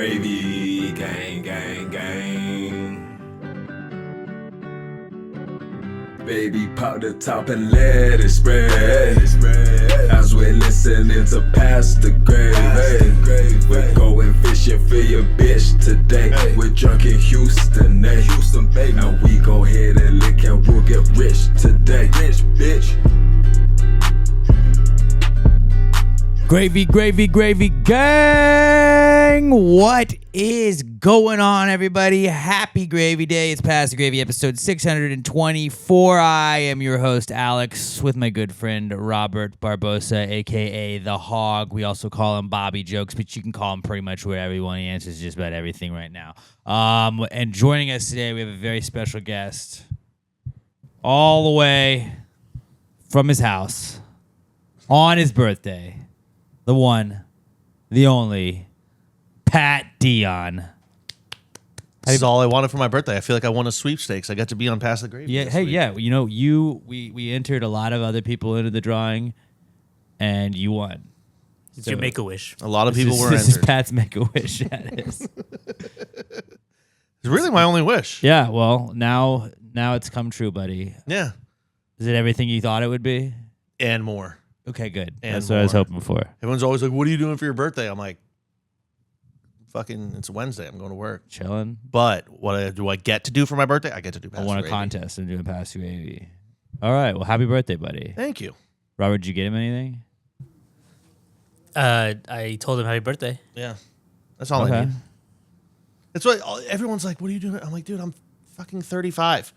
Gravy, gang, gang, gang. Baby, pop the top and let it spread. As we're listening to Pastor Gravy. We're going fishing for your bitch today. We're drunk in Houston, baby. And we go ahead and lick and we'll get rich today. Rich, bitch. Gravy, gravy, gravy, gang! What is going on, everybody? Happy Gravy Day. It's Past the Gravy, episode 624. I am your host, Alex, with my good friend, Robert Barbosa, a.k.a. The Hog. We also call him Bobby Jokes, but you can call him pretty much whatever you want. He answers just about everything right now. And joining us today, we have a very special guest all the way from his house on his birthday. The one, the only, Pat Dion. This is all I wanted for my birthday. I feel like I won a sweepstakes. I got to be on Pass the Gravy. Yeah, hey, week. Yeah. You know, we entered a lot of other people into the drawing, and you won. It's your Make-A-Wish. A lot of people were This entered. is Pat's Make-A-Wish. Yeah, it is. It's really my only wish. Yeah, well, now it's come true, buddy. Yeah. Is it everything you thought it would be? And more. Okay, good. And that's what I was more. hoping for. Everyone's always like, what are you doing for your birthday? I'm like, fucking, it's Wednesday. I'm going to work. Chilling. But what do I get to do for my birthday? I get to do Pass I the won a Gravy. contest and do a Pass the Gravy. All right, well, happy birthday, buddy. Thank you. Robert, did you get him anything? I told him happy birthday. Yeah. That's all I need. That's why everyone's like, what are you doing? I'm like, dude, I'm fucking 35.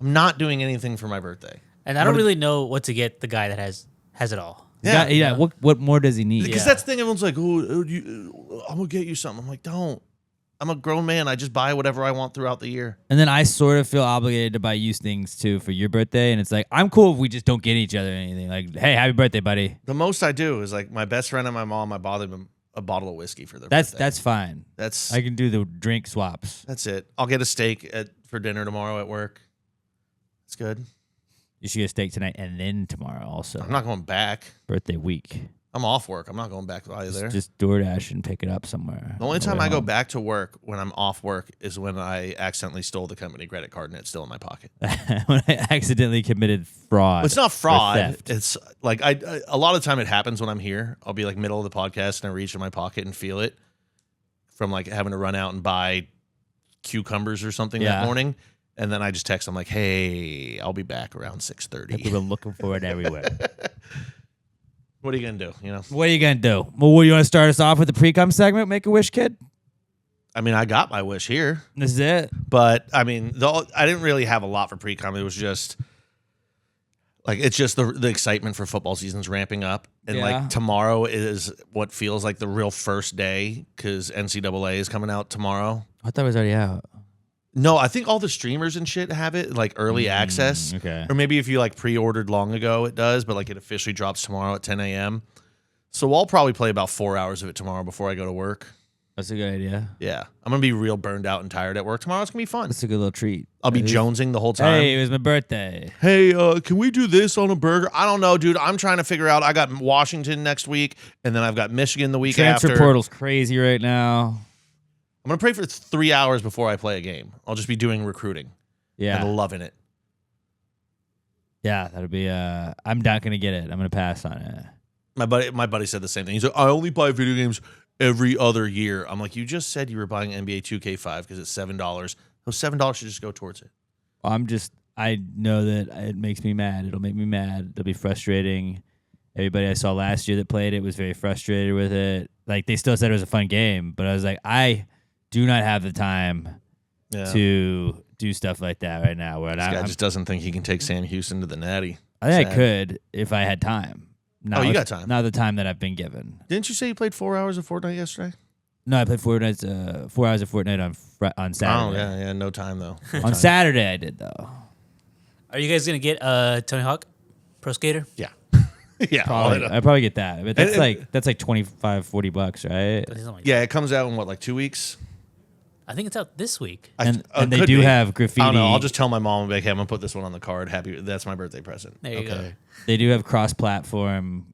I'm not doing anything for my birthday. And I don't really know what to get the guy that has it all. Yeah. What more does he need? Because that's the thing. Everyone's like, oh, I'm going to get you something. I'm like, don't. I'm a grown man. I just buy whatever I want throughout the year. And then I sort of feel obligated to buy you things, too, for your birthday. And it's like, I'm cool if we just don't get each other anything. Like, hey, happy birthday, buddy. The most I do is like my best friend and my mom, I bought them a bottle of whiskey for their birthday. That's fine. I can do the drink swaps. That's it. I'll get a steak for dinner tomorrow at work. It's good. You should get a steak tonight and then tomorrow also. I'm not going back. Birthday week. I'm off work. I'm not going back either. Just DoorDash and pick it up somewhere. The only time I go back to work when I'm off work is when I accidentally stole the company credit card and it's still in my pocket. When I accidentally committed fraud. It's not fraud. Theft. It's like a lot of the time it happens when I'm here. I'll be like middle of the podcast and I reach in my pocket and feel it from like having to run out and buy cucumbers or something that morning. And then I just text them like, hey, I'll be back around 6:30. People are looking for it everywhere. What are you going to do? You know? What are you going to do? Well, what, you want to start us off with the Precome segment, Make-A-Wish Kid? I mean, I got my wish here. This is it? But, I mean, I didn't really have a lot for Precome. It was just, like, it's just the excitement for football season's ramping up. And, like, tomorrow is what feels like the real first day because NCAA is coming out tomorrow. I thought it was already out. No, I think all the streamers and shit have it, like early access. Okay. Or maybe if you like pre-ordered long ago, it does, but like it officially drops tomorrow at 10 a.m. So I'll probably play about 4 hours of it tomorrow before I go to work. That's a good idea. Yeah. I'm going to be real burned out and tired at work tomorrow. It's going to be fun. That's a good little treat. I'll be jonesing the whole time. Hey, it was my birthday. Hey, can we do this on a burger? I don't know, dude. I'm trying to figure out. I got Washington next week, and then I've got Michigan the week after. Transfer portal's crazy right now. I'm going to pray for 3 hours before I play a game. I'll just be doing recruiting. Yeah. And loving it. Yeah, that'll be, I'm not going to get it. I'm going to pass on it. My buddy said the same thing. He's like, I only buy video games every other year. I'm like, you just said you were buying NBA 2K5 because it's $7. Those $7 should just go towards it. I know that it makes me mad. It'll make me mad. It'll be frustrating. Everybody I saw last year that played it was very frustrated with it. Like, they still said it was a fun game, but I was like, I do not have the time to do stuff like that right now. Where this guy just doesn't think he can take Sam Houston to the Natty. I think I could if I had time. You got time. Not the time that I've been given. Didn't you say you played 4 hours of Fortnite yesterday? No, I played 4 hours of Fortnite on Saturday. Oh, yeah, no time, though. On Saturday I did, though. Are you guys going to get Tony Hawk Pro Skater? Yeah. Yeah. I'd probably get that. But that's like $25-$40, right? Yeah, it comes out in what, like 2 weeks? I think it's out this week. And they do have graffiti. I don't know. I'll just tell my mom, I'm like, hey, I'm going to put this one on the card. That's my birthday present. There you go. They do have cross-platform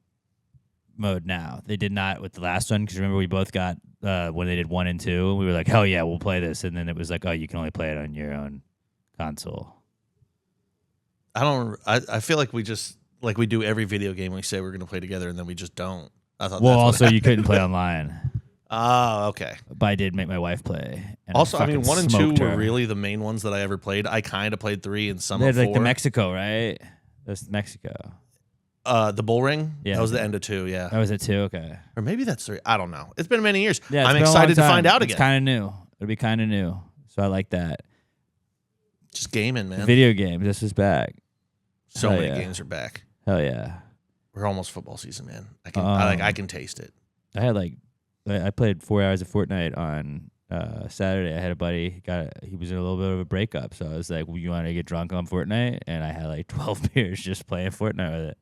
mode now. They did not with the last one because remember we both got when they did 1 and 2, and we were like, hell yeah, we'll play this. And then it was like, oh, you can only play it on your own console. I feel like we just like we do every video game we say we're going to play together, and then we just don't. I thought. Well, also you couldn't play online. Oh, okay. But I did make my wife play. And Also, I mean, 1 and 2 her. were really the main ones that I ever played. I kind of played 3 and some They of had 4. like the Mexico, right? That's Mexico. The bull ring. Yeah, that was the end of 2. Yeah, that was it too. Okay, or maybe that's 3. I don't know. It's been many years. yeah, I'm excited to find out It's again. kind of new. It'll be kind of new, so I like that. Just gaming, man. Video games. This is back. So Hell many yeah. games are back. Hell yeah! We're almost football season, man. I can taste it. I played 4 hours of Fortnite on Saturday. I had a buddy. He was in a little bit of a breakup, so I was like, well, "You want to get drunk on Fortnite?" And I had like 12 beers just playing Fortnite with it.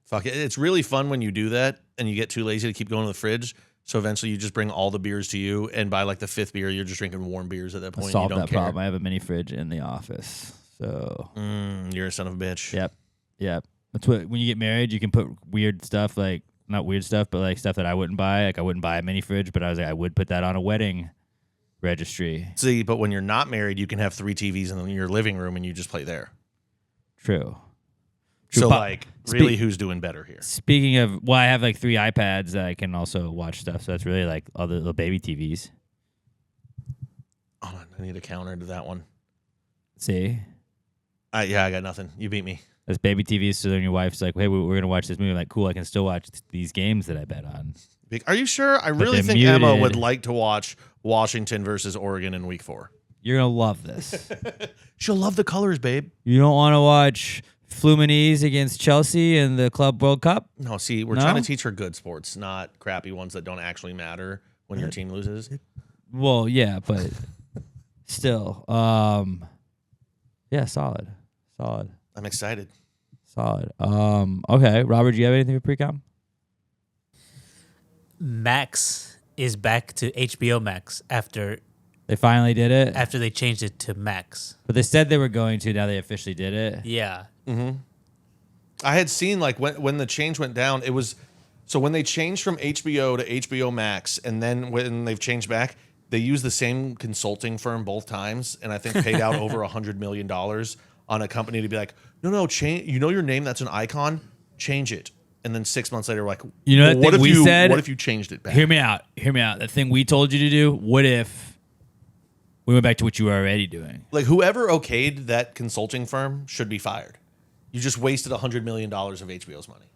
Fuck it. It's really fun when you do that and you get too lazy to keep going to the fridge. So eventually you just bring all the beers to you, and by like the 5th beer, you're just drinking warm beers at that point. Solve you don't that care. problem. I have a mini fridge in the office, so You're a son of a bitch. Yep. That's what when you get married, you can put weird stuff like not weird stuff, but like stuff that I wouldn't buy. Like I wouldn't buy a mini fridge, but I was like I would put that on a wedding registry. See, but when you're not married, you can have 3 TVs in your living room and you just play there. True. So But like, really, who's doing better here? Speaking of, well, I have like 3 iPads that I can also watch stuff. So that's really like all the little baby TVs. Hold on, I need a counter to that one. See, I got nothing. You beat me. that's baby TVs. So then your wife's like, "Hey, we're gonna watch this movie." I'm like, cool, I can still watch these games that I bet on. Are you sure? I really they're think Emma muted. would like to watch Washington versus Oregon in week 4. You're gonna love this. She'll love the colors, babe. You don't want to watch Fluminense against Chelsea in the Club World Cup? No, see, we're No? trying to teach her good sports, not crappy ones that don't actually matter when your team loses. Well, yeah, but still, yeah, solid. I'm excited. Okay, Robert, do you have anything for Precome? Max is back to HBO Max after They finally did it, they changed it to Max. but they said they were going to. Now they officially did it. Yeah. I had seen like when the change went down, it was so when they changed from HBO to HBO Max, and then when they've changed back, they used the same consulting firm both times, and I think paid out over $100 million on a company to be like, no, change. You know your name, that's an icon, change it. And then 6 months later, like, You know that what thing if we you said? What if you changed it back? Hear me out. The thing we told you to do. What if we went back to what you were already doing? Like whoever okayed that consulting firm should be fired. You just wasted $100 million of HBO's money.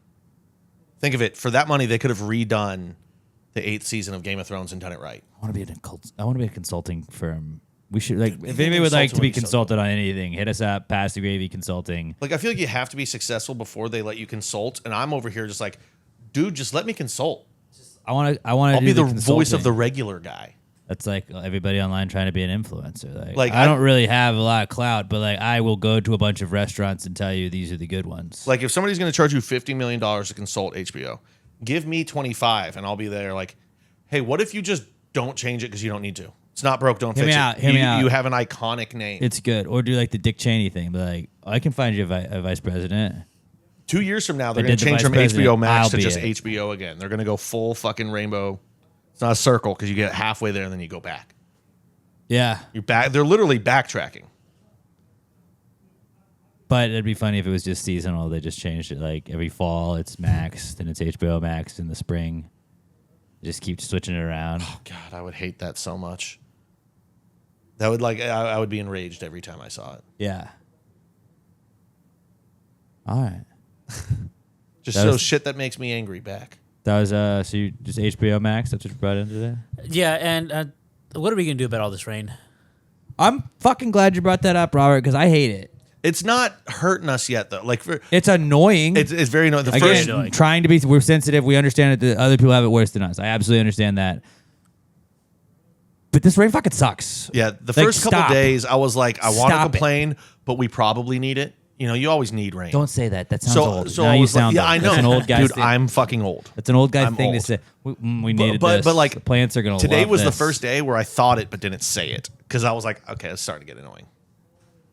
Think of it. For that money, they could have redone the 8th season of Game of Thrones and done it right. I want to be a consulting firm. We should like if being anybody would like to consultant be would be so consulted on anything, hit us up. Pass the Gravy Consulting. Like I feel like you have to be successful before they let you consult. And I'm over here just like, dude, just let me consult. I want to. I'll be the voice consulting. of the regular guy. That's like everybody online trying to be an influencer. Like, I don't really have a lot of clout, but like I will go to a bunch of restaurants and tell you these are the good ones. Like if somebody's going to charge you $50 million to consult HBO, give me 25 and I'll be there like, hey, what if you just don't change it because you don't need to? It's not broke, don't Hear fix me it. out, hear me out. You have an iconic name. It's good. Or do like the Dick Cheney thing, but like I can find you a vice president. 2 years from now, they're I going did to the change vice from president. HBO Max I'll to be just it. HBO again. They're going to go full fucking rainbow. It's not a circle because you get halfway there and then you go back. Yeah, You're back. They're literally backtracking. but it'd be funny if it was just seasonal. They just changed it like every fall it's Max, then it's HBO Max in the spring. Just keep switching it around. Oh, God, I would hate that so much. That would I would be enraged every time I saw it. Yeah. All right. Just That so was- shit that makes me angry back. That was so you just HBO Max. That's what you brought in today. Yeah, and what are we gonna do about all this rain? I'm fucking glad you brought that up, Robert, because I hate it. It's not hurting us yet, though. Like It's annoying. it's very annoying. The Again, first annoying. trying to be, we're sensitive. We understand that the other people have it worse than us. I absolutely understand that. But this rain fucking sucks. Yeah, the Like, first couple stop. days, I was like, I want to Stop it. complain, but we probably need it. You know, you always need rain. Don't say that. That sounds so, old. so now I you was like, sound yeah, old. I know, That's an old guy dude. thing. I'm fucking old. That's an old guy I'm thing to old. say. We needed but, this. but like the plants are gonna. today love was the this. first day where I thought it, but didn't say it because I was like, okay, it's starting to get annoying.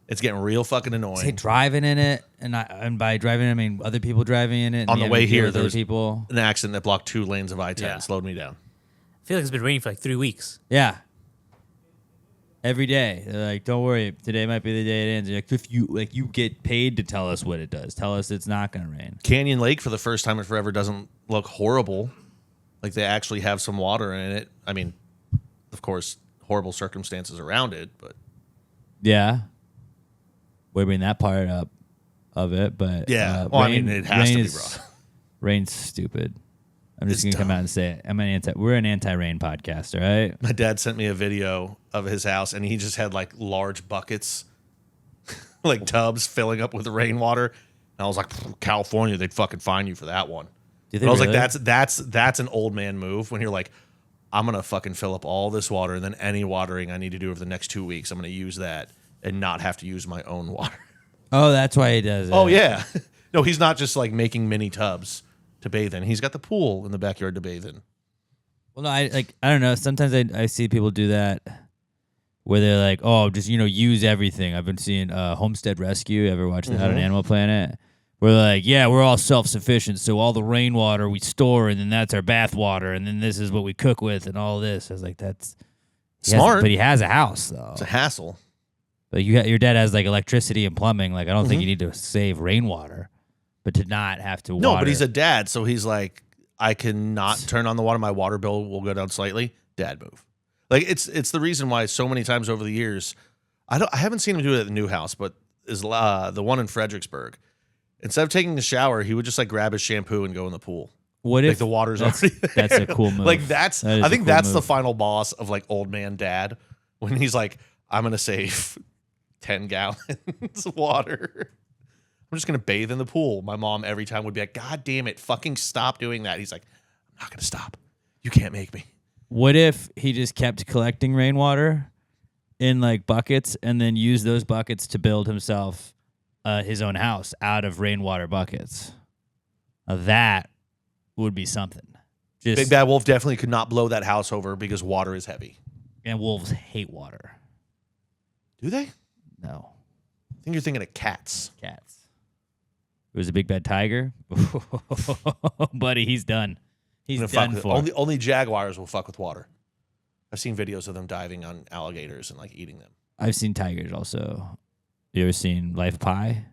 It's getting real fucking annoying. Say driving in it, and by driving I mean other people driving in it. and On the having way to deal here, with there other was people. an accident that blocked 2 lanes of I-10. Yeah. Slowed me down. feel like it's been raining for like 3 weeks. Yeah. Every day. They're like, don't worry, today might be the day it ends. You're like, if you get paid to tell us what it does. Tell us it's not gonna rain. Canyon Lake for the first time in forever doesn't look horrible. Like they actually have some water in it. I mean, of course, horrible circumstances around it, but Yeah. We bring that part up of it, but yeah. Well, I mean, it has to be rough. Rain's stupid. I'm just It's gonna come dumb. out and say it. We're an anti-rain podcast, all right? My dad sent me a video of his house, and he just had like large buckets, like tubs filling up with rainwater. And I was like, California, they'd fucking fine you for that one. Do they But I was really? like, that's an old man move when you're like, I'm gonna fucking fill up all this water, and then any watering I need to do over the next 2 weeks, I'm gonna use that and not have to use my own water. Oh, that's why he does it. Oh yeah, no, he's not just like making mini tubs to bathe in. He's got the pool in the backyard to bathe in. Well, no, I don't know. Sometimes I see people do that where they're like, oh, just, use everything. I've been seeing Homestead Rescue. You ever watch that on Animal Planet? Where they're like, yeah, we're all self-sufficient, so all the rainwater we store, and then that's our bath water, and then this is what we cook with, and all this. I was like, that's Smart. but he has a house, though. It's a hassle. But your dad has, like, electricity and plumbing. Like, I don't think you need to save rainwater, but to not have to water. No, but he's a dad, so he's like, I cannot turn on the water. My water bill will go down slightly. Dad move. Like it's the reason why so many times over the years, I haven't seen him do it at the new house, but is the one in Fredericksburg. Instead of taking the shower, he would just like grab his shampoo and go in the pool. What Like if the water's that's, already there. that's a cool move. Like that's That is I a think cool that's the move. final boss of like old man dad when he's like, I'm gonna save 10 gallons of water. I'm just gonna bathe in the pool. My mom every time would be like, God damn it, fucking stop doing that. He's like, I'm not gonna stop. You can't make me. What if he just kept collecting rainwater in like buckets and then used those buckets to build himself his own house out of rainwater buckets? Now that would be something. Just, Big Bad Wolf definitely could not blow that house over because water is heavy. and wolves hate water. Do they? No, I think you're thinking of cats. cats. It was a big bad tiger. Buddy, he's done. He's Gonna done fuck with- for. only jaguars will fuck with water. I've seen videos of them diving on alligators and like eating them. I've seen tigers also. You ever seen Life of Pi?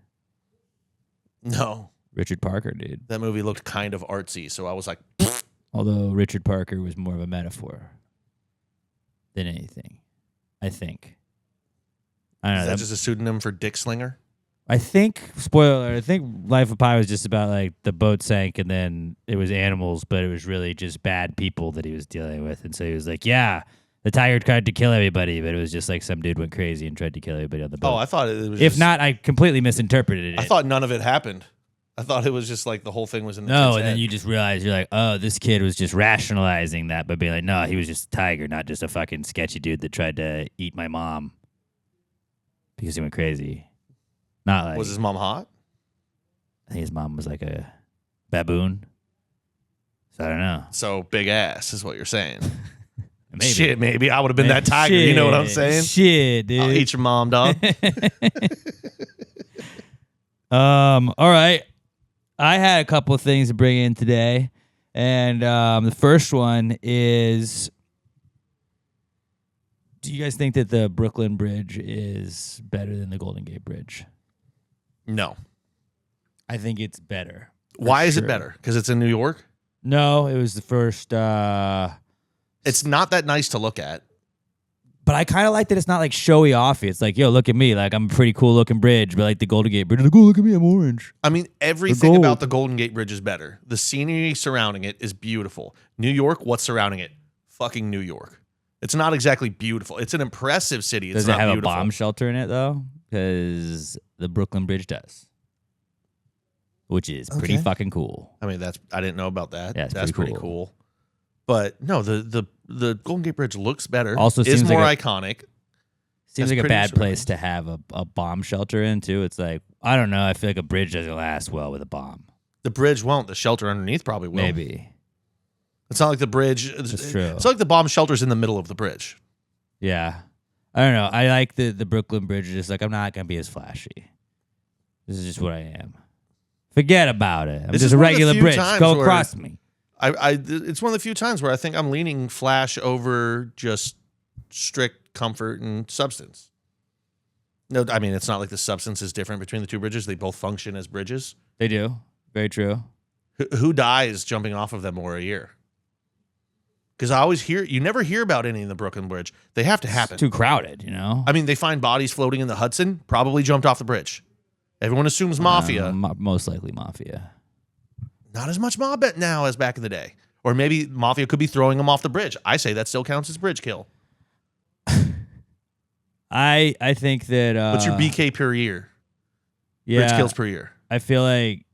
No, Richard Parker, dude. that movie looked kind of artsy, so I was like, Although Richard Parker was more of a metaphor than anything, I think. I don't is know. that just a pseudonym for Dick Slinger? I think, spoiler alert, I think Life of Pi was just about like the boat sank and then it was animals, but it was really just bad people that he was dealing with. And so he was like, yeah, the tiger tried to kill everybody, but it was just like some dude went crazy and tried to kill everybody on the boat. Oh, I thought it was. If just, not, I completely misinterpreted it. I thought none of it happened. I thought it was just like the whole thing was in the No, kid's and then head. you just realize you're like, oh, this kid was just rationalizing that, but being like, no, he was just a tiger, not just a fucking sketchy dude that tried to eat my mom because he went crazy. Not like Was his mom hot? I think his mom was like a baboon. So I don't know. So big ass is what you're saying. Maybe. Shit, maybe I would have been that tiger. You know what I'm saying? Shit, dude. I'll eat your mom, dog. All right. I had a couple of things to bring in today. And the first one is, do you guys think that the Brooklyn Bridge is better than the Golden Gate Bridge? No. I think it's better. for Why is it sure. better? Because it's in New York? No, it was the first. It's not that nice to look at. But I kind of like that it's not like showy offy. It's like, yo, look at me. Like, I'm a pretty cool looking bridge. But like the Golden Gate Bridge, like, oh, look at me, I'm orange. I mean, everything gold. about the Golden Gate Bridge is better. The scenery surrounding it is beautiful. New York, what's surrounding it? Fucking New York. It's not exactly beautiful. It's an impressive city. It's Does it not have beautiful. a bomb shelter in it, though? Because the Brooklyn Bridge does. Which is pretty Okay. fucking cool. I mean, I didn't know about that. Yeah, it's that's pretty pretty cool. cool. But no, the Golden Gate Bridge looks better. Also is seems more like iconic. Seems That's like a pretty bad surrounding. place to have a bomb shelter in, too. It's like, I don't know. I feel like a bridge doesn't last well with a bomb. The bridge won't. The shelter underneath probably will. Maybe. It's not like the bridge. That's true. It's not like the bomb shelter's in the middle of the bridge. Yeah. I don't know. I like the Brooklyn Bridge. Just like, I'm not going to be as flashy. This is just what I am. Forget about it. I'm This just is a one of the regular few bridge. times Go where- across me. It's one of the few times where I think I'm leaning Flash over just strict comfort and substance. No, I mean, it's not like the substance is different between the two bridges. They both function as bridges. They do. Very true. Who dies jumping off of them more a year? Because I always you never hear about any in the Brooklyn Bridge. They have to happen. It's too crowded, you know? I mean, they find bodies floating in the Hudson, probably jumped off the bridge. Everyone assumes mafia. Most likely mafia. Not as much mob now as back in the day. Or maybe mafia could be throwing them off the bridge. I say that still counts as bridge kill. I think that... What's your BK per year? Yeah, bridge kills per year. I feel like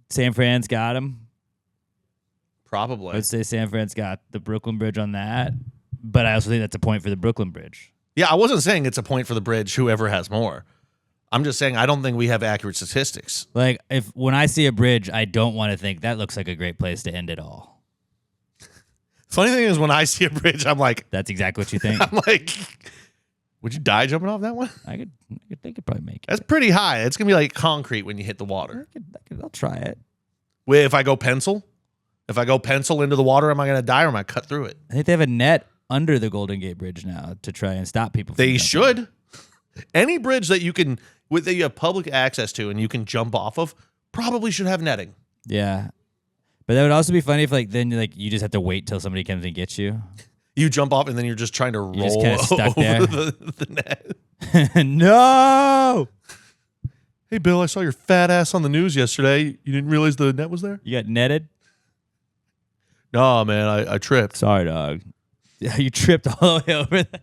San Fran's got him. Probably. I'd say San Fran's got the Brooklyn Bridge on that. But I also think that's a point for the Brooklyn Bridge. Yeah, I wasn't saying it's a point for the bridge, whoever has more. I'm just saying I don't think we have accurate statistics. Like, when I see a bridge, I don't want to think that looks like a great place to end it all. Funny thing is, when I see a bridge, I'm like... That's exactly what you think. I'm like, would you die jumping off that one? They could probably make it. That's pretty high. It's going to be like concrete when you hit the water. I'll try it. Wait, if I go pencil into the water, am I going to die or am I cut through it? I think they have a net under the Golden Gate Bridge now to try and stop people from They jumping. should. Any bridge that you have public access to and you can jump off of probably should have netting. Yeah. But that would also be funny if you just have to wait till somebody comes and gets you. You jump off and then you're just trying to roll just kinda stuck over there. the net. No! Hey, Bill, I saw your fat ass on the news yesterday. You didn't realize the net was there? You got netted? No, man, I tripped. Sorry, dog. Yeah, you tripped all the way over that.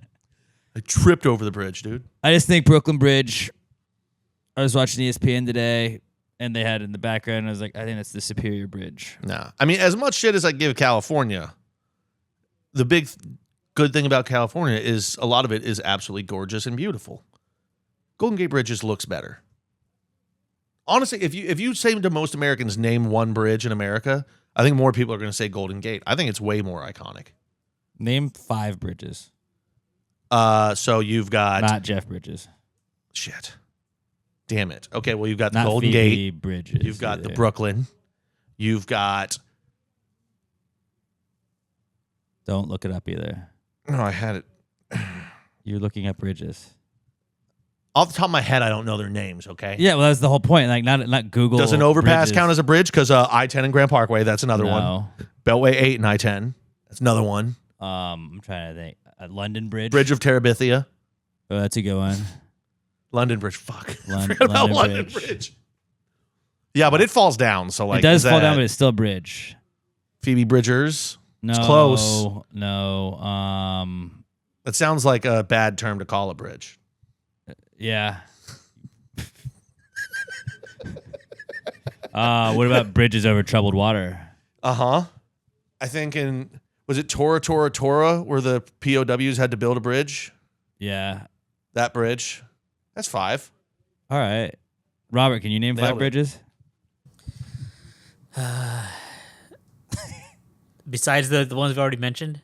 I tripped over the bridge, dude. I just think Brooklyn Bridge. I was watching ESPN today, and they had it in the background. And I was like, I think that's the superior bridge. Nah. I mean, as much shit as I give California, the big good thing about California is a lot of it is absolutely gorgeous and beautiful. Golden Gate Bridge just looks better. Honestly, if you say to most Americans, name one bridge in America, I think more people are going to say Golden Gate. I think it's way more iconic. Name 5 bridges. So you've got... Not Jeff Bridges. Shit. Damn it. Okay, well, you've got the Not Golden Phoebe Gate. Bridges. You've got either. the Brooklyn. You've got... Don't look it up either. No, I had it. You're looking up bridges. Off the top of my head, I don't know their names, okay? Yeah, well, that's the whole point. Like, not Google. Does an overpass bridges. count as a bridge? Because I-10 and Grand Parkway, that's another one. No. Beltway 8 and I-10, that's another one. I'm trying to think. London Bridge. Bridge of Terabithia. Oh, that's a good one. London Bridge. Fuck. London Forgot about London Bridge. Bridge. Yeah, but it falls down. So like, it does is fall that down, but it's still a bridge. Phoebe Bridgers. No, It's close. No. That sounds like a bad term to call a bridge. Yeah. What about bridges over troubled water? Uh-huh. I think was it Tora, where the POWs had to build a bridge? Yeah. That bridge. That's 5. All right. Robert, can you name 5 Nailed it. bridges? Besides the ones we've already mentioned?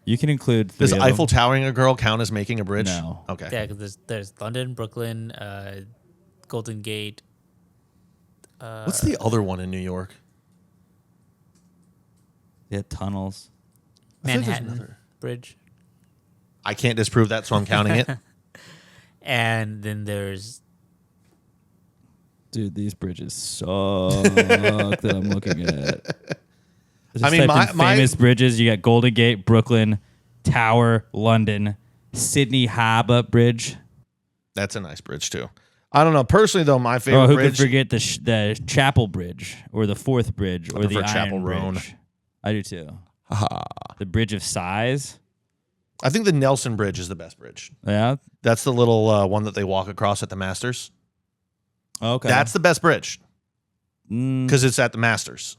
You can include 3 Does of Eiffel them. Towering a girl count as making a bridge? No. Okay. Yeah, because there's London, Brooklyn, Golden Gate. What's the other one in New York? Yeah, tunnels. I think there's Manhattan another. Bridge. I can't disprove that, so I'm counting it. And then there's... Dude, these bridges suck that I'm looking at. Just I mean, type in my famous bridges. You got Golden Gate, Brooklyn, Tower, London, Sydney Harbour Bridge. That's a nice bridge too. I don't know. Personally, though, my favorite Oh, who bridge. could forget the Chapel Bridge or the Fourth Bridge or the prefer Chapel Iron Roan. Bridge? I do too. The Bridge of Sighs. I think the Nelson Bridge is the best bridge. Yeah. That's the little one that they walk across at the Masters. Okay. That's the best bridge Mm, because it's at the Masters.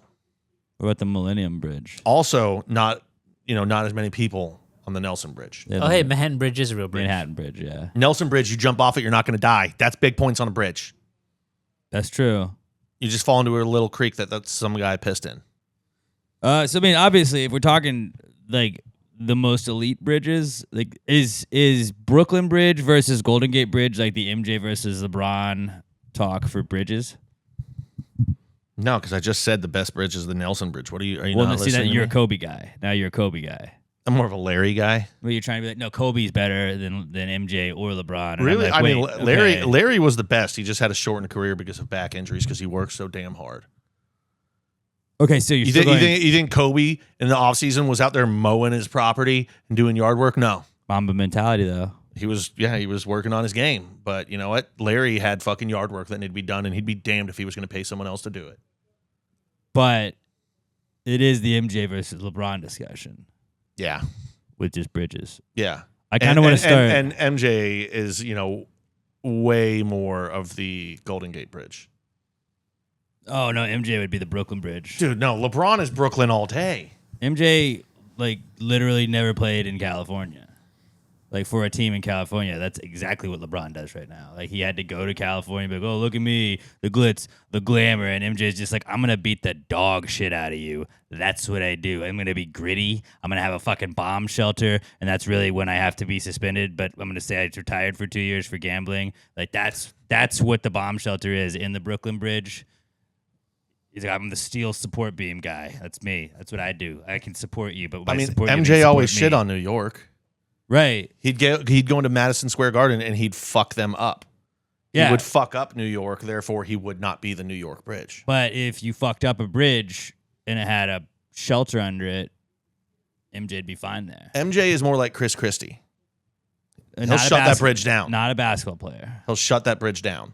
what about the Millennium Bridge? Also, not as many people on the Nelson Bridge. Yeah, Oh, hey, Manhattan Bridge is a real bridge. Manhattan Bridge. Yeah, Nelson Bridge, you jump off it, you're not going to die. That's big points on a bridge. that's true. You just fall into a little creek that some guy pissed in. So I mean, obviously, if we're talking like the most elite bridges, like is Brooklyn Bridge versus Golden Gate Bridge like the MJ versus LeBron talk for bridges? No, because I just said the best bridge is the Nelson Bridge. What are you Well, not see listening that to you're a me? Kobe guy. Now you're a Kobe guy. I'm more of a Larry guy. Well, you're trying to be like, no, Kobe's better than MJ or LeBron. And Really? I'm like, I wait, mean, okay. Larry was the best. He just had a shortened career because of back injuries because he worked so damn hard. Okay, so you're You still think, going you think Kobe in the offseason was out there mowing his property and doing yard work? No. Mamba mentality, though. He was working on his game. But you know what? Larry had fucking yard work that needed to be done, and he'd be damned if he was going to pay someone else to do it. But it is the MJ versus LeBron discussion Yeah. with just Bridges. Yeah. I kind of want to start. And MJ is, way more of the Golden Gate Bridge. Oh, no, MJ would be the Brooklyn Bridge. Dude, no, LeBron is Brooklyn all day. MJ, literally never played in California. For a team in California, that's exactly what LeBron does right now. He had to go to California, be like, oh, look at me, the glitz, the glamour. And MJ's just like, I'm going to beat the dog shit out of you. That's what I do. I'm going to be gritty. I'm going to have a fucking bomb shelter. And that's really when I have to be suspended. But I'm going to say I retired for 2 years for gambling. That's what the bomb shelter is in the Brooklyn Bridge. He's like, I'm the steel support beam guy. That's me. That's what I do. I can support you. But MJ always shit on New York. Right. He'd go into Madison Square Garden and he'd fuck them up. Yeah. He would fuck up New York, therefore he would not be the New York Bridge. But if you fucked up a bridge and it had a shelter under it, MJ'd be fine there. MJ is more like Chris Christie. He'll Not a shut that bridge down. Not a basketball player. He'll shut that bridge down.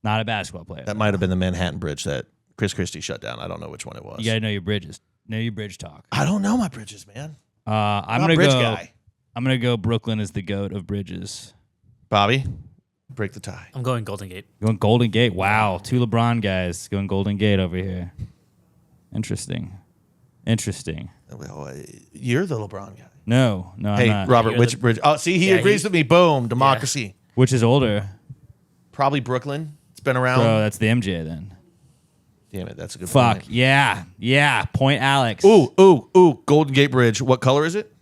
Not a basketball player. That might have been the Manhattan Bridge that Chris Christie shut down. I don't know which one it was. You gotta know your bridges. Know your bridge talk. I don't know my bridges, man. I'm not gonna a bridge go. guy. I'm gonna go. Brooklyn is the goat of bridges. Bobby, break the tie. I'm going Golden Gate. Going Golden Gate. Wow, two LeBron guys going Golden Gate over here. Interesting. Well, you're the LeBron guy. No, I'm Hey, not. Robert, You're which the- bridge? Oh, see, he Yeah, agrees with me. Boom, democracy. Which is older? Probably Brooklyn. It's been around. Bro, that's the MJ then. Damn it, that's a good Fuck. point. Yeah. Point Alex. Ooh. Golden Gate Bridge. What color is it?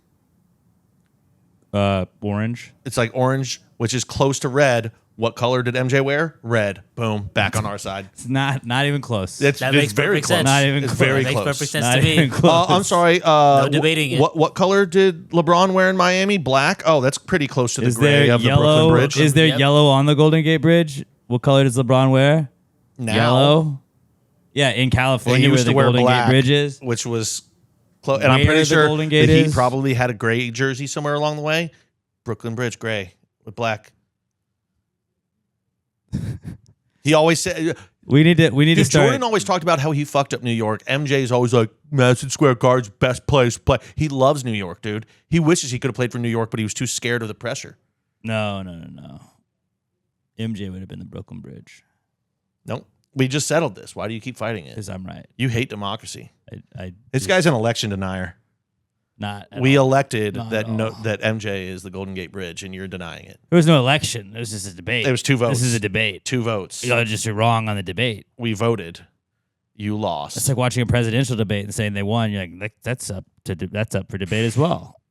Orange. It's like orange, which is close to red. What color did MJ wear? Red. Boom. Back on our side. It's not even close. It's That makes very perfect close. sense. Not even It's close. very That makes close. perfect sense Not to me. even close. I'm sorry. No debating it. What color did LeBron wear in Miami? Black. Oh, that's pretty close to the Is gray there of the yellow? Brooklyn Bridge. Is there Yep. yellow on the Golden Gate Bridge? What color does LeBron wear? now, Yellow. Yeah, in And California he where used the to wear Golden black, Gate Bridge is. which was close. And I'm Where pretty the sure Golden Gate the Heat is? probably had a gray jersey somewhere along the way. Brooklyn Bridge, gray with black. He always said. We need to Dude, start. Jordan always talked about how he fucked up New York. MJ's always like, Madison Square Garden's best place to play. He loves New York, dude. He wishes he could have played for New York, but he was too scared of the pressure. No. MJ would have been the Brooklyn Bridge Nope. We just settled this. Why do you keep fighting it? because I'm right. You hate democracy. I This guy's an election denier. not. At We all. elected Not that at all. that MJ is the Golden Gate Bridge, and you're denying it. There was no election. It was just a debate. There was 2 votes. This is a debate. 2 votes. You're just wrong on the debate. We voted. You lost. It's like watching a presidential debate and saying they won. You're like, that's up for debate as well.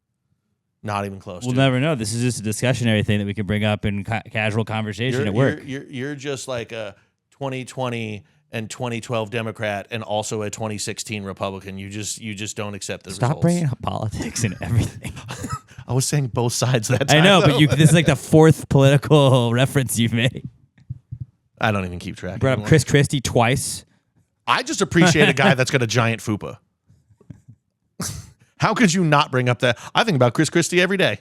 Not even close. We'll dude. never know. This is just a discussionary thing that we can bring up in casual conversation at work. You're just like a 2020 and 2012 Democrat and also a 2016 Republican. You just don't accept the Stop results. bringing up politics and everything. I was saying both sides that time. I know, though. but this is like the 4th political reference you've made. I don't even keep track. Brought up anymore. Chris Christie twice. I just appreciate a guy that's got a giant fupa. How could you not bring up that? I think about Chris Christie every day.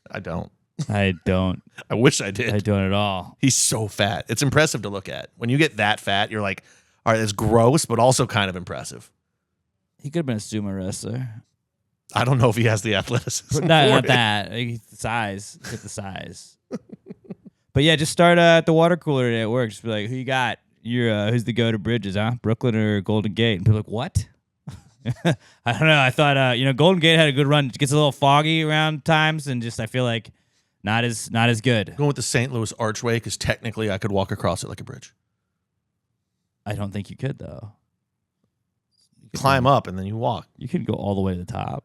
I don't. I don't. I wish I did. I don't at all. He's so fat. It's impressive to look at. When you get that fat, you're like, all right, that's gross, but also kind of impressive. He could have been a sumo wrestler. I don't know if he has the athleticism. Not for it. that. The size. Get the size. But yeah, just start at the water cooler today at work. Just be like, who you got? You're who's the go-to Bridges, huh? Brooklyn or Golden Gate? And people are like, what? I don't know. I thought Golden Gate had a good run. It gets a little foggy around times, and just I feel like not as good. Going with the St. Louis Archway because technically I could walk across it like a bridge. I don't think you could though. Climb up and then you walk. You could go all the way to the top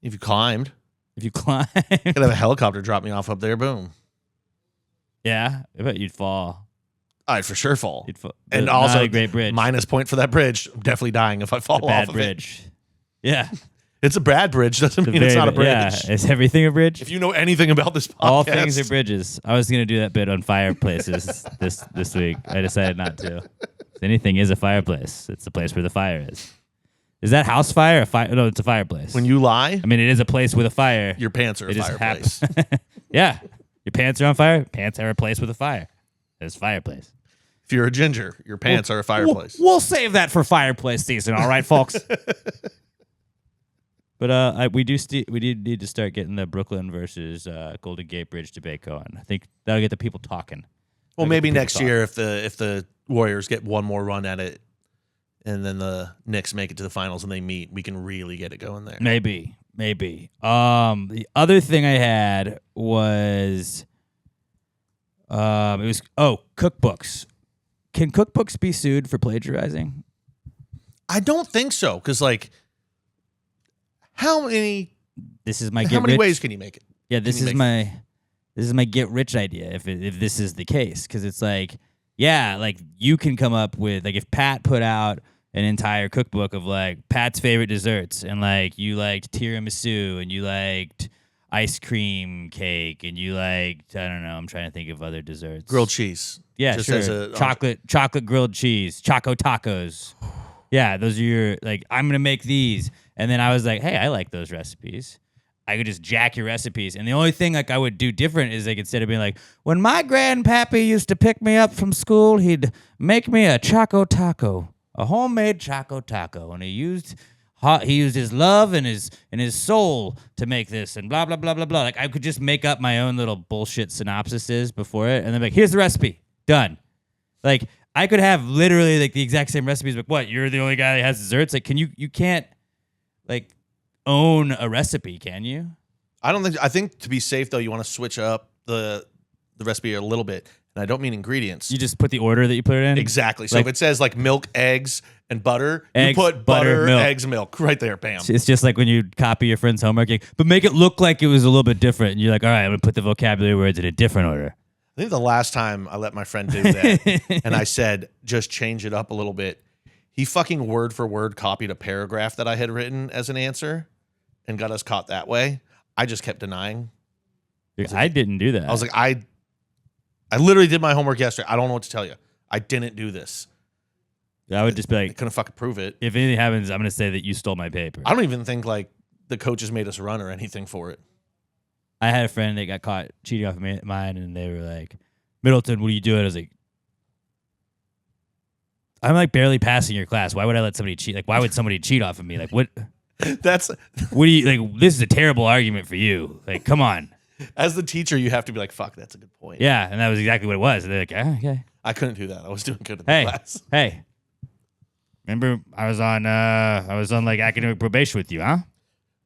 If you climbed, if you climb. could have a helicopter drop me off up there. Boom. Yeah, I bet you'd fall. I'd for sure fall. And Not also, a great bridge. minus point for that bridge. I'm definitely dying if I fall Bad off of bridge. it. Yeah. It's a bad bridge. Doesn't mean it's not a bridge. Yeah. Is everything a bridge? If you know anything about this podcast. All things are bridges. I was gonna do that bit on fireplaces this week. I decided not to. Anything is a fireplace. It's the place where the fire is. Is that house fire? A fire? No, it's a fireplace. When you lie, I mean, it is a place with a fire. your pants are a It just fireplace. Yeah. Your pants are on fire. Pants are a place with a fire. It's fireplace. If you're a ginger, your pants are a fireplace. We'll save that for fireplace season. All right, folks. But we do need to start getting the Brooklyn versus Golden Gate Bridge debate going. I think that'll get the people talking. Well, maybe next year if the Warriors get one more run at it, and then the Knicks make it to the finals and they meet, we can really get it going there. Maybe. The other thing I had was cookbooks. Can cookbooks be sued for plagiarizing? I don't think so, because how many ways can you make it? Yeah, this is my get rich idea. If this is the case, because it's you can come up with if Pat put out an entire cookbook of Pat's favorite desserts, and you liked tiramisu, and you liked ice cream cake, and you liked I don't know. I'm trying to think of other desserts. Grilled cheese. Yeah, just sure. as a chocolate grilled cheese, choco tacos. Yeah, those are your I'm gonna make these, and then I was like, hey, I like those recipes. I could just jack your recipes, and the only thing I would do different is instead of being when my grandpappy used to pick me up from school, he'd make me a choco taco, a homemade choco taco, and he used his love and his soul to make this, and blah blah blah blah blah. I could just make up my own little bullshit synopsises before it, and then here's the recipe, done. I could have literally the exact same recipes, but what? You're the only guy that has desserts. You can't own a recipe, can you? I think to be safe though, you want to switch up the recipe a little bit, and I don't mean ingredients. You just put the order that you put it in. Exactly. So if it says milk, eggs, and butter, eggs, you put butter, milk. eggs, milk right there. Bam. It's just like when you copy your friend's homework, but make it look like it was a little bit different. And you're like, all right, I'm gonna put the vocabulary words in a different order. I think the last time I let my friend do that, and I said, just change it up a little bit, he fucking word for word copied a paragraph that I had written as an answer and got us caught that way. I just kept denying. I didn't do that. I was like, I literally did my homework yesterday. I don't know what to tell you. I didn't do this. I would just be I couldn't fucking prove it. If anything happens, I'm going to say that you stole my paper. I don't even think the coaches made us run or anything for it. I had a friend that got caught cheating off of mine, and they were like, Middleton, what are you doing? I was like, I'm barely passing your class. Why would I let somebody cheat? Why would somebody cheat off of me? What? What do you this is a terrible argument for you. Come on. As the teacher, you have to be fuck, that's a good point. Yeah, and that was exactly what it was. And they're like, okay. I couldn't do that. I was doing good in the class. Hey. Remember I was on academic probation with you, huh?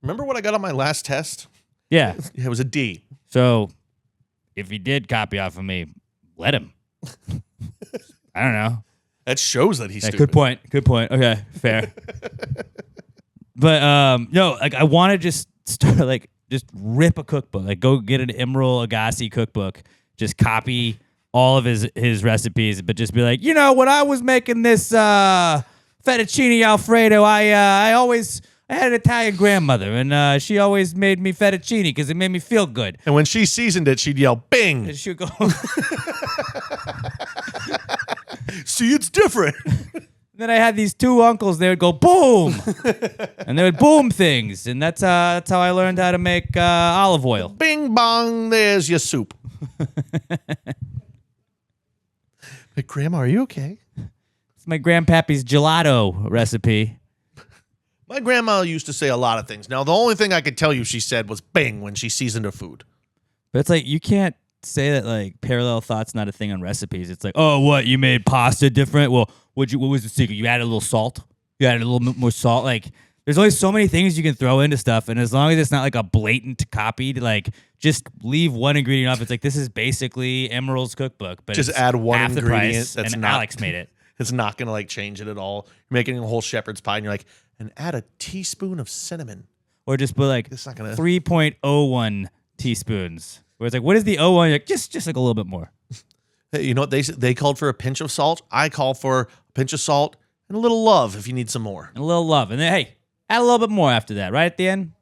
Remember what I got on my last test? Yeah. It was a D. So if he did copy off of me, let him. I don't know. That shows that he's stupid. Good point. Okay, fair. But no, I want to just start just rip a cookbook. Go get an Emeril Agassi cookbook. Just copy all of his recipes, but just be when I was making this fettuccine Alfredo, I had an Italian grandmother, and she always made me fettuccine because it made me feel good. And when she seasoned it, she'd yell, "Bing!" And she'd go, "See, it's different." Then I had these two uncles. They would go boom, and they would boom things, and that's how I learned how to make olive oil. Bing bong, there's your soup. Hey, Grandma, are you okay? It's my grandpappy's gelato recipe. My grandma used to say a lot of things. Now, the only thing I could tell you she said was "bing" when she seasoned her food. But it's you can't say that parallel thought's not a thing on recipes. It's oh, what, you made pasta different? Well, what was the secret? You added a little salt? You added a little bit more salt? There's only so many things you can throw into stuff, and as long as it's not a blatant copied, just leave one ingredient off. It's this is basically Emeril's cookbook, but just it's add one half ingredient the price, that's and not, Alex made it. It's not gonna change it at all. You're making a whole shepherd's pie, and you're and add a teaspoon of cinnamon. Or just put it's not gonna 3.01 teaspoons. Where it's what is the 01? Just a little bit more. Hey, you know what they called for a pinch of salt? I call for a pinch of salt and a little love if you need some more. And a little love. And then, hey, add a little bit more after that. Right at the end,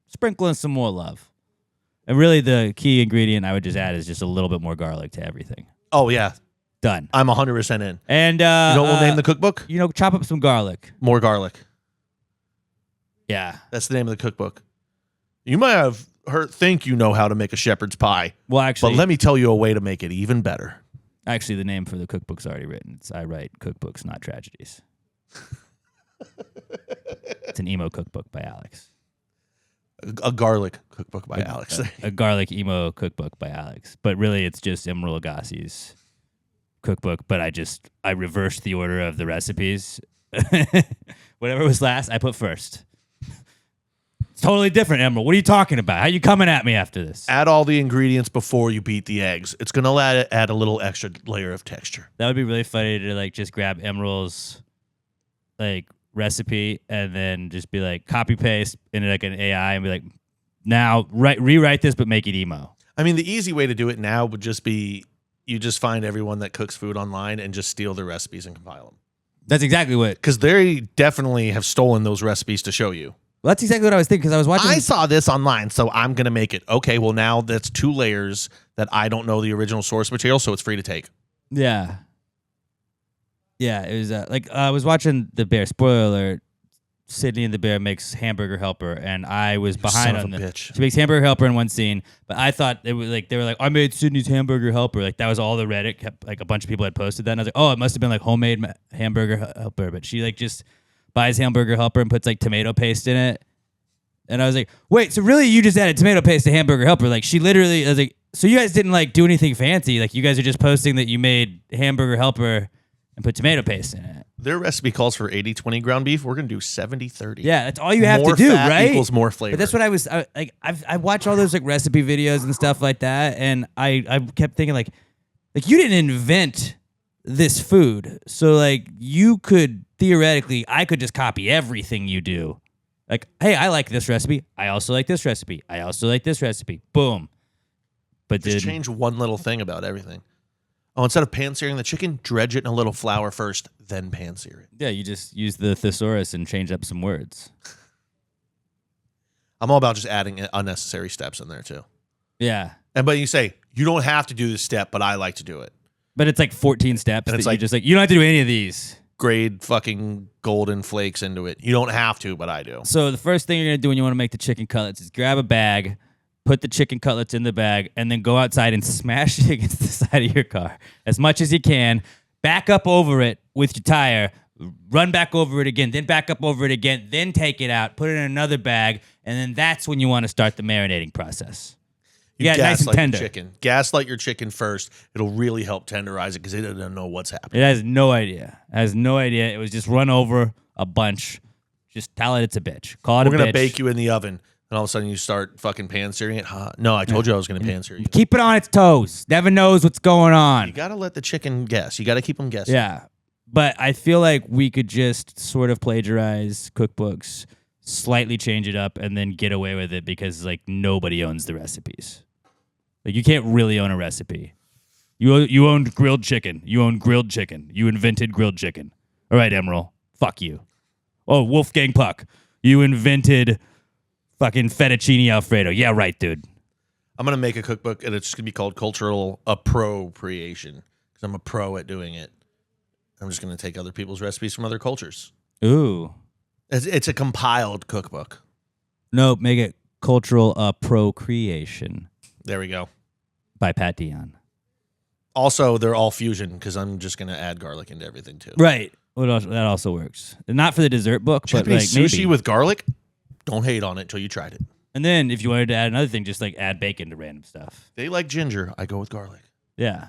sprinkle in some more love. And really the key ingredient I would just add is just a little bit more garlic to everything. Oh, yeah. Done. I'm 100% in. And you know what we'll name the cookbook? Chop up some garlic. More garlic. Yeah. That's the name of the cookbook. You might have think you know how to make a shepherd's pie. Well, actually, but let me tell you a way to make it even better. Actually, the name for the cookbook's already written. I write cookbooks, not tragedies. It's an emo cookbook by Alex. A garlic cookbook by Alex. A garlic emo cookbook by Alex. But really, it's just Emeril Lagasse's cookbook. But I reversed the order of the recipes. Whatever was last, I put first. It's totally different, Emeril. What are you talking about? How are you coming at me after this? Add all the ingredients before you beat the eggs. It's going to add a little extra layer of texture. That would be really funny to just grab Emeril's recipe and then just be like copy paste in an AI and be like, now rewrite this but make it emo. I mean, the easy way to do it now would just be you just find everyone that cooks food online and just steal their recipes and compile them. That's exactly what. Because they definitely have stolen those recipes to show you. Well, that's exactly what I was thinking because I was watching. I saw this online, so I'm going to make it. Okay, well, now that's 2 layers that I don't know the original source material, so it's free to take. Yeah. Yeah, it was I was watching The Bear. Spoiler alert. Sydney and the Bear makes Hamburger Helper, and I was behind on this. She makes Hamburger Helper in one scene, but I thought they were like, I made Sydney's Hamburger Helper. Like that was all the Reddit kept, a bunch of people had posted that, and I was like, oh, it must have been homemade Hamburger Helper, but she just buys Hamburger Helper and puts tomato paste in it, and I was like, wait, so really you just added tomato paste to Hamburger Helper? She literally, I was like, so you guys didn't do anything fancy? You guys are just posting that you made Hamburger Helper and put tomato paste in it. Their recipe calls for 80-20 ground beef. We're going to do 70-30. Yeah, that's all you have more to do, fat right? Equals more flavor. But that's what I watch all those recipe videos and stuff like that, and I kept thinking you didn't invent this food, so you could theoretically, I could just copy everything you do. Hey, I like this recipe. I also like this recipe. I also like this recipe. Boom. But just change one little thing about everything. Oh, instead of pan-searing the chicken, dredge it in a little flour first, then pan-sear it. Yeah, you just use the thesaurus and change up some words. I'm all about just adding unnecessary steps in there, too. Yeah. But you say, you don't have to do this step, but I like to do it. But it's 14 steps and that you just you don't have to do any of these. Grade fucking golden flakes into it. You don't have to, but I do. So the first thing you're going to do when you want to make the chicken cutlets is grab a bag, put the chicken cutlets in the bag, and then go outside and smash it against the side of your car as much as you can. Back up over it with your tire, run back over it again, then back up over it again, then take it out, put it in another bag, and then that's when you want to start the marinating process. Yeah, nice and tender. Gaslight your chicken first. It'll really help tenderize it because it doesn't know what's happening. It has no idea. It was just run over a bunch. Just tell it it's a bitch. Call it a bitch. We're going to bake you in the oven. And all of a sudden you start fucking pan-searing it. No, I told you I was going to pan-sear you. Keep it on its toes. Never knows what's going on. You got to let the chicken guess. You got to keep them guessing. Yeah. But I feel like we could just sort of plagiarize cookbooks, slightly change it up, and then get away with it because nobody owns the recipes. You can't really own a recipe. You owned grilled chicken. You own grilled chicken. You invented grilled chicken. All right, Emeril. Fuck you. Oh, Wolfgang Puck. You invented fucking fettuccine Alfredo. Yeah, right, dude. I'm going to make a cookbook, and it's just going to be called Cultural Appropriation because I'm a pro at doing it. I'm just going to take other people's recipes from other cultures. Ooh. It's a compiled cookbook. No, make it Cultural Appropriation. There we go. By Pat Dion. Also, they're all fusion because I'm just going to add garlic into everything, too. Right. Well, that also works. Not for the dessert book, Japanese but sushi maybe. with garlic? Don't hate on it until you tried it. And then if you wanted to add another thing, just add bacon to random stuff. They like ginger. I go with garlic. Yeah.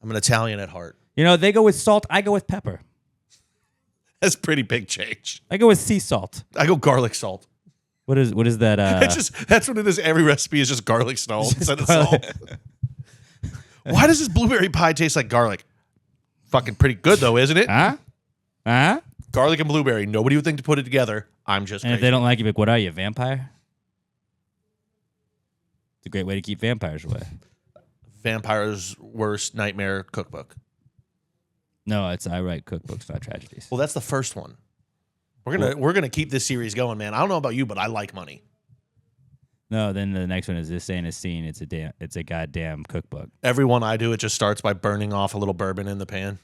I'm an Italian at heart. They go with salt. I go with pepper. That's a pretty big change. I go with sea salt. I go garlic salt. What is that? That's what it is. Every recipe is just garlic salt instead of salt. Why does this blueberry pie taste like garlic? Fucking pretty good though, isn't it? Huh? Garlic and blueberry. Nobody would think to put it together. I'm just And crazy. if they don't like you, what are you, a vampire? It's a great way to keep vampires away. Vampire's Worst Nightmare Cookbook. No, it's I write cookbooks, not tragedies. Well, that's the first one. We're gonna keep this series going, man. I don't know about you, but I like money. No, then the next one is This Ain't a Scene. It's a goddamn cookbook. Every one I do, it just starts by burning off a little bourbon in the pan.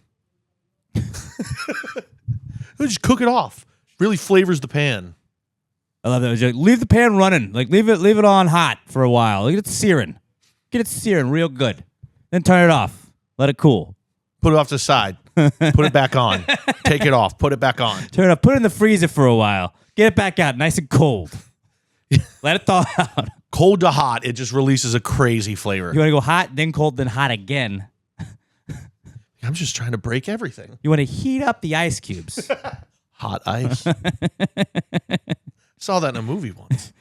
Just cook it off. Really flavors the pan. I love that. It's like, leave the pan running. Like leave it on hot for a while. Get it searing. Get it searing real good. Then turn it off. Let it cool. Put it off to the side. Put it back on. Take it off. Put it back on. Turn it up. Put it in the freezer for a while. Get it back out, nice and cold. Let it thaw out. Cold to hot, it just releases a crazy flavor. You want to go hot, then cold, then hot again. I'm just trying to break everything. You want to heat up the ice cubes. Hot ice. Saw that in a movie once.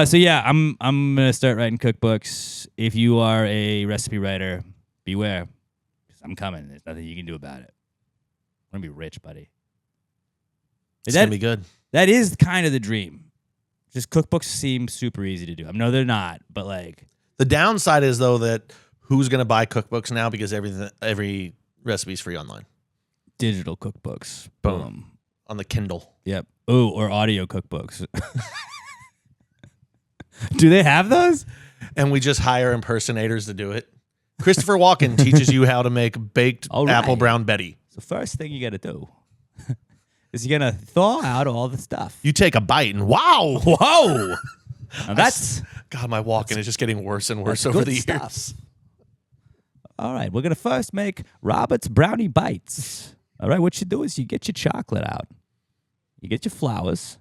So yeah, I'm gonna start writing cookbooks. If you are a recipe writer, beware, 'cause I'm coming. There's nothing you can do about it. I'm gonna be rich, buddy. It's gonna be good. That is kind of the dream. Just cookbooks seem super easy to do. I know they're not, but like The downside is though that who's gonna buy cookbooks now because every recipe's free online. digital cookbooks. Boom. On the Kindle. Yep. Oh, or audio cookbooks. Do they have those? And we just hire impersonators to do it. Christopher Walken teaches you how to make baked All right. apple brown Betty. So first thing you got to do is you're going to thaw out all the stuff. You take a bite and wow. Whoa. Now that's God, my Walken is just getting worse and worse that's over good the stuff. years. All right. We're going to first make Robert's Brownie Bites. All right. What you do is you get your chocolate out. You get your flowers.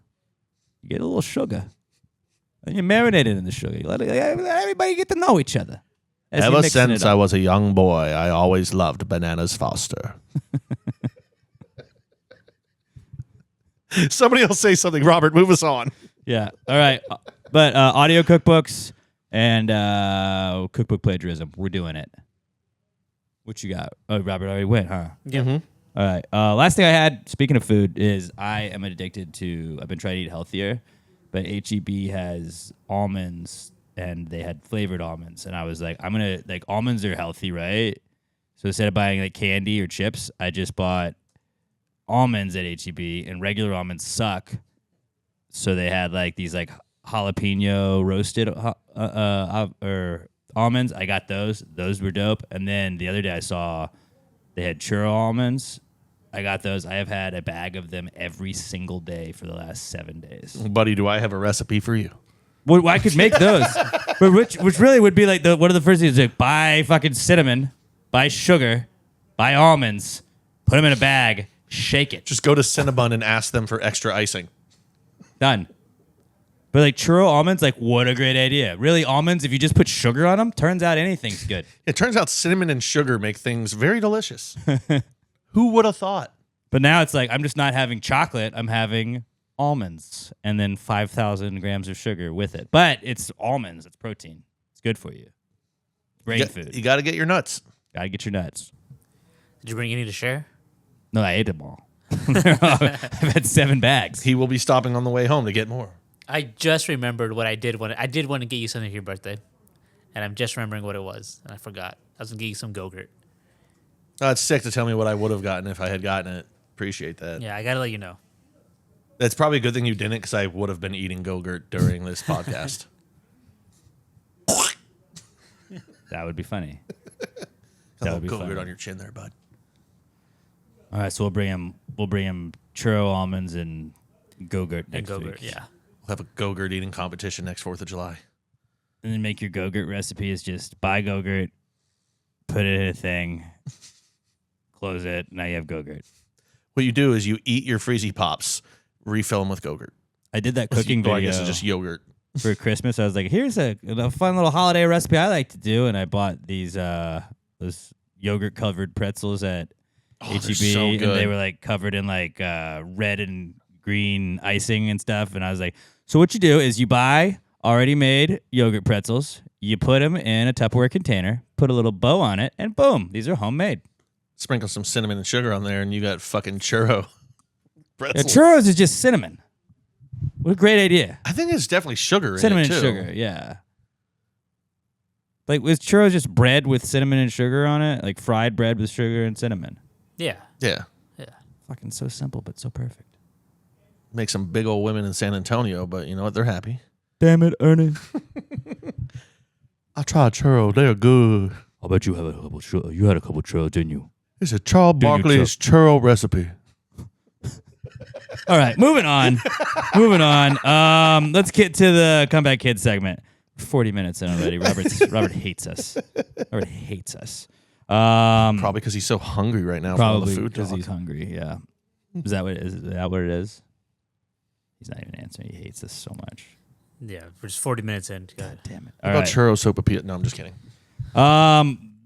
You get a little sugar. And you marinate it in the sugar. You let everybody get to know each other. as you're Ever mixing it since up. I was a young boy, I always loved Bananas Foster. Somebody else say something. Robert, move us on. Yeah. All right. But audio cookbooks and cookbook plagiarism. We're doing it. What you got? Oh, Robert already went, huh? Yeah. Mm-hmm. All right. Last thing I had, speaking of food, is I am addicted to, I've been trying to eat healthier, but HEB has almonds and they had flavored almonds. And I was like, almonds are healthy, right? So instead of buying like candy or chips, I just bought almonds at HEB, and regular almonds suck. So they had like these like jalapeno roasted or almonds. I got those. Those were dope. And then the other day I saw they had churro almonds. I got those. I have had a bag of them every single day for the last 7 days. Buddy, do I have a recipe for you? Well, I could make those, but which really would be like one of the first things. Like, buy fucking cinnamon, buy sugar, buy almonds, put them in a bag, shake it. Just go to Cinnabon and ask them for extra icing. Done. But like churro almonds, like what a great idea. Really, almonds, if you just put sugar on them, turns out anything's good. It turns out cinnamon and sugar make things very delicious. Who would have thought? But now it's like I'm just not having chocolate. I'm having almonds and then 5,000 grams of sugar with it. But it's almonds. It's protein. It's good for you. Brain food. You got to get your nuts. Got to get your nuts. Did you bring any to share? No, I ate them all. I've had 7 bags. He will be stopping on the way home to get more. I just remembered what I did want to get you something for your birthday, and I'm just remembering what it was, and I forgot. I was gonna get you some Go-Gurt. It's sick to tell me what I would have gotten if I had gotten it. Appreciate that. Yeah, I gotta let you know. That's probably a good thing you didn't, because I would have been eating Go-Gurt during this podcast. That would be funny. That would be Go-Gurt fun. on your chin there, bud. All right, so we'll bring him churro almonds and Go-Gurt next Go-Gurt, week. yeah. We'll have a Go-Gurt eating competition next 4th of July. And then make your Go-Gurt recipe is just buy Go-Gurt, put it in a thing, close it, now you have Go-Gurt. What you do is you eat your Freezy Pops, refill them with Go-Gurt. I did that cooking I video guess it's just yogurt. for Christmas. I was like, here's a fun little holiday recipe I like to do. And I bought these those yogurt-covered pretzels at HEB. they're so And good. they were like covered in like red and green icing and stuff. And I was like, so what you do is you buy already made yogurt pretzels. You put them in a Tupperware container, put a little bow on it, and boom, these are homemade. Sprinkle some cinnamon and sugar on there, and you got fucking churro Yeah, pretzels. churros is just cinnamon. What a great idea. I think it's definitely sugar Cinnamon in it, and too. sugar, yeah. Like, was churros just bread with cinnamon and sugar on it? Like fried bread with sugar and cinnamon? Yeah. Yeah. Yeah. Fucking so simple, but so perfect. Make some big old women in San Antonio, but you know what? They're happy. Damn it, Ernie. I tried churros. They're good. I bet you had a couple churros, didn't you? It's a Charles Barkley's churro recipe. All right, moving on. Let's get to the Comeback Kid segment. 40 minutes in already. Robert hates us. Robert hates us. Probably because he's so hungry right now. Probably from all the food because talk. he's hungry. Yeah. Is that what it is? Is that what it is? He's not even answering. He hates us so much. Yeah, we're just 40 minutes in. Go ahead. Damn it. What about churro sopapilla? No, I'm just kidding.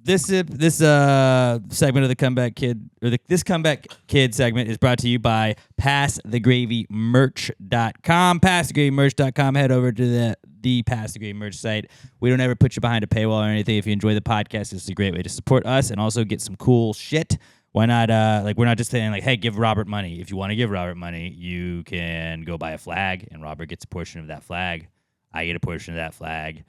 This segment of the Comeback Kid, or this Comeback Kid segment is brought to you by PassTheGravyMerch.com. PassTheGravyMerch.com. Head over to the Pass the Gravy merch site. We don't ever put you behind a paywall or anything. If you enjoy the podcast, it's a great way to support us and also get some cool shit. Why not? We're not just saying like, hey, give Robert money. If you want to give Robert money, you can go buy a flag, and Robert gets a portion of that flag. I get a portion of that flag.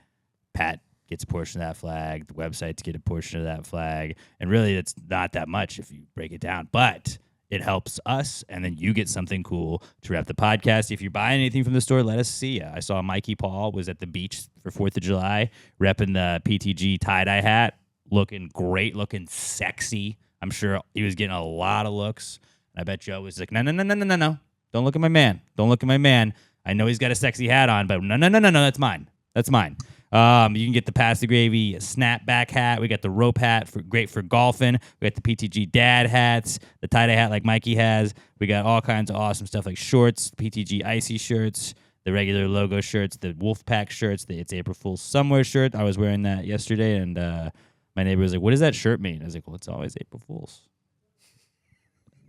Pat gets a portion of that flag. The websites get a portion of that flag. And really, it's not that much if you break it down. But it helps us, and then you get something cool to wrap the podcast. If you buy anything from the store, let us see you. I saw Mikey Paul was at the beach for 4th of July, repping the PTG tie-dye hat, looking great, looking sexy. I'm sure he was getting a lot of looks. And I bet Joe was like, no. Don't look at my man. Don't look at my man. I know he's got a sexy hat on, but no, that's mine. That's mine. You can get the Pass the Gravy snapback hat. We got the rope hat, great for golfing. We got the PTG dad hats, the tie-dye hat like Mikey has. We got all kinds of awesome stuff like shorts, PTG icy shirts, the regular logo shirts, the Wolfpack shirts, the It's April Fool's Somewhere shirt. I was wearing that yesterday, and my neighbor was like, what does that shirt mean? I was like, well, it's always April Fool's.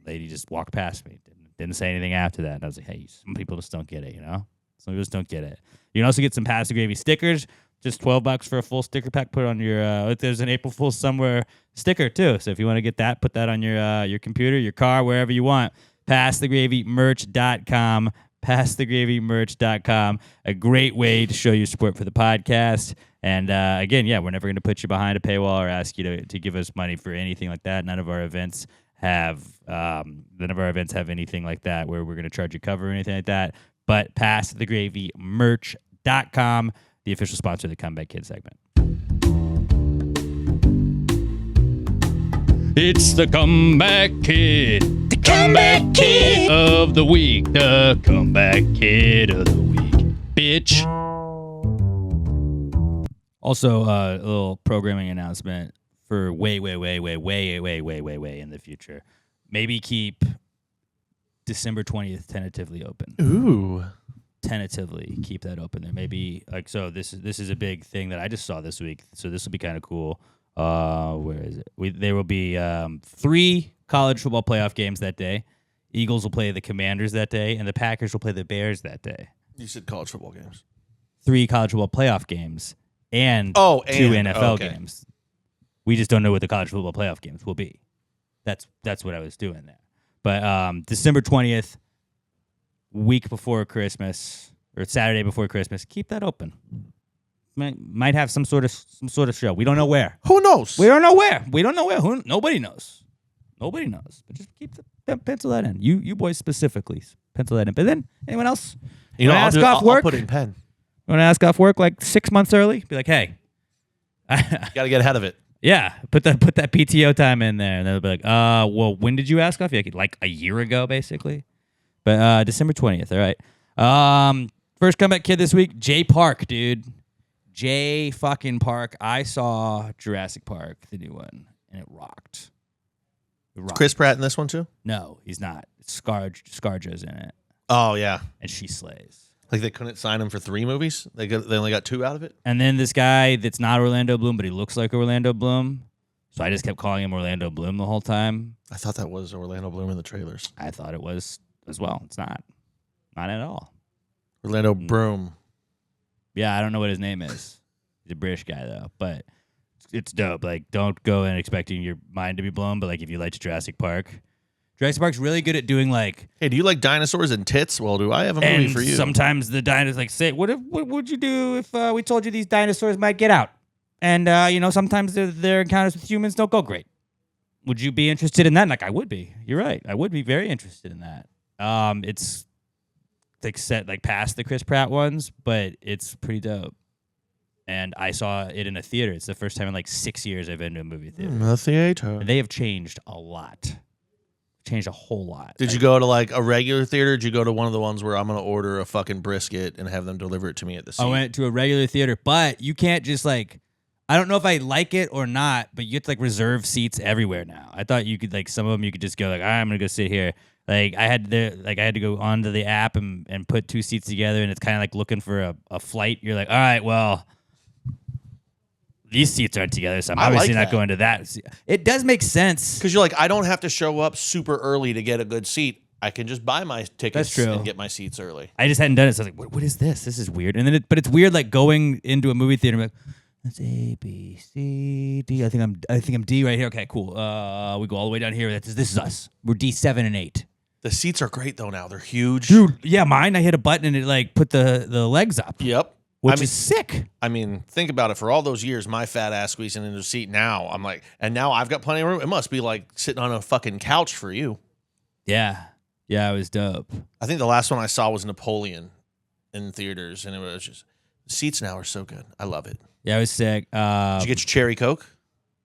Lady just walked past me. Didn't say anything after that. And I was like, hey, some people just don't get it, you know? Some people just don't get it. You can also get some Pass the Gravy stickers. Just $12 for a full sticker pack. Put it on your, there's an April Fool's Somewhere sticker, too. So if you want to get that, put that on your computer, your car, wherever you want. PassTheGravyMerch.com. PassTheGravyMerch.com. A great way to show your support for the podcast. And again, we're never going to put you behind a paywall or ask you to give us money for anything like that. None of our events have anything like that where we're going to charge you cover or anything like that. But PassTheGravyMerch.com, the official sponsor of the Comeback Kid segment. It's the Comeback Kid. The Comeback Kid of the week. The Comeback Kid of the week. Bitch. Also, a little programming announcement for way in the future. Maybe keep December 20th tentatively open. Ooh. Tentatively keep that open there. Maybe so this is a big thing that I just saw this week. So this will be kind of cool. Where is it? There will be 3 college football playoff games that day. Eagles will play the Commanders that day, and the Packers will play the Bears that day. You said college football games. 3 college football playoff games and 2 NFL games. We just don't know what the college football playoff games will be. That's what I was doing there. But December 20th, week before Christmas, or Saturday before Christmas, keep that open. Might have some sort of show. We don't know where. Who knows? We don't know where. Nobody knows. Nobody knows. But just pencil that in. You boys specifically pencil that in. But then anyone else? You know, I'll put in pen. You want to ask off work like 6 months early? Be like, hey, Got to get ahead of it. yeah, put that PTO time in there, and they'll be like, well, when did you ask off? Like a year ago, basically. But December 20th. All right. First Comeback Kid this week, Jay Park, dude. Jay fucking Park. I saw Jurassic Park, the new one, and it rocked. Is Chris Pratt in this one too? No, he's not. Scarjo's in it, Oh yeah. and she slays. Like they couldn't sign him for 3 movies. They only got 2 out of it. And then this guy that's not Orlando Bloom, but he looks like Orlando Bloom. So I just kept calling him Orlando Bloom the whole time. I thought that was Orlando Bloom in the trailers. I thought it was as well. It's not. Not at all. Orlando Broom. Yeah, I don't know what his name is. He's a British guy, though. But it's dope. Like, don't go in expecting your mind to be blown. But, like, if you liked Jurassic Park, Jurassic Park's really good at doing, like... Hey, do you like dinosaurs and tits? Well, do I have a movie for you? Sometimes the dinosaurs, like, say, what would you do if we told you these dinosaurs might get out? And, sometimes their encounters with humans don't go great. Would you be interested in that? Like, I would be. You're right. I would be very interested in that. It's like set like past the Chris Pratt ones, but it's pretty dope. And I saw it in a theater. It's the first time in like 6 years I've been to a movie theater. The theater. And they have changed a lot. Changed a whole lot. Did you go to like a regular theater? Or did you go to one of the ones where I'm going to order a fucking brisket and have them deliver it to me at the seat? I went to a regular theater, but you can't just like, I don't know if I like it or not, but you have to like reserve seats everywhere now. I thought you could like, some of them you could just go like, all right, I'm going to go sit here. Like I had to go onto the app and put 2 seats together, and it's kind of like looking for a flight. You're like, all right, well, these seats aren't together, so I'm obviously not going to that. It does make sense. Because you're like, I don't have to show up super early to get a good seat. I can just buy my tickets and get my seats early. I just hadn't done it, so I was like, what is this? This is weird. And then, but it's weird like going into a movie theater and like, that's A, B, C, D. I think I'm D right here. Okay, cool. We go all the way down here. This is us. We're D 7 and 8. The seats are great though now. They're huge. Dude, yeah, mine, I hit a button and it like put the legs up. Yep. Which is sick. I mean, think about it. For all those years, my fat ass squeezing into a seat. Now I'm like, and now I've got plenty of room. It must be like sitting on a fucking couch for you. Yeah. Yeah, it was dope. I think the last one I saw was Napoleon in theaters, and it was just, the seats now are so good. I love it. Yeah, it was sick. Did you get your cherry Coke?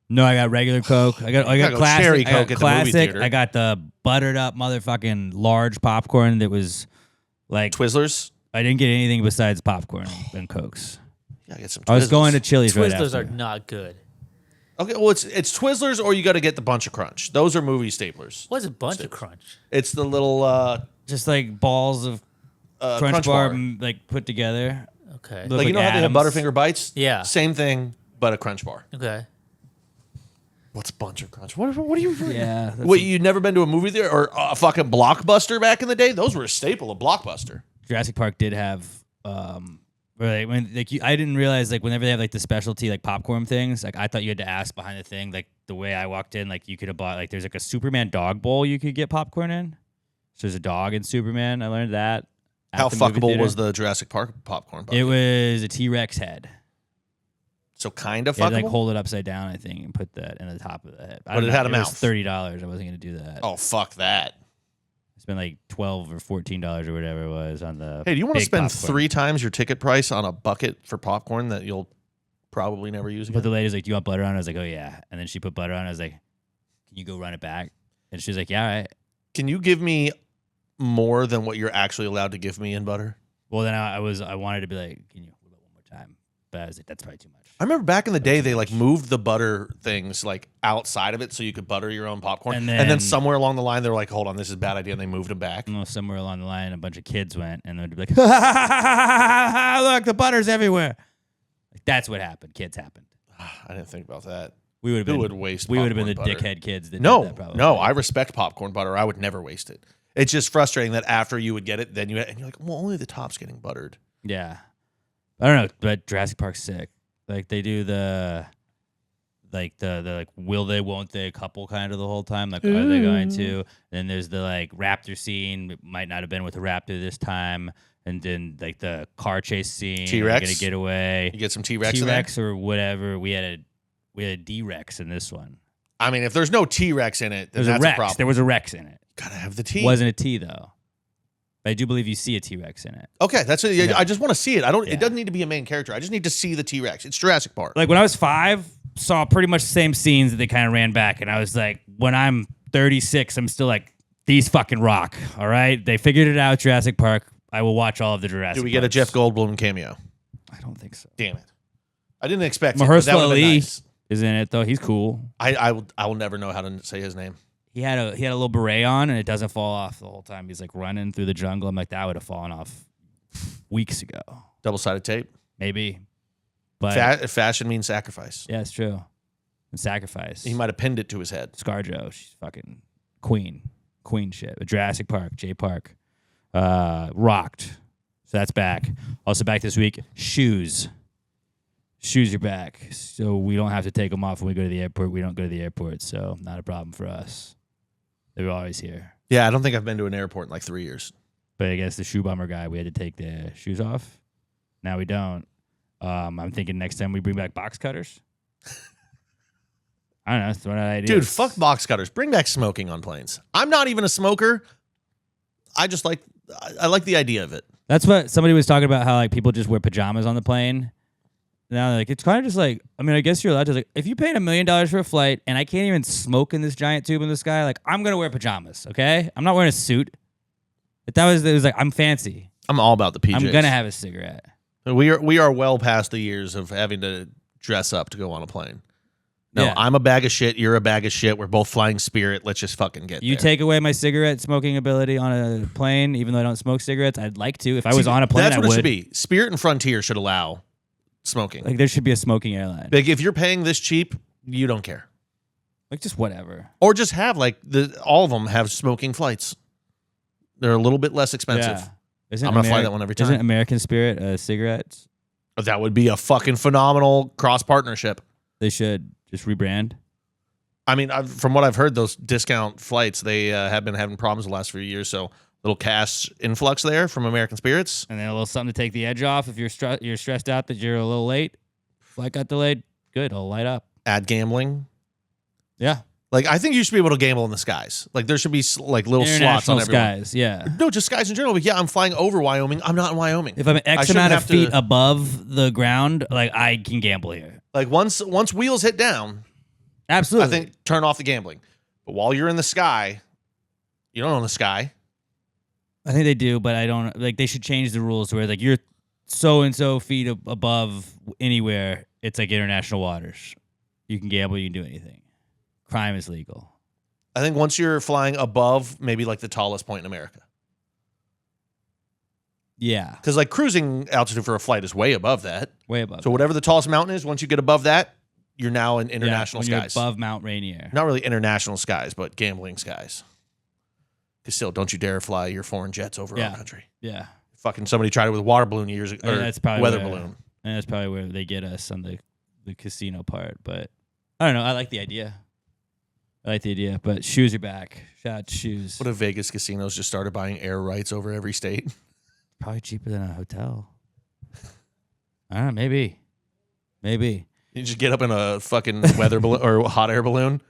No, I got regular Coke. I got classic. Cherry Coke I got at the movie classic. theater. I got the buttered up motherfucking large popcorn that was like Twizzlers? I didn't get anything besides popcorn and Cokes. Yeah, get some Twizzlers. I was going to Chili's right Twizzlers after. are not good. Okay, well, it's Twizzlers, or you got to get the Bunch of Crunch. Those are movie staplers. What's a bunch of crunch? It's the little Just like balls of Crunch bar like put together. Okay. Look like you know how they have Adams. Butterfinger bites? Yeah. Same thing, but a Crunch bar. Okay. What's Bunch of Crunch? What are you? Yeah. Wait, you'd never been to a movie theater or a fucking Blockbuster back in the day? Those were a staple of Blockbuster. Jurassic Park did have I didn't realize like whenever they have like the specialty like popcorn things, like I thought you had to ask behind the thing. Like the way I walked in, like you could have bought like there's like a Superman dog bowl you could get popcorn in. So there's a dog in Superman. I learned that. How fuckable was the Jurassic Park popcorn bucket? It was a T-Rex head. So kind of You had fuckable? to like hold it upside down, I think, and put that in the top of the head. But it had a was mouth. $30. I wasn't gonna do that. Oh, fuck that. I spent like $12 or $14 or whatever it was on the. Hey, do you want to big spend popcorn. 3 times your ticket price on a bucket for popcorn that you'll probably never use But again? the lady's like, "Do you want butter on?" I was like, "Oh yeah." And then she put butter on. I was like, "Can you go run it back?" And she's like, "Yeah, all right." Can you give me more than what you're actually allowed to give me in butter? Well, then I wanted to be like, "Can you hold it one more time?" But I was like, "That's probably too much." I remember back in the day, they like moved the butter things like outside of it so you could butter your own popcorn. And And then then- somewhere along the line, they're like, hold on, this is a bad idea. And they moved them back. Somewhere along the line, a bunch of kids went, and they'd be like, "Look, the butter's everywhere." Like that's what happened. Kids happened. I didn't think about that. We would have Who been. would waste We would have been the popcorn butter? dickhead kids that did No, that probably. no, I respect popcorn butter. I would never waste it. It's just frustrating that after you would get it, then and you're like, well, only the top's getting buttered. Yeah. I don't know, but Jurassic Park's sick. Like they do the like will they won't they couple kind of the whole time. Like are they going to? Then there's the like raptor scene. It might not have been with a raptor this time. And then like the car chase scene. T-Rex? Gonna get away. You get some T-Rex in there? T-Rex or whatever. We had a D-Rex in this one. I mean, if there's no T-Rex in it, then There's that's a Rex. problem. There was a Rex in it. Gotta have the T. Wasn't a T though. But I do believe you see a T-Rex in it. Okay, that's it. Yeah. I just want to see it. Yeah. It doesn't need to be a main character. I just need to see the T-Rex. It's Jurassic Park. Like when I was 5, saw pretty much the same scenes that they kind of ran back, and I was like, when I'm 36, I'm still like, these fucking rock. All right, they figured it out. Jurassic Park. I will watch all of the Jurassic. Do we get a Parks. Jeff Goldblum cameo? I don't think so. Damn it! I didn't expect it. but Mahershala that would've been Ali nice. is in it though. He's cool. I will never know how to say his name. He had a little beret on, and it doesn't fall off the whole time. He's like running through the jungle. I'm like, that would have fallen off weeks ago, Double-sided tape. maybe. But Fashion means sacrifice. yeah, it's true. And sacrifice. He might have pinned it to his head. ScarJo, she's fucking queen shit. Jurassic Park, J Park, rocked. So that's back. Also back this week. Shoes are back. So we don't have to take them off when we go to the airport. We don't go to the airport, so not a problem for us. They're always here. Yeah, I don't think I've been to an airport in like 3 years. But I guess the shoe bomber guy, we had to take the shoes off. Now we don't. I'm thinking next time we bring back box cutters. I don't know. It's one ideas. Dude, fuck box cutters. Bring back smoking on planes. I'm not even a smoker. I just like the idea of it. That's what somebody was talking about, how like people just wear pajamas on the plane. Now like it's kind of just like, I mean, I guess you're allowed to, like, if you paid $1 million for a flight and I can't even smoke in this giant tube in the sky, like I'm gonna wear pajamas, okay? I'm not wearing a suit. It was like I'm fancy. I'm all about the PJs. I'm gonna have a cigarette. We are well past the years of having to dress up to go on a plane. No, Yeah. I'm a bag of shit. You're a bag of shit. We're both flying Spirit. Let's just fucking get You there. take away my cigarette smoking ability on a plane, even though I don't smoke cigarettes. I'd like to. If I was on a plane, that's I what would. it should be. Spirit and Frontier should allow smoking. Like there should be a smoking airline. Like if you're paying this cheap, you don't care. Like just whatever. Or just have like all of them have smoking flights. They're a little bit less expensive. Yeah. I'm gonna fly that one every time. Isn't American Spirit cigarettes? That would be a fucking phenomenal cross partnership. They should just rebrand. I mean, from what I've heard, those discount flights, they have been having problems the last few years. So little cash influx there from American Spirits. And then a little something to take the edge off if you're stressed out that you're a little late. Flight got delayed. Good, it'll light up. Add gambling. Yeah. Like, I think you should be able to gamble in the skies. Like, there should be like little slots on International everyone. skies, yeah. No, just skies in general. But yeah, I'm flying over Wyoming. I'm not in Wyoming. If I'm I X shouldn't amount of have feet to- above the ground, like I can gamble here. Like once wheels hit down, Absolutely. I think turn off the gambling. But while you're in the sky, you don't own the sky. I think they do, but I don't like. They should change the rules where like you're so and so feet above anywhere. It's like international waters. You can gamble. You can do anything. Crime is legal. I think once you're flying above maybe like the tallest point in America. Yeah, Because like cruising altitude for a flight is way above that. way above. So whatever the tallest mountain is, once you get above that, you're now in international when skies. You're above Mount Rainier. Not really international skies, but gambling skies. Because still, don't you dare fly your foreign jets over our country. Yeah, Fucking somebody tried it with a water balloon years ago. and that's probably weather where- balloon. And that's probably where they get us on the casino part. But I don't know. I like the idea. But shoes are back. Shout out to shoes. What if Vegas casinos just started buying air rights over every state? Probably cheaper than a hotel. I don't know. Maybe. You just get up in a fucking weather balloon or hot air balloon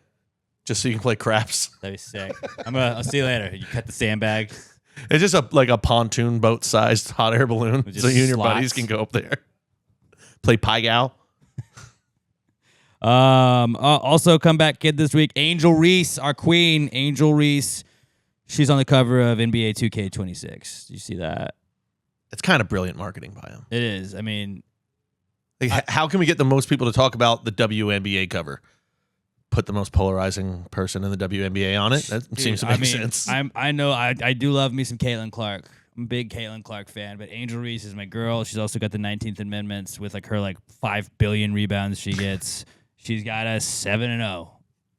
just so you can play craps. That'd be sick. I'll see you later. You cut the sandbag. It's just a pontoon boat sized hot air balloon With just so you and your slots. buddies can go up there. Play Pai Gow. Also comeback kid this week, Angel Reese, our queen, Angel Reese. She's on the cover of NBA 2K26. Do you see that? It's kind of brilliant marketing by him. It is. I mean, Like, how can we get the most people to talk about the WNBA cover? Put the most polarizing person in the WNBA on it. That seems to make sense. I know. I do love me some Caitlin Clark. I'm a big Caitlin Clark fan, but Angel Reese is my girl. She's also got the 19th Amendments with like her like 5 billion rebounds she gets. She's got a 7-0,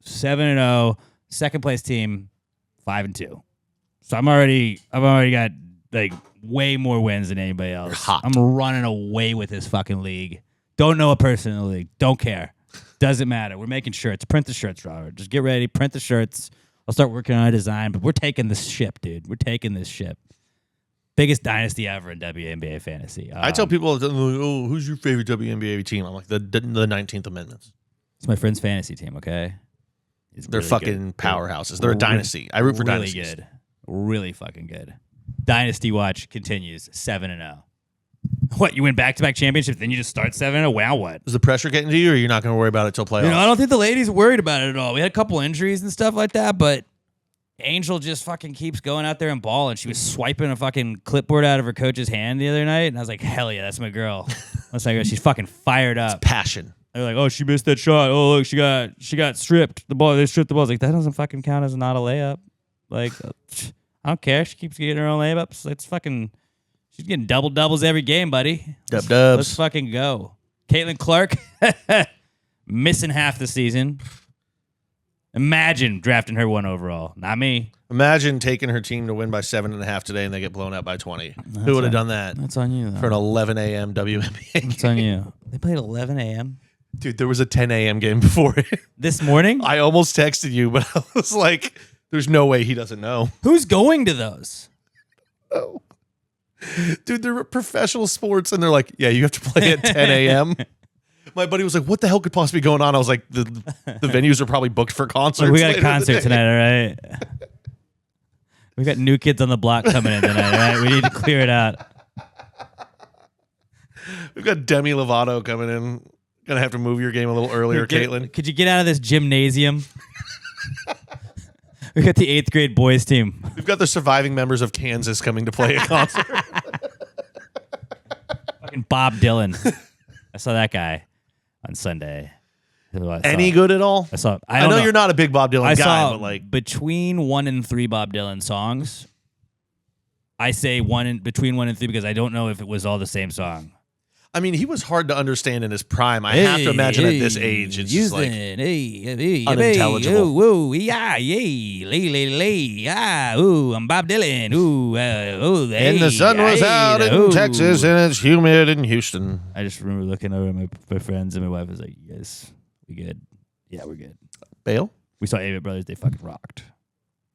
7-0, second place team, 5-2. So I've already got like way more wins than anybody else. hot. I'm running away with this fucking league. Don't know a person in the league. Don't care. Doesn't matter. We're making shirts. Print the shirts, Robert. Just get ready. Print the shirts. I'll start working on a design, but we're taking this ship, dude. We're taking this ship. Biggest dynasty ever in WNBA fantasy. I tell people, oh, who's your favorite WNBA team? I'm like, the 19th Amendments. It's my friend's fantasy team, okay? It's They're really fucking good. powerhouses. They're a dynasty. I root for really dynasties. good. Really fucking good. Dynasty watch continues 7-0. What, you win back-to-back championships, then you just start 7-0? Wow, what? Is the pressure getting to you, or you're not going to worry about it till playoffs? You know, I don't think the ladies worried about it at all. We had a couple injuries and stuff like that, but Angel just fucking keeps going out there and balling. She was swiping a fucking clipboard out of her coach's hand the other night, and I was like, hell yeah, that's my girl. That's my girl. She's fucking fired up. Passion. They're like, oh, she missed that shot. Oh, look, she got stripped. They stripped the ball. I was like, that doesn't fucking count as not a layup. Like, I don't care. She keeps getting her own layups. It's fucking, she's getting doubles every game, buddy. Dubs. Let's fucking go. Caitlin Clark, missing half the season. Imagine drafting her 1 overall. Not me. Imagine taking her team to win by 7.5 today, and they get blown out by 20. Who would have done that That's on you, though. for an 11 a.m. WNBA? That's on you. They played 11 a.m. Dude, there was a 10 a.m. game before it. this morning. I almost texted you, but I was like, there's no way he doesn't know. Who's going to those? Oh. Dude, they're professional sports, and they're like, yeah, you have to play at 10 a.m. My buddy was like, "What the hell could possibly be going on?" I was like, "The venues are probably booked for concerts." We got a later in the concert day." tonight, all right? We got New Kids on the Block coming in tonight, all right? We need to clear it out. We've got Demi Lovato coming in. Gonna have to move your game a little earlier, Caitlin. Could you get out of this gymnasium? We got the 8th grade boys team. We've got the surviving members of Kansas coming to play a concert. Fucking Bob Dylan. I saw that guy on Sunday. Any good at all? I know you're not a big Bob Dylan guy, saw but like between 1 and 3 Bob Dylan songs. I say between 1 and 3 because I don't know if it was all the same song. I mean, he was hard to understand in his prime. I have to imagine at this age, it's just like unintelligible. Woo, yeah, yay, I'm Bob Dylan. And the sun was out in Texas, and it's humid in Houston. I just remember looking over at my friends, and my wife was like, "You guys, we good? Yeah, we're good." Bale? We saw Avett Brothers. They fucking rocked.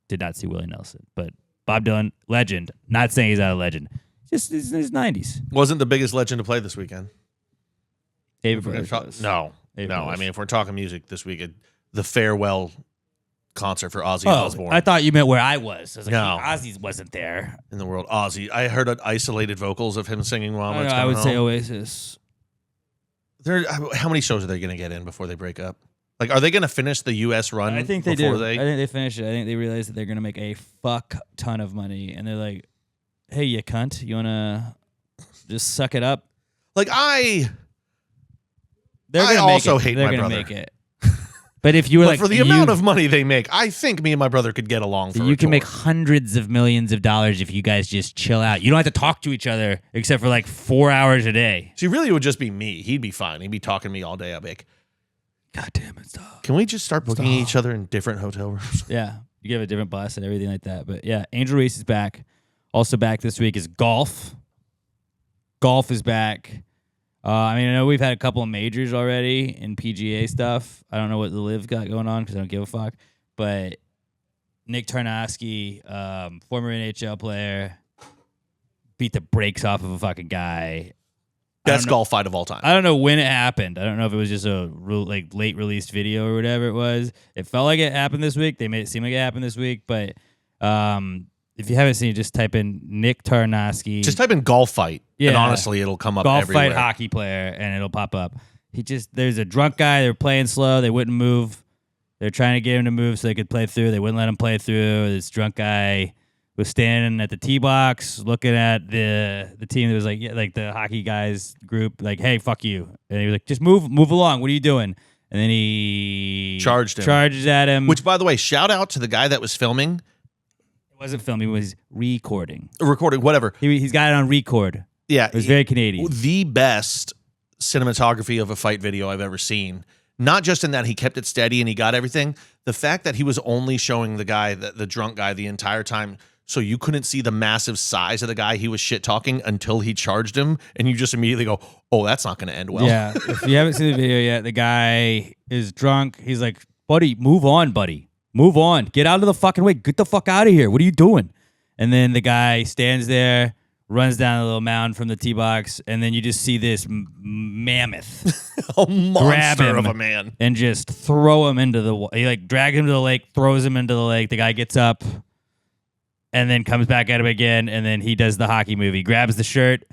Did not see Willie Nelson, but Bob Dylan, legend. Not saying he's not a legend. Just in his 90s. Wasn't the biggest legend to play this weekend. Avett Brothers. No. Avett No, Brothers. I mean, if we're talking music this week, the farewell concert for Ozzy Osbourne. I thought you meant where I was. I was like, No. Ozzy wasn't there. In the world, Ozzy. I heard isolated vocals of him singing while I would say Oasis. How many shows are they going to get in before they break up? Like, are they going to finish the U.S. run? I think they before do. I think they finish it. I think they realize that they're going to make a fuck ton of money. And they're like, hey, you cunt, you want to just suck it up? Like, I also hate my brother. Make it. But if you were but for the amount of money they make, I think me and my brother could get along for you can make hundreds of millions of dollars if you guys just chill out. You don't have to talk to each other except for like 4 hours a day. See, really, it would just be me. He'd be fine. He'd be talking to me all day. I'd be like, God damn it, stop. Can we just start booking each other in different hotel rooms? Yeah. You get a different bus and everything like that. But yeah, Angel Reese is back. Also back this week is golf. Golf is back. I know we've had a couple of majors already in PGA stuff. I don't know what the Live got going on because I don't give a fuck. But Nick Tarnowski, former NHL player, beat the brakes off of a fucking guy. Best golf fight of all time. I don't know when it happened. I don't know if it was just a late released video or whatever it was. It felt like it happened this week. They made it seem like it happened this week. But if you haven't seen it, just type in Nick Tarnowski. Just type in golf fight. Yeah. And honestly, it'll come up golf everywhere. Golf fight hockey player, and it'll pop up. There's a drunk guy. They were playing slow. They wouldn't move. They're trying to get him to move so they could play through. They wouldn't let him play through. This drunk guy was standing at the tee box looking at the team that was like the hockey guys group, like, hey, fuck you. And he was like, just move along. What are you doing? And then he charges at him. Which, by the way, shout out to the guy that was filming. It wasn't filming. It was recording. Recording, whatever. He's got it on record. Yeah. It was very Canadian. The best cinematography of a fight video I've ever seen. Not just in that he kept it steady and he got everything. The fact that he was only showing the guy, the drunk guy, the entire time, so you couldn't see the massive size of the guy he was shit-talking until he charged him, and you just immediately go, oh, that's not going to end well. Yeah, if you haven't seen the video yet, the guy is drunk. He's like, buddy, move on, buddy. Move on. Get out of the fucking way. Get the fuck out of here. What are you doing? And then the guy stands there, runs down a little mound from the tee box, and then you just see this mammoth a monster of a man, and just throw him into the. He drags him to the lake, throws him into the lake. The guy gets up, and then comes back at him again, and then he does the hockey move. He grabs the shirt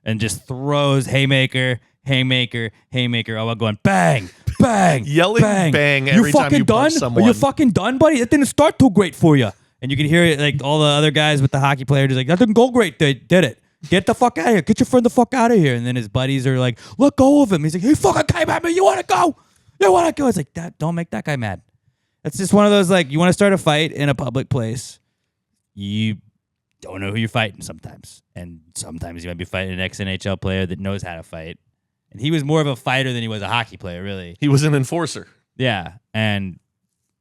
and just throws haymaker. Oh, I'm going bang, bang, yelling bang every time you punch someone. Are you fucking done, buddy? That didn't start too great for you. And you can hear it, all the other guys with the hockey player just like, that didn't go great. They did it. Get the fuck out of here. Get your friend the fuck out of here. And then his buddies are like, let go of him. He's like, he fucking came at me. You want to go? You want to go? It's like, don't make that guy mad. It's just one of those, you want to start a fight in a public place. You don't know who you're fighting sometimes. And sometimes you might be fighting an ex-NHL player that knows how to fight. And he was more of a fighter than he was a hockey player, really. He was an enforcer. Yeah. And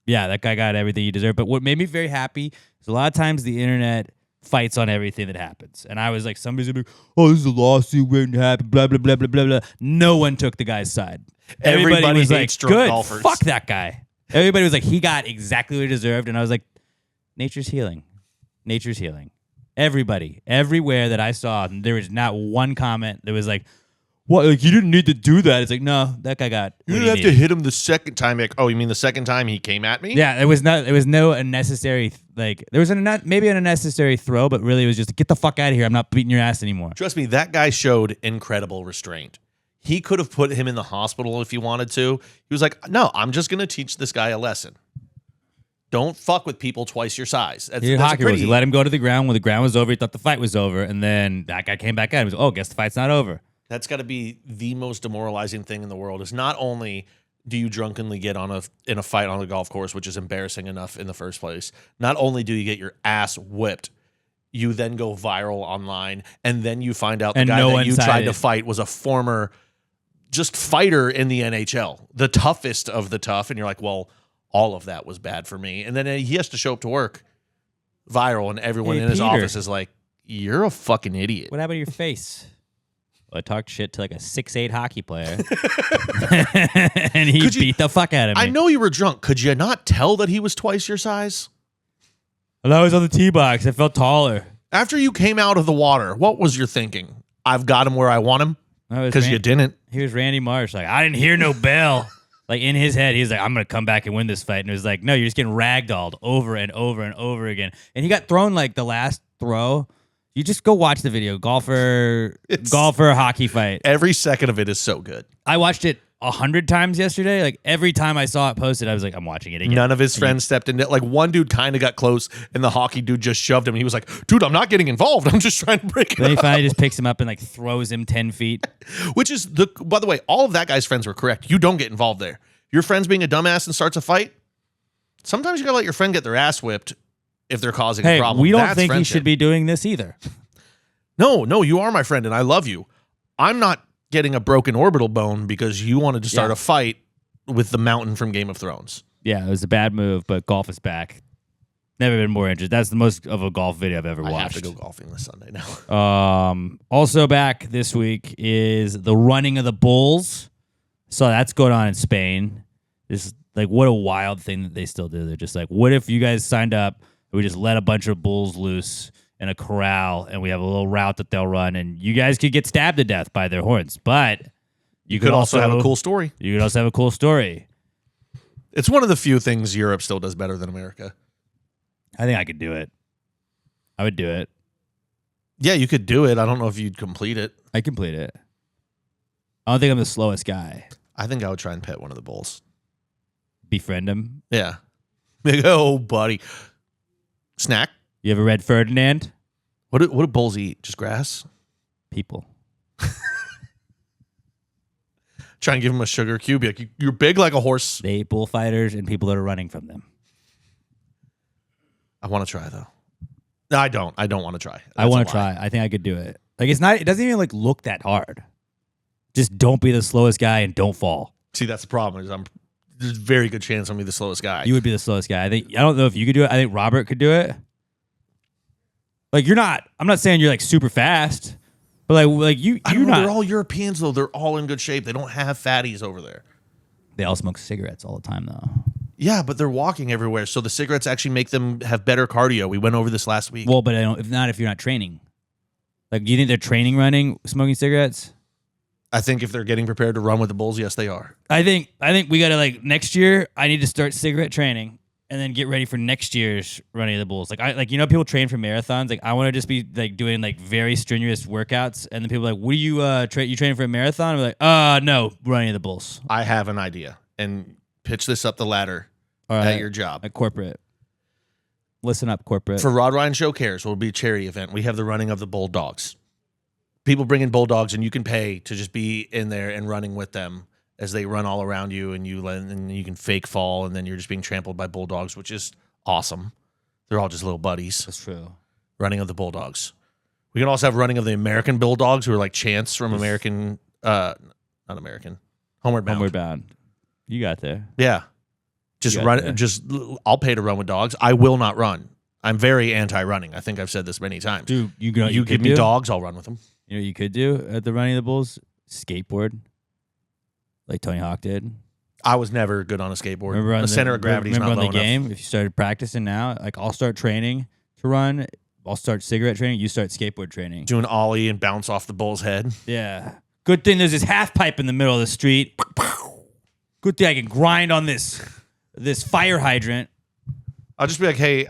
yeah, that guy got everything he deserved. But what made me very happy is a lot of times the internet fights on everything that happens. And I was like, somebody's going to be, oh, this is a lawsuit waiting to happen, blah, blah, blah, blah, blah, blah. No one took the guy's side. Everybody was like, good, golfers. Fuck that guy. Everybody was like, he got exactly what he deserved. And I was like, nature's healing. Nature's healing. Everybody, everywhere that I saw, there was not one comment that was like, what? Like, you didn't need to do that. It's like, no, that guy got. You didn't have to hit him the second time. Like, oh, you mean the second time he came at me? Yeah, it was no unnecessary. Like, there was maybe an unnecessary throw, but really it was just get the fuck out of here. I'm not beating your ass anymore. Trust me, that guy showed incredible restraint. He could have put him in the hospital if he wanted to. He was like, no, I'm just going to teach this guy a lesson. Don't fuck with people twice your size. He let him go to the ground. When the ground was over, he thought the fight was over. And then that guy came back at him. He was, oh, guess the fight's not over. That's got to be the most demoralizing thing in the world. Is not only do you drunkenly get in a fight on the golf course, which is embarrassing enough in the first place. Not only do you get your ass whipped, you then go viral online, and then you find out the guy that you tried to fight was a former just fighter in the NHL, the toughest of the tough. And you're like, well, all of that was bad for me. And then he has to show up to work viral, and everyone in his office is like, you're a fucking idiot. What happened to your face? Well, I talked shit to like a 6'8" hockey player. And he beat the fuck out of me. I know you were drunk. Could you not tell that he was twice your size? Well, I was on the tee box. I felt taller. After you came out of the water, what was your thinking? I've got him where I want him? Because you didn't. He was Randy Marsh. Like, I didn't hear no bell. Like, in his head, he's like, I'm going to come back and win this fight. And it was like, no, you're just getting ragdolled over and over and over again. And he got thrown like the last throw. You just go watch the video. Golfer hockey fight. Every second of it is so good. I watched it 100 times yesterday. Like, every time I saw it posted, I was like, I'm watching it again. None of his friends stepped in. Like, one dude kind of got close, and the hockey dude just shoved him. And he was like, dude, I'm not getting involved. I'm just trying to break it Then he finally just picks him up and like throws him 10 feet. Which is, by the way, all of that guy's friends were correct. You don't get involved there. Your friend's being a dumbass and starts a fight. Sometimes you got to let your friend get their ass whipped if they're causing a problem. We don't think he should be doing this either. No, you are my friend, and I love you. I'm not getting a broken orbital bone because you wanted to start a fight with the mountain from Game of Thrones. Yeah, it was a bad move, but golf is back. Never been more interested. That's the most of a golf video I've ever watched. I have to go golfing this Sunday now. Also back this week is the running of the bulls. So that's going on in Spain. Just like, what a wild thing that they still do. They're just like, what if you guys signed up and we just let a bunch of bulls loose in a corral, and we have a little route that they'll run, and you guys could get stabbed to death by their horns. But you could also have a cool story. You could also have a cool story. It's one of the few things Europe still does better than America. I think I could do it. I would do it. Yeah, you could do it. I don't know if you'd complete it. I complete it. I don't think I'm the slowest guy. I think I would try and pet one of the bulls. Befriend him? Yeah. Like, oh, buddy. Snack? You ever read Ferdinand? What do bulls eat? Just grass? People. Try and give him a sugar cube. Like, you're big like a horse. They eat bullfighters and people that are running from them. I want to try, though. No, I don't. I don't want to try. I want to try. I think I could do it. Like, it's not. It doesn't even like look that hard. Just don't be the slowest guy and don't fall. See, that's the problem. There's a very good chance I'm be the slowest guy. You would be the slowest guy. I don't know if you could do it. I think Robert could do it. Like, you're not. I'm not saying you're like super fast, but like you. I don't know, they're all Europeans though. They're all in good shape. They don't have fatties over there. They all smoke cigarettes all the time though. Yeah, but they're walking everywhere, so the cigarettes actually make them have better cardio. We went over this last week. Well, but if you're not training. Like, do you think they're training running smoking cigarettes? I think if they're getting prepared to run with the bulls, yes, they are. I think we gotta, like, next year I need to start cigarette training and then get ready for next year's running of the bulls. Like, you know, people train for marathons. Like, I want to just be like doing like very strenuous workouts, and then people are like, what do you you training for a marathon? I'm like, no, running of the bulls. I have an idea, and pitch this up the ladder at your job. At corporate. Listen up, corporate. For Rod Ryan Show Cares, will be a charity event. We have the running of the bulldogs. People bring in bulldogs, and you can pay to just be in there and running with them as they run all around you, and you can fake fall, and then you're just being trampled by bulldogs, which is awesome. They're all just little buddies. That's true. Running of the bulldogs. We can also have running of the American bulldogs, who are like Chance from Homeward Bound. Homeward Bound. You got there. Yeah. I'll pay to run with dogs. I will not run. I'm very anti-running. I think I've said this many times. Dude, you give me dogs, I'll run with them. You know what you could do at the running of the bulls? Skateboard. Like Tony Hawk did. I was never good on a skateboard. The center of gravity is not low enough. Remember on the game? If you started practicing now, like, I'll start training to run. I'll start cigarette training. You start skateboard training. Do an ollie and bounce off the bull's head. Yeah. Good thing there's this half pipe in the middle of the street. Good thing I can grind on this fire hydrant. I'll just be like, hey,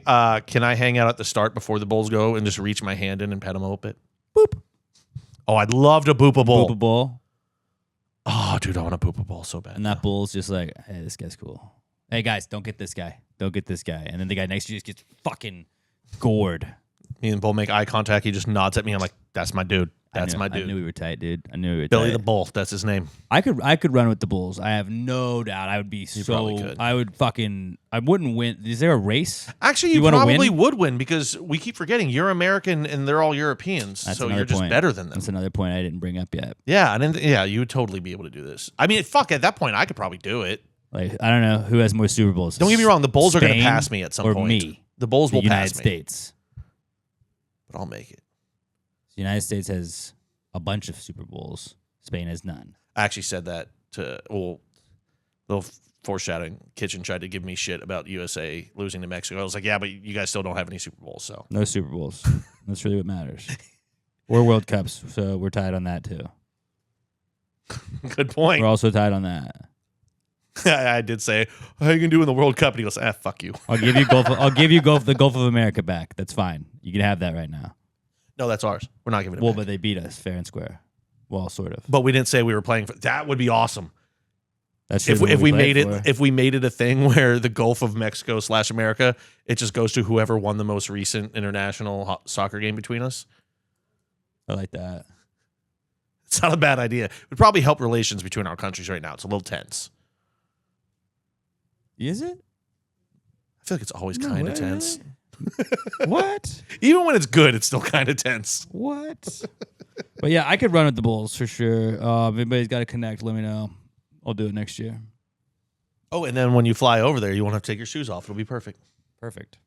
can I hang out at the start before the bowls go and just reach my hand in and pet them a little bit? Boop. Oh, I'd love to boop a bowl. Boop a bowl. Oh, dude, I want to poop a bowl so bad. And that bull's just like, hey, this guy's cool. Hey, guys, don't get this guy. Don't get this guy. And then the guy next to you just gets fucking gored. Me and Bull make eye contact. He just nods at me. I'm like, that's my dude. That's my dude. I knew we were tight, dude. I knew we were Billy tight. the Bull. That's his name. I could run with the Bulls. I have no doubt. I would be probably could. I wouldn't win. Is there a race? Actually, you wanna probably win? would win because we keep forgetting you're American and they're all Europeans. That's so another you're just point. better than them. That's another point I didn't bring up yet. Yeah, you would totally be able to do this. I mean, fuck, at that point, I could probably do it. Like, I don't know who has more Super Bowls. Don't get me wrong. The Bulls are going to Spain pass me at some or point. me. The Bulls will the United pass me. States. But I'll make it. The United States has a bunch of Super Bowls. Spain has none. I actually said that to, little foreshadowing. Kitchen tried to give me shit about USA losing to Mexico. I was like, yeah, but you guys still don't have any Super Bowls, so. No Super Bowls. That's really what matters. Or World Cups, so we're tied on that too. Good point. We're also tied on that. I did say, how are you gonna do in the World Cup? And he goes, fuck you. I'll give you the Gulf of America back. That's fine. You can have that right now. No, that's ours. We're not giving it Well, back. but they beat us fair and square. Well, sort of. But we didn't say we were playing for that. Would be awesome. That's If what we played made for. it, if we made it a thing where the Gulf of Mexico / America, it just goes to whoever won the most recent international soccer game between us. I like that. It's not a bad idea. It would probably help relations between our countries right now. It's a little tense. Is it? I feel like it's always kind of tense. What? Even when it's good, it's still kind of tense. What? But yeah, I could run with the Bulls for sure. If anybody's got to connect, let me know. I'll do it next year. Oh, and then when you fly over there, you won't have to take your shoes off. It'll be perfect. Perfect.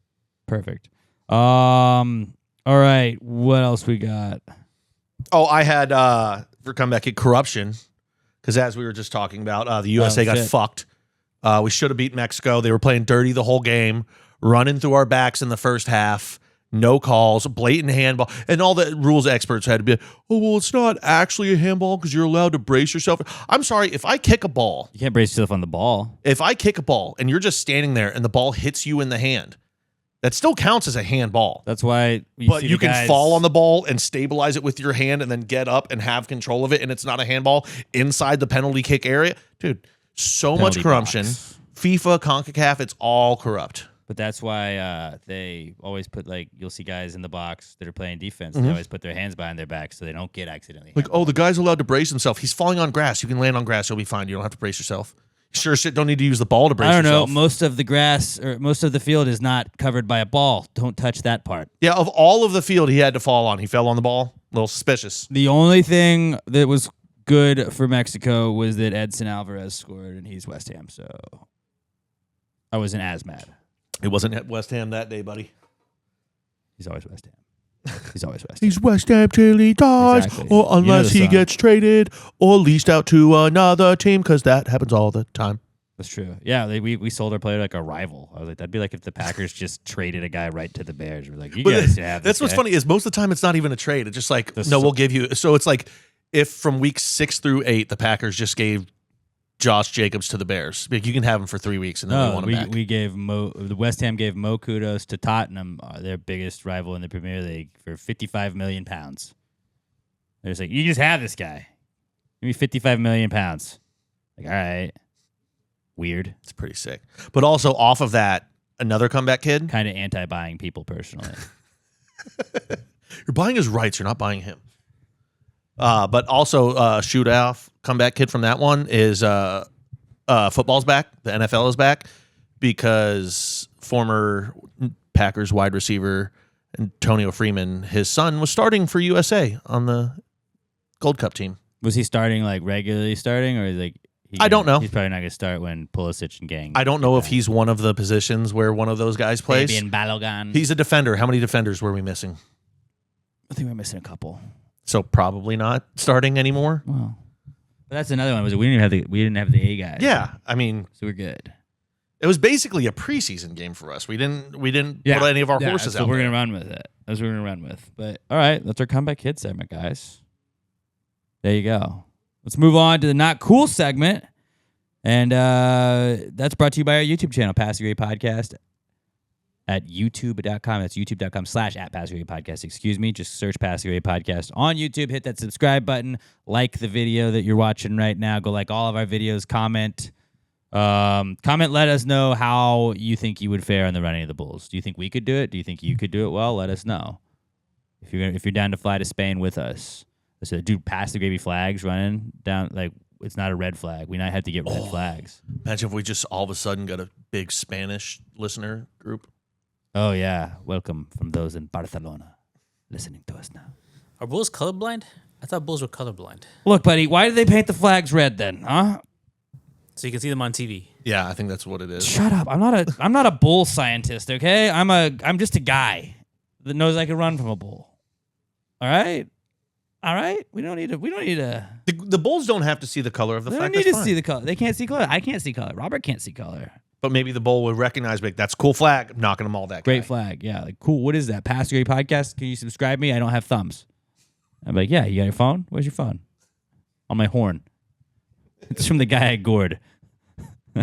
All right. What else we got? Oh, I had for comeback at corruption because as we were just talking about, the USA got fucked. We should have beat Mexico. They were playing dirty the whole game, running through our backs in the first half. No calls, blatant handball. And all the rules experts had to be, oh, well, it's not actually a handball because you're allowed to brace yourself. I'm sorry, if I kick a ball. You can't brace yourself on the ball. If I kick a ball and you're just standing there and the ball hits you in the hand, that still counts as a handball. That's why You can fall on the ball and stabilize it with your hand and then get up and have control of it, and it's not a handball inside the penalty kick area. Dude, so much corruption. Box. FIFA, CONCACAF, it's all corrupt. But that's why they always put, like, you'll see guys in the box that are playing defense. They always put their hands behind their back so they don't get accidentally. Like, oh, the guy's allowed to brace himself. He's falling on grass. You can land on grass. You'll be fine. You don't have to brace yourself. Sure shit, don't need to use the ball to brace I don't yourself. know. Most of the grass or most of the field is not covered by a ball. Don't touch that part. Yeah, of all of the field he had to fall on, he fell on the ball. A little suspicious. The only thing that was good for Mexico was that Edson Alvarez scored, and he's West Ham, so I wasn't as mad. It wasn't at West Ham that day, buddy. He's always West Ham. He's always West Ham. He's West Ham till he dies, Exactly. or unless You know the he song. gets traded or leased out to another team, because that happens all the time. That's true. Yeah, we sold our player like a rival. I was like, that'd be like if the Packers just traded a guy right to the Bears. We're like, you guys have this That's what's guy. funny is most of the time it's not even a trade. It's just like, The no, so- we'll give you. So it's like if from week 6 through 8, the Packers just gave Josh Jacobs to the Bears. Like, you can have him for 3 weeks and then we No, want him back. we gave the West Ham gave Mo Kudos to Tottenham, their biggest rival in the Premier League, for £55 million. They're just like, you just have this guy. Give me £55 million. Like, all right. Weird. It's pretty sick. But also off of that, another comeback kid. Kind of anti-buying people personally. You're buying his rights. You're not buying him. But also shoot off comeback kid from that one is football's back. The NFL is back because former Packers wide receiver Antonio Freeman, his son, was starting for USA on the Gold Cup team. Was he starting, like, regularly starting, or is like? I don't know. He's probably not going to start when Pulisic and gang. I don't know if he's one of the positions where one of those guys plays. Maybe in Balogun. He's a defender. How many defenders were we missing? I think we're missing a couple. So probably not starting anymore. Well, but that's another one. Was we didn't have the A guys. Yeah, I mean, So we're good. it was basically a preseason game for us. We didn't put any of our horses so out we're there. gonna run with it. That's what we're gonna run with. But all right, that's our comeback kid segment, guys. There you go. let's move on to the Not Cool segment. And that's brought to you by our YouTube channel, Pass the Grade Podcast, at youtube.com. That's youtube.com/@PassTheGradePodcast. Excuse me. Just search Pass the Grade Podcast on YouTube. Hit that subscribe button. Like the video that you're watching right now. Go like all of our videos. Comment. Let us know how you think you would fare on the running of the bulls. Do you think we could do it? Do you think you could do it well? Let us know. If you're down to fly to Spain with us. So, dude, pass the gravy flags running down like. It's not a red flag. We might have to get red flags. Imagine if we just all of a sudden got a big Spanish listener group. Oh, yeah. Welcome from those in Barcelona listening to us now. Are bulls colorblind? I thought bulls were colorblind. Look, buddy, why did they paint the flags red then, huh? So you can see them on TV. Yeah, I think that's what it is. Shut up. I'm not a bull scientist, okay? I'm just a guy that knows I can run from a bull. All right? All right, we don't need to. The bulls don't have to see the color of the They flag. don't need to see the color. They can't see color. I can't see color. Robert can't see color. But maybe the bull would recognize, like, that's a cool flag. I'm knocking them all that. Great guy. flag. Yeah, like cool. What is that? Pass the Grade Podcast. Can you subscribe me? I don't have thumbs. I'm like, yeah. You got your phone? Where's your phone? On my horn. It's from the guy I gored.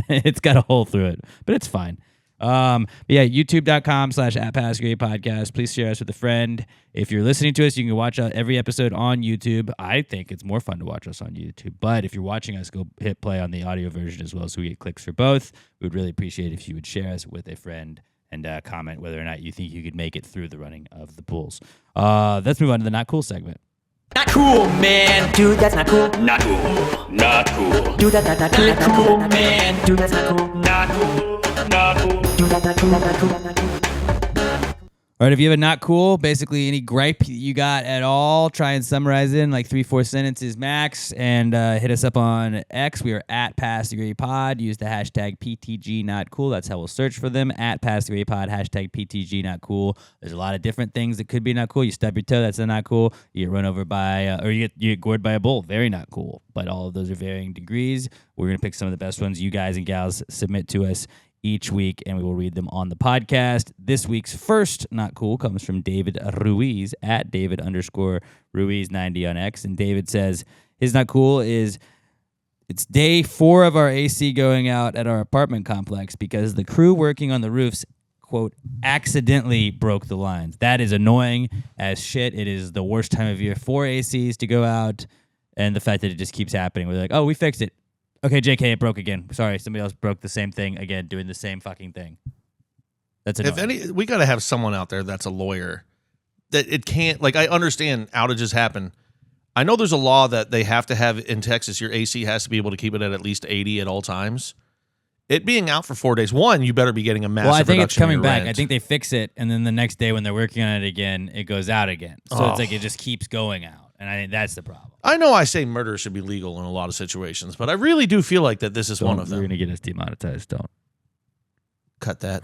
It's got a hole through it, but it's fine. But yeah, youtube.com/@PassTheGradePodcast. Please share us with a friend. If you're listening to us, you can watch every episode on YouTube. I think it's more fun to watch us on YouTube. But if you're watching us, go hit play on the audio version as well so we get clicks for both. We would really appreciate it if you would share us with a friend and comment whether or not you think you could make it through the running of the bulls. Let's move on to the Not Cool segment. Not cool, man. Dude, that's not cool. Not cool. Not cool. Dude, that's not cool, man. Dude, that's not cool. Not cool. Not cool. Dude, that's not cool. Not cool. Not cool. All right, if you have a not cool, basically any gripe you got at all, try and summarize it in like 3-4 sentences max, and hit us up on X. We are at Pass the Grade Pod. Use the hashtag PTG Not Cool. That's how we'll search for them. At Pass the Grade Pod, hashtag PTG Not Cool. There's a lot of different things that could be not cool. You stub your toe, that's a not cool. You get run over by, or you get gored by a bull. Very not cool. But all of those are varying degrees. We're going to pick some of the best ones you guys and gals submit to us each week, and we will read them on the podcast. This week's first not cool comes from David Ruiz at David_Ruiz90 on X. And David says his not cool is it's day 4 of our AC going out at our apartment complex because the crew working on the roofs, quote, accidentally broke the lines. That is annoying as shit. It is the worst time of year for ACs to go out, and the fact that it just keeps happening. We're like, oh, we fixed it. Okay, JK, it broke again. Sorry, somebody else broke the same thing again, doing the same fucking thing. That's annoying. We got to have someone out there that's a lawyer. That it can't, like, I understand outages happen. I know there's a law that they have to have in Texas, your AC has to be able to keep it at least 80 at all times. It being out for 4 days, one, you better be getting a massive Well, I think it's reduction in coming your back. rent. I think they fix it, and then the next day when they're working on it again, it goes out again. So it's like it just keeps going out, and I think that's the problem. I know I say murder should be legal in a lot of situations, but I really do feel like that this is one of them. You're going to get us demonetized. Don't. Cut that.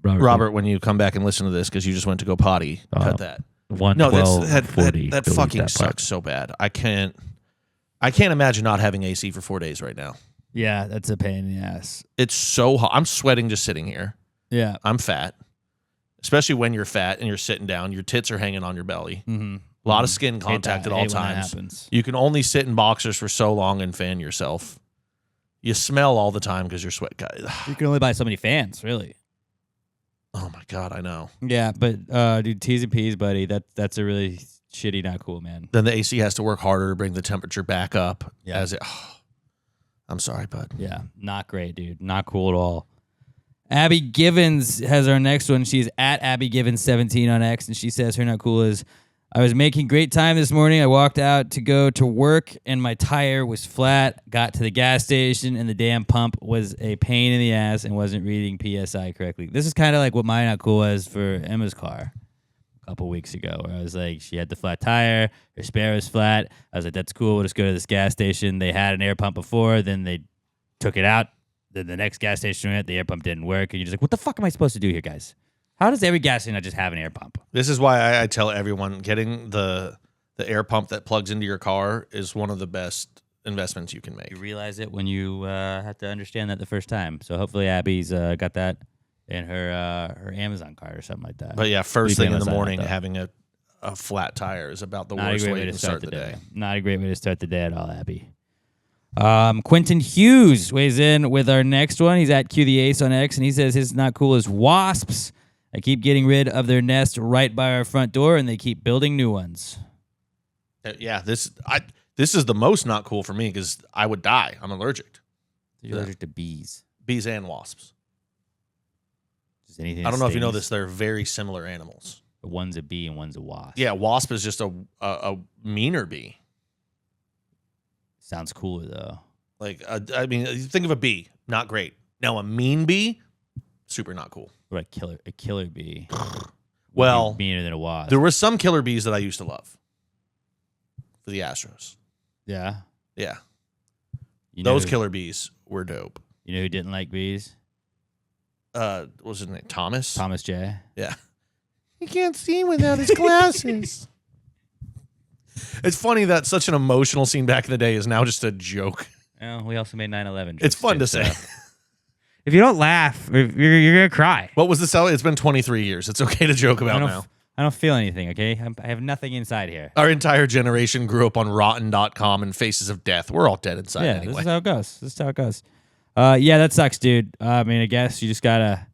Robert, when you come back and listen to this because you just went to go potty, cut that. 112, that fucking sucks so bad. I can't imagine not having AC for 4 days right now. Yeah, that's a pain in the ass. It's so hot. I'm sweating just sitting here. Yeah. I'm fat. Especially when you're fat and you're sitting down, your tits are hanging on your belly. Mm-hmm. A lot of skin contact at all times. You can only sit in boxers for so long and fan yourself. You smell all the time because you're sweat. You can only buy so many fans, really. Oh my God, I know. Yeah, but dude, T's and P's, buddy. That's a really shitty, not cool, man. Then the AC has to work harder to bring the temperature back up. Yeah. I'm sorry, bud. Yeah, not great, dude. Not cool at all. Abby Givens has our next one. She's at Abby Givens 17 on X, and she says her not cool is, I was making great time this morning. I walked out to go to work, and my tire was flat. Got to the gas station, and the damn pump was a pain in the ass and wasn't reading PSI correctly. This is kind of like what my not cool was for Emma's car a couple weeks ago, where I was like, she had the flat tire, her spare was flat. I was like, that's cool. We'll just go to this gas station. They had an air pump before, then they took it out. Then the next gas station went, the air pump didn't work, and you're just like, what the fuck am I supposed to do here, guys? How does every gas station not just have an air pump? This is why I tell everyone getting the air pump that plugs into your car is one of the best investments you can make. You realize it when you have to understand that the first time. So hopefully Abby's got that in her Amazon cart or something like that. But yeah, first thing in the morning, having a flat tire is about the worst way to start the day. Not a great way to start the day at all, Abby. Quentin Hughes weighs in with our next one. He's at Q the Ace on X, and he says his not cool is wasps. I keep getting rid of their nest right by our front door, and they keep building new ones. Yeah, this is the most not cool for me because I would die. I'm allergic. You're allergic to bees. Bees and wasps. Just anything. I don't know if you know this. They're very similar animals. One's a bee and one's a wasp. Yeah, wasp is just a meaner bee. Sounds cooler though. Like, I mean, you think of a bee, not great. Now, a mean bee, super not cool. What a killer bee. Well, meaner than a wasp. there were some killer bees that I used to love for the Astros. Yeah. Yeah. Those killer bees were dope. You know who didn't like bees? What was his name? Thomas? Thomas J. Yeah. He can't see without his glasses. It's funny that such an emotional scene back in the day is now just a joke. Oh, we also made 9/11. It's fun to say. If you don't laugh, you're gonna cry. What was the sell? It's been 23 years. It's okay to joke about now. I don't feel anything. Okay, I have nothing inside here. Our entire generation grew up on Rotten.com and Faces of Death. We're all dead inside anyway. This is how it goes. Yeah, that sucks, dude. I mean, I guess you just gotta.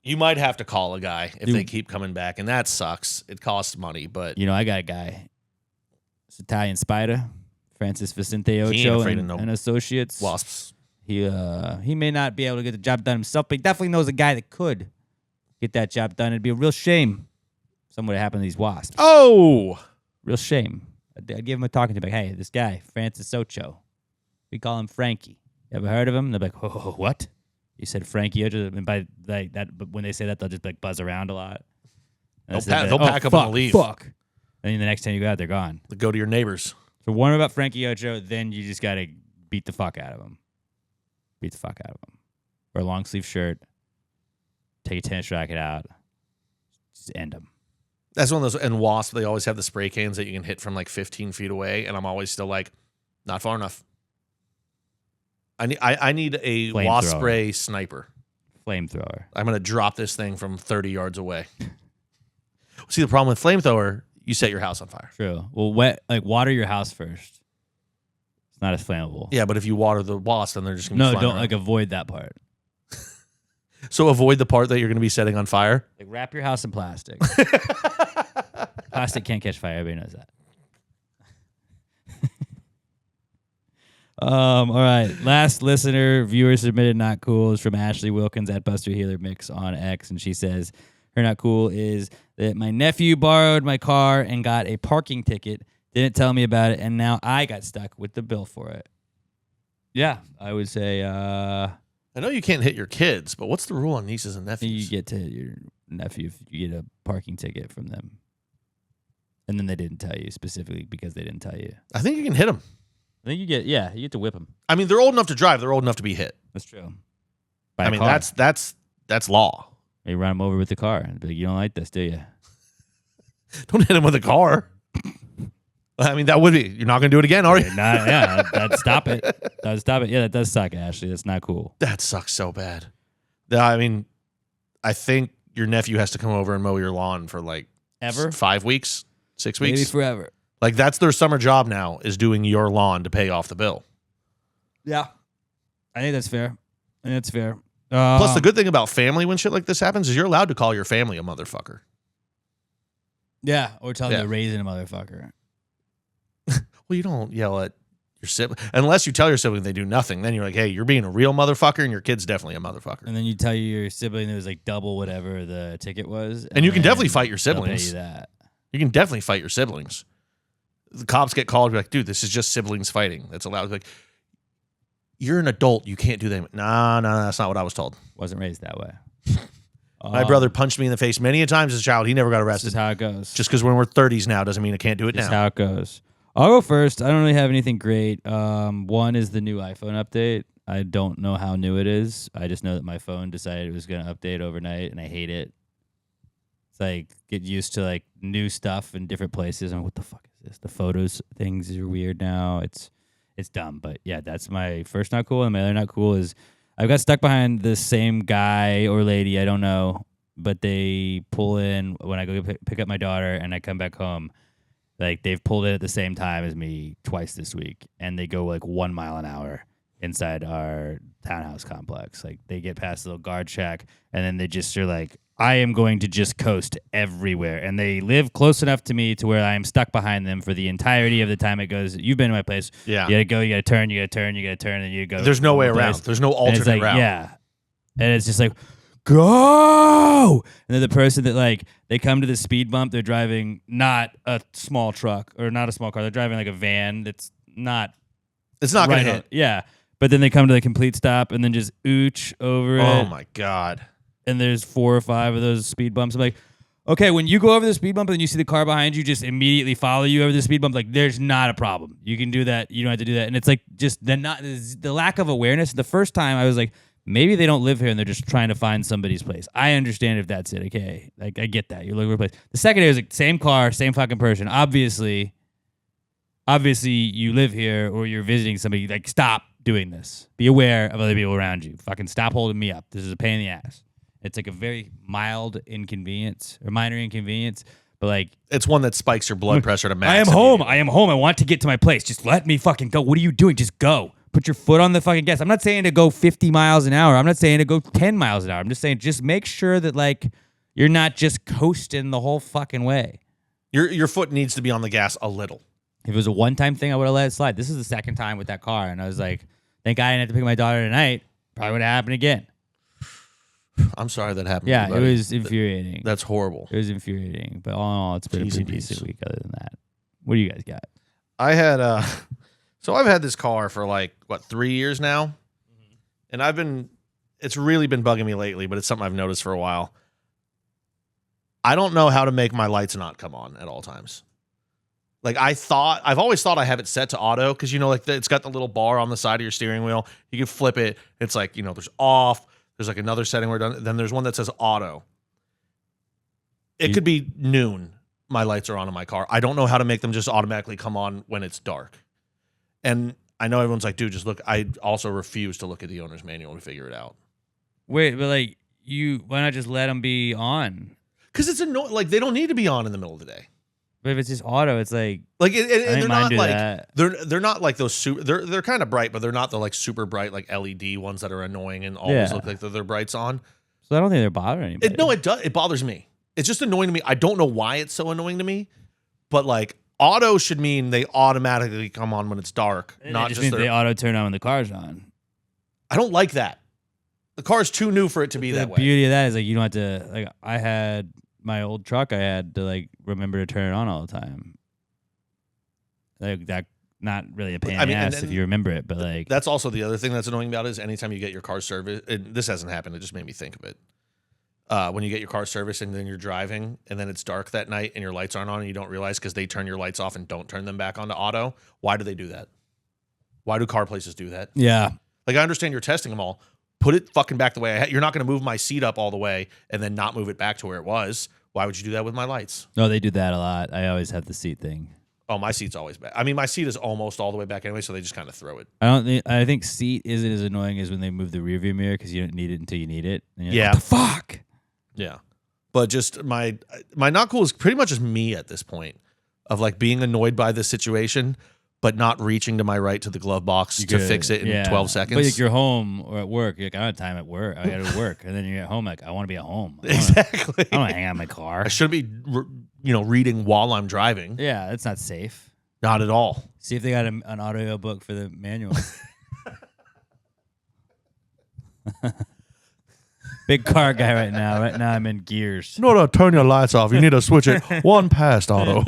You might have to call a guy if they keep coming back, and that sucks. It costs money, but You know, I got a guy. It's Italian Spider, Francis Vicente Ocho and Associates. wasps. He may not be able to get the job done himself, but he definitely knows a guy that could get that job done. It'd be a real shame if something would happen to these wasps. Oh, Real shame. I'd give him a talking to, like, hey, this guy, Francis Ocho. We call him Frankie. You ever heard of him? They're like, oh, what? You said Frankie Ocho, and by like that, but when they say that, they'll just like buzz around a lot. they'll pack up and leave. Fuck. And then the next time you go out, they're gone. Go to your neighbors. So warn him about Frankie Ocho, then you just got to beat the fuck out of him. Beat the fuck out of him. Wear a long sleeve shirt. Take a tennis racket out. Just end him. That's one of those. And wasp, they always have the spray cans that you can hit from like 15 feet away, and I'm always still like, not far enough. I need a wasp spray sniper. Flamethrower. I'm gonna drop this thing from 30 yards away. See, the problem with flamethrower, you set your house on fire. True. Well, water your house first. It's not as flammable. Yeah, but if you water the wasp, then they're just gonna be flying around. Avoid that part. So avoid the part that you're gonna be setting on fire. Like wrap your house in plastic. Plastic can't catch fire. Everybody knows that. All right. Last listener, viewer submitted not cool is from Ashley Wilkins at Buster Healer Mix on X, and she says her not cool is that my nephew borrowed my car and got a parking ticket, didn't tell me about it, and now I got stuck with the bill for it. Yeah, I would say I know you can't hit your kids, but what's the rule on nieces and nephews? you get to hit your nephew if you get a parking ticket from them. And then they didn't tell you specifically because they didn't tell you. I think you can hit them. I think you get to whip them. I mean, they're old enough to drive. They're old enough to be hit. That's true. I mean, that's law. You run them over with the car and be like, you don't like this, do you? Don't hit them with a car. I mean, that would be. You're not going to do it again, are you? That'd stop it. That'd stop it. Yeah, that does suck, Ashley. That's not cool. That sucks so bad. I mean, I think your nephew has to come over and mow your lawn for like ever 5 weeks, 6 weeks, maybe forever. Like that's their summer job now is doing your lawn to pay off the bill. Yeah, I think that's fair. Plus, the good thing about family when shit like this happens is you're allowed to call your family a motherfucker. Yeah, or tell them you're raising a motherfucker. Well, you don't yell at your sibling unless you tell your sibling they do nothing. Then you're like, hey, you're being a real motherfucker, and your kid's definitely a motherfucker. And then you tell your sibling it was like double whatever the ticket was. And you can definitely fight your siblings. They'll pay you that. You can definitely fight your siblings. The cops get called. You're like, dude, this is just siblings fighting. That's allowed. Like, you're an adult. You can't do that. No, that's not what I was told. Wasn't raised that way. My brother punched me in the face many a times as a child. He never got arrested. This is how it goes. Just because when we're 30s now doesn't mean I can't do it now. This is how it goes. I'll go first. I don't really have anything great. One is the new iPhone update. I don't know how new it is. I just know that my phone decided it was going to update overnight, and I hate it. It's like, get used to like new stuff in different places. And what the fuck is this? The photos things are weird now. It's dumb. But yeah, that's my first not cool. And my other not cool is I got stuck behind the same guy or lady, I don't know, but they pull in when I go pick up my daughter and I come back home. Like they've pulled in at the same time as me twice this week, and they go like 1 mile an hour inside our townhouse complex. Like they get past the little guard shack, and then they just are like, I am going to just coast everywhere. And they live close enough to me to where I am stuck behind them for the entirety of the time it goes, you've been to my place. Yeah. You gotta go, you gotta turn, you gotta turn, you gotta turn, and you go. There's no way place. around. There's no And it's alternate like, route. yeah. And it's just like, go! And then the person that like, they come to the speed bump, they're driving not a small truck or not a small car. They're driving like a van that's not. It's not going to on- hit. Yeah. But then they come to the complete stop and then just ooch over it. Oh, my God. And there's 4 or 5 of those speed bumps. I'm like, okay, when you go over the speed bump and you see the car behind you just immediately follow you over the speed bump, like there's not a problem. You can do that. You don't have to do that. And it's like just the lack of awareness. The first time I was like, maybe they don't live here and they're just trying to find somebody's place. I understand if that's it. Okay, like I get that. You're looking for a place. The second day was like same car, same fucking person. Obviously you live here or you're visiting somebody. Like stop doing this. Be aware of other people around you. Fucking stop holding me up. This is a pain in the ass. It's like a very mild inconvenience or minor inconvenience, but like It's one that spikes your blood pressure to max. I am home. I am home. I want to get to my place. Just let me fucking go. What are you doing? Just go. Put your foot on the fucking gas. I'm not saying to go 50 miles an hour. I'm not saying to go 10 miles an hour. I'm just saying just make sure that like you're not just coasting the whole fucking way. Your foot needs to be on the gas a little. If it was a one-time thing, I would have let it slide. This is the second time with that car, and I was like, thank God I didn't have to pick my daughter tonight. Probably would have happened again. I'm sorry that happened. Yeah, to you, it buddy. was infuriating. That's horrible. It was infuriating, but all in all, it's been a Jeez pretty and peas. decent week. Other than that, what do you guys got? I had so I've had this car for like 3 years now, and it's really been bugging me lately, but it's something I've noticed for a while. I don't know how to make my lights not come on at all times. Like I've always thought I have it set to auto because like it's got the little bar on the side of your steering wheel. You can flip it. It's like there's off. There's like another setting where done. Then there's one that says auto. It could be noon. My lights are on in my car. I don't know how to make them just automatically come on when it's dark. And I know everyone's like, dude, just look. I also refuse to look at the owner's manual to figure it out. Wait, but like why not just let them be on? Because it's annoying. Like they don't need to be on in the middle of the day. But if it's just auto, it's like Like I and think they're mine not do like that. they're not like those super. They're kind of bright, but they're not the like super bright like LED ones that are annoying and always Yeah. look like they're brights on. So I don't think they're bothering anybody. No, it does. It bothers me. It's just annoying to me. I don't know why it's so annoying to me, but like auto should mean they automatically come on when it's dark, not it just just means their- they auto turn on when the car's on. I don't like that. The car's too new for it to be The that way. beauty of that is like you don't have to like I had my old truck. I had to like remember to turn it on all the time. Like that, not really a pain in the and ass if you remember it, but like That's also the other thing that's annoying about it is anytime you get your car serviced, and this hasn't happened, it just made me think of it. When you get your car serviced and then you're driving and then it's dark that night and your lights aren't on and you don't realize because they turn your lights off and don't turn them back onto auto. Why do they do that? Why do car places do that? yeah. Like I understand you're testing them all. Put it fucking back the way I had. You're not going to move my seat up all the way and then not move it back to where it was. Why would you do that with my lights? No, they do that a lot. I always have the seat thing. Oh, my seat's always back. I mean, my seat is almost all the way back anyway, so they just kind of throw it. I think seat isn't as annoying as when they move the rearview mirror because you don't need it until you need it. And you're Yeah. like, what the fuck. Yeah. But just my not cool is pretty much just me at this point of like being annoyed by this situation, but not reaching to my right to the glove box to Good. fix it in Yeah. 12 seconds. But like you're home or at work, you're like, I don't have time at work. I got to work. And then you're at home, like, I want to be at home. I don't wanna- Exactly. I don't want to hang out in my car. I shouldn't be, reading while I'm driving. Yeah, that's not safe. Not at all. See if they got an audio book for the manual. Big car guy right now. Right now I'm in gears. No, turn your lights off. You need to switch it one past auto.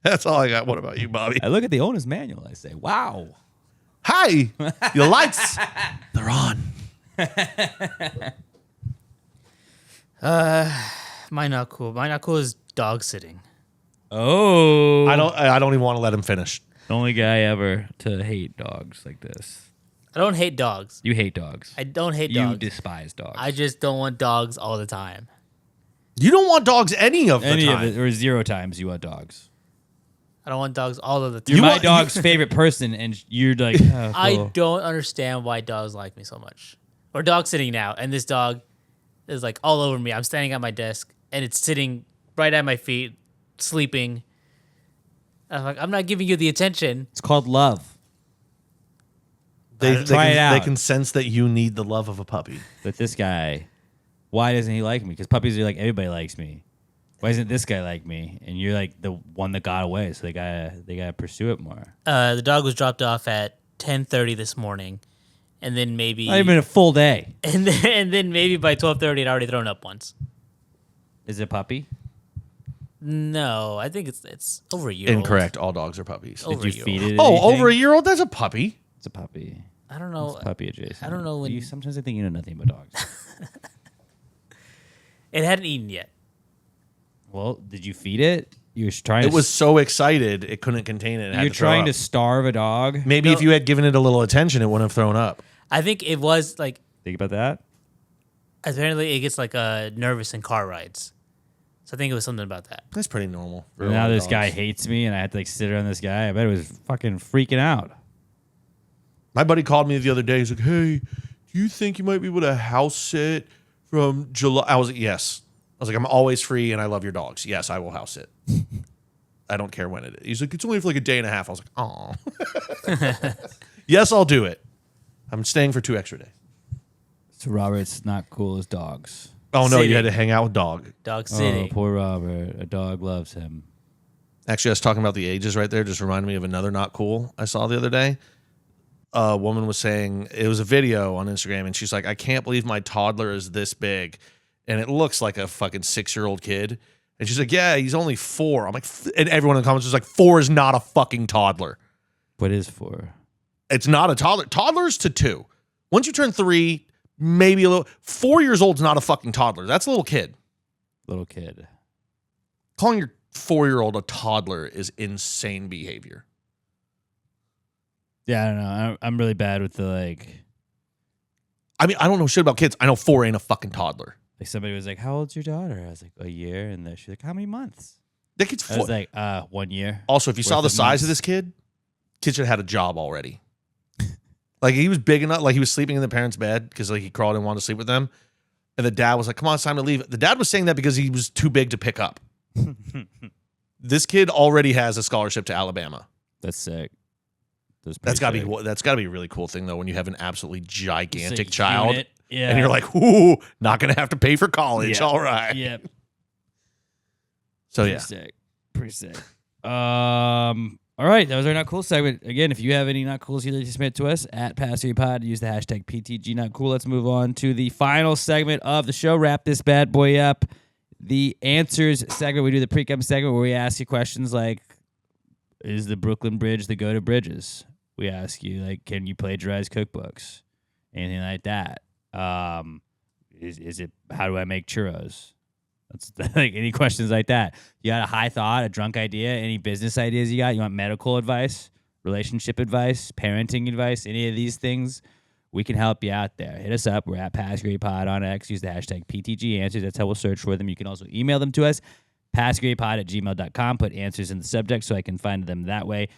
That's all I got. What about you, Bobby? I look at the owner's manual. I say, wow. Hi, your lights, they're on. Mine not cool. Mine not cool is dog sitting. Oh. I don't even want to let him finish. The only guy ever to hate dogs like this. I don't hate dogs. You hate dogs. I don't hate You dogs. despise dogs. I just don't want dogs all the time. You don't want dogs any of the Any time. of it, or 0 times you want dogs. I don't want dogs all of the time. You're my want- dog's favorite person, and you're like, oh, I cool. don't understand why dogs like me so much. We're dog sitting now, and this dog is like all over me. I'm standing at my desk, and it's sitting right at my feet, sleeping. I'm like, I'm not giving you the attention. It's called love. They Try it out. They can sense that you need the love of a puppy. But this guy, why doesn't he like me? Because puppies are like, everybody likes me. Why isn't this guy like me? And you're like the one that got away, so they gotta pursue it more. The dog was dropped off at 10:30 this morning, and then maybe Not even a full day. and then maybe by 12:30 it already thrown up once. Is it a puppy? No, I think it's over a year. Incorrect. All dogs are puppies. Over Did you a feed year it? Oh, anything? over a year old? That's a puppy. It's a puppy. I don't know. It's puppy adjacent. I don't know when- Sometimes I think you know nothing about dogs. It hadn't eaten yet. Well, did you feed it? You were trying. It was so excited it couldn't contain it. It had You're to throw trying up. to starve a dog. Maybe if you had given it a little attention, it wouldn't have thrown up. I think it was like Think about that. apparently it gets like nervous in car rides. So I think it was something about that. That's pretty normal. for And now all this dogs. guy hates me, and I had to like sit around this guy. I bet it was fucking freaking out. My buddy called me the other day. He's like, "Hey, do you think you might be able to house sit from July?" I was like, "Yes." I was like, "I'm always free, and I love your dogs. Yes, I will house sit. I don't care when it is." He's like, "It's only for like a day and a half." I was like, "Aw." Yes, I'll do it. I'm staying for 2 extra days. So Robert's not cool as dogs. Oh no, City. you had to hang out with dog. Dog City. Oh, poor Robert. A dog loves him. Actually, I was talking about the ages right there. Just reminded me of another not cool I saw the other day. A woman was saying, it was a video on Instagram, and she's like, "I can't believe my toddler is this big, and it looks like a fucking 6-year-old kid." And she's like, "Yeah, he's only 4." I'm like, and everyone in the comments was like, 4 is not a fucking toddler. What is for? It's not a toddler. Toddlers to 2. Once you turn 3, maybe a little. 4 years old's not a fucking toddler. That's a little kid. Little kid. Calling your 4-year-old a toddler is insane behavior. Yeah, I don't know. I'm really bad with the like I mean, I don't know shit about kids. I know 4 ain't a fucking toddler. Like somebody was like, "How old's your daughter?" I was like, "A year," and she's like, "How many months?" That kid's I 4. was like, 1 year." Also, if you saw worth the of size of months. this kid should have had a job already. Like, he was big enough, like he was sleeping in the parents' bed because like he crawled in and wanted to sleep with them. And the dad was like, "Come on, it's time to leave." The dad was saying that because he was too big to pick up. This kid already has a scholarship to Alabama. That's sick. That's gotta be a really cool thing though when you have an absolutely gigantic child Unit. Yeah. and you're like, "Ooh, not gonna have to pay for college." Yeah. All right. Yep. So Pretty yeah. sick. Pretty sick. All right, that was our not cool segment. Again, if you have any not cools you'd like to submit to us at PassRePod, use the hashtag PTG not cool. Let's move on to the final segment of the show. Wrap this bad boy up. The answers segment. We do the Precome segment where we ask you questions like, is the Brooklyn Bridge the go-to bridges? We ask you, like, can you plagiarize cookbooks? Anything like that. Is it, how do I make churros? That's like any questions like that. You got a high thought, a drunk idea, any business ideas you got? You want medical advice, relationship advice, parenting advice, any of these things? We can help you out there. Hit us up. We're at PassGreatPod on X. Use the hashtag PTG Answers. That's how we'll search for them. You can also email them to us, PassGreatPod@gmail.com. Put answers in the subject so I can find them that way.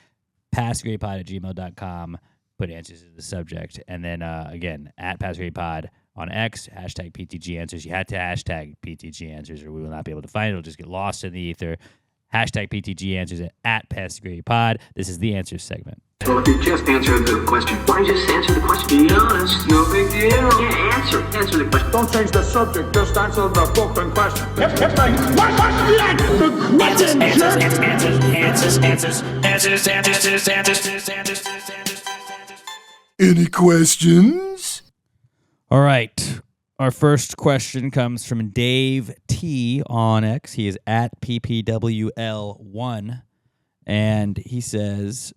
PassGreatPod@gmail.com. Put answers in the subject. And then, again, at PassGreatPod on X, hashtag PTG Answers. You have to hashtag PTG Answers or we will not be able to find it. It'll just get lost in the ether. Hashtag PTG Answers at PassGreatPod. This is the Answers segment. Well, if you just answered the question, why don't you just answer the question? Be honest, no big deal. Yeah, answer the question. Don't change the subject, just answer the fucking question. Any questions? All right. Our first question comes from Dave T on X. He is at PPWL1. And he says,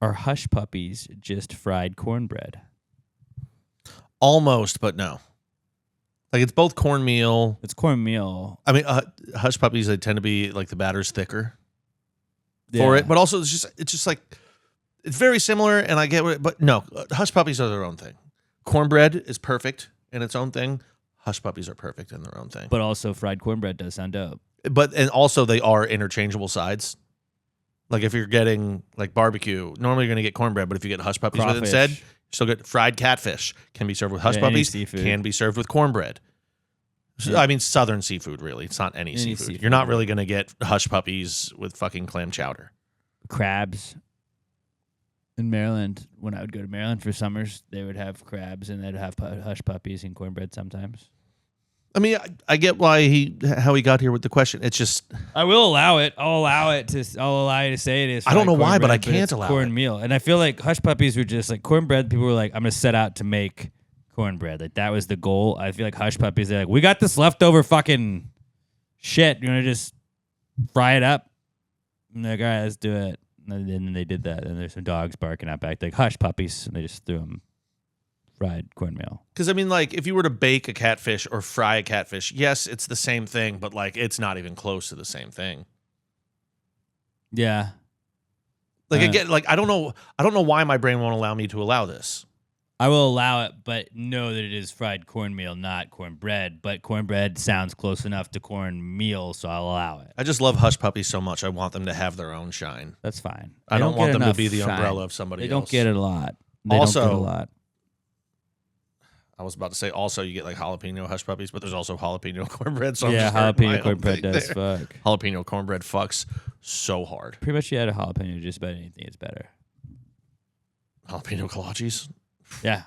are hush puppies just fried cornbread? Almost, but no. Like, it's both cornmeal. It's cornmeal. I mean, hush puppies, they tend to be like the batter's thicker for it, but also it's just like it's very similar. And I get what, but no, hush puppies are their own thing. Cornbread is perfect in its own thing. Hush puppies are perfect in their own thing. But also fried cornbread does sound dope. And also they are interchangeable sides. Like if you're getting like barbecue, normally you're gonna get cornbread, but if you get hush puppies with it instead, you still get fried catfish. Can be served with hush Yeah, any puppies. seafood. Can be served with cornbread. I mean, southern seafood, really. It's not any seafood. seafood. You're not really going to get hush puppies with fucking clam chowder. Crabs. In Maryland, when I would go to Maryland for summers, they would have crabs and they'd have hush puppies and cornbread sometimes. I mean, I get how he got here with the question. It's just I will allow it. I'll allow you to say it is. I don't know why, but I cornbread, can't it's allow cornmeal. And I feel like hush puppies were just like cornbread. People were like, I'm gonna set out to make cornbread. Like that was the goal. I feel like hush puppies, they're like, we got this leftover fucking shit. You wanna just fry it up? And they're like, all right, let's do it. And then they did that. And there's some dogs barking out back. They're like, hush puppies. And they just threw them fried cornmeal. Because, I mean, like, if you were to bake a catfish or fry a catfish, yes, it's the same thing, but, like, it's not even close to the same thing. Yeah. Like, again, like, I don't know why my brain won't allow me to allow this. I will allow it, but know that it is fried cornmeal, not cornbread. But cornbread sounds close enough to cornmeal, so I'll allow it. I just love hush puppies so much. I want them to have their own shine. That's fine. I don't want them to be the shine. umbrella of somebody They else. don't get it a lot. I was about to say also you get like jalapeno hush puppies, but there's also jalapeno cornbread. So Yeah, I'm just my jalapeno own cornbread thing does there. fuck. Jalapeno cornbread fucks so hard. Pretty much you add a jalapeno to just about anything, it's better. Jalapeno kolaches? Yeah.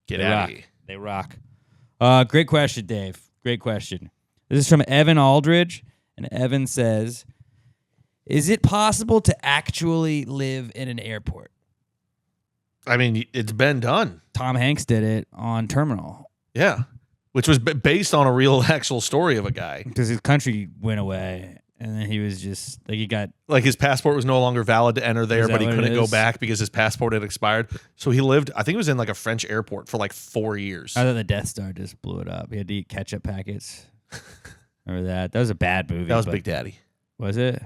Get They out rock. of here. They rock. Great question, Dave. Great question. This is from Evan Aldridge, and Evan says, is it possible to actually live in an airport? I mean, it's been done. Tom Hanks did it on Terminal. Yeah. Which was based on a real actual story of a guy. Because his country went away, and then he was just, like, he got... Like, his passport was no longer valid to enter there, Is that but he what it couldn't go is? back because his passport had expired. So he lived, I think it was in, like, a French airport for, like, 4 years. I thought the Death Star just blew it up. He had to eat ketchup packets. Remember that? That was a bad movie. That was but- Big Daddy. Was it?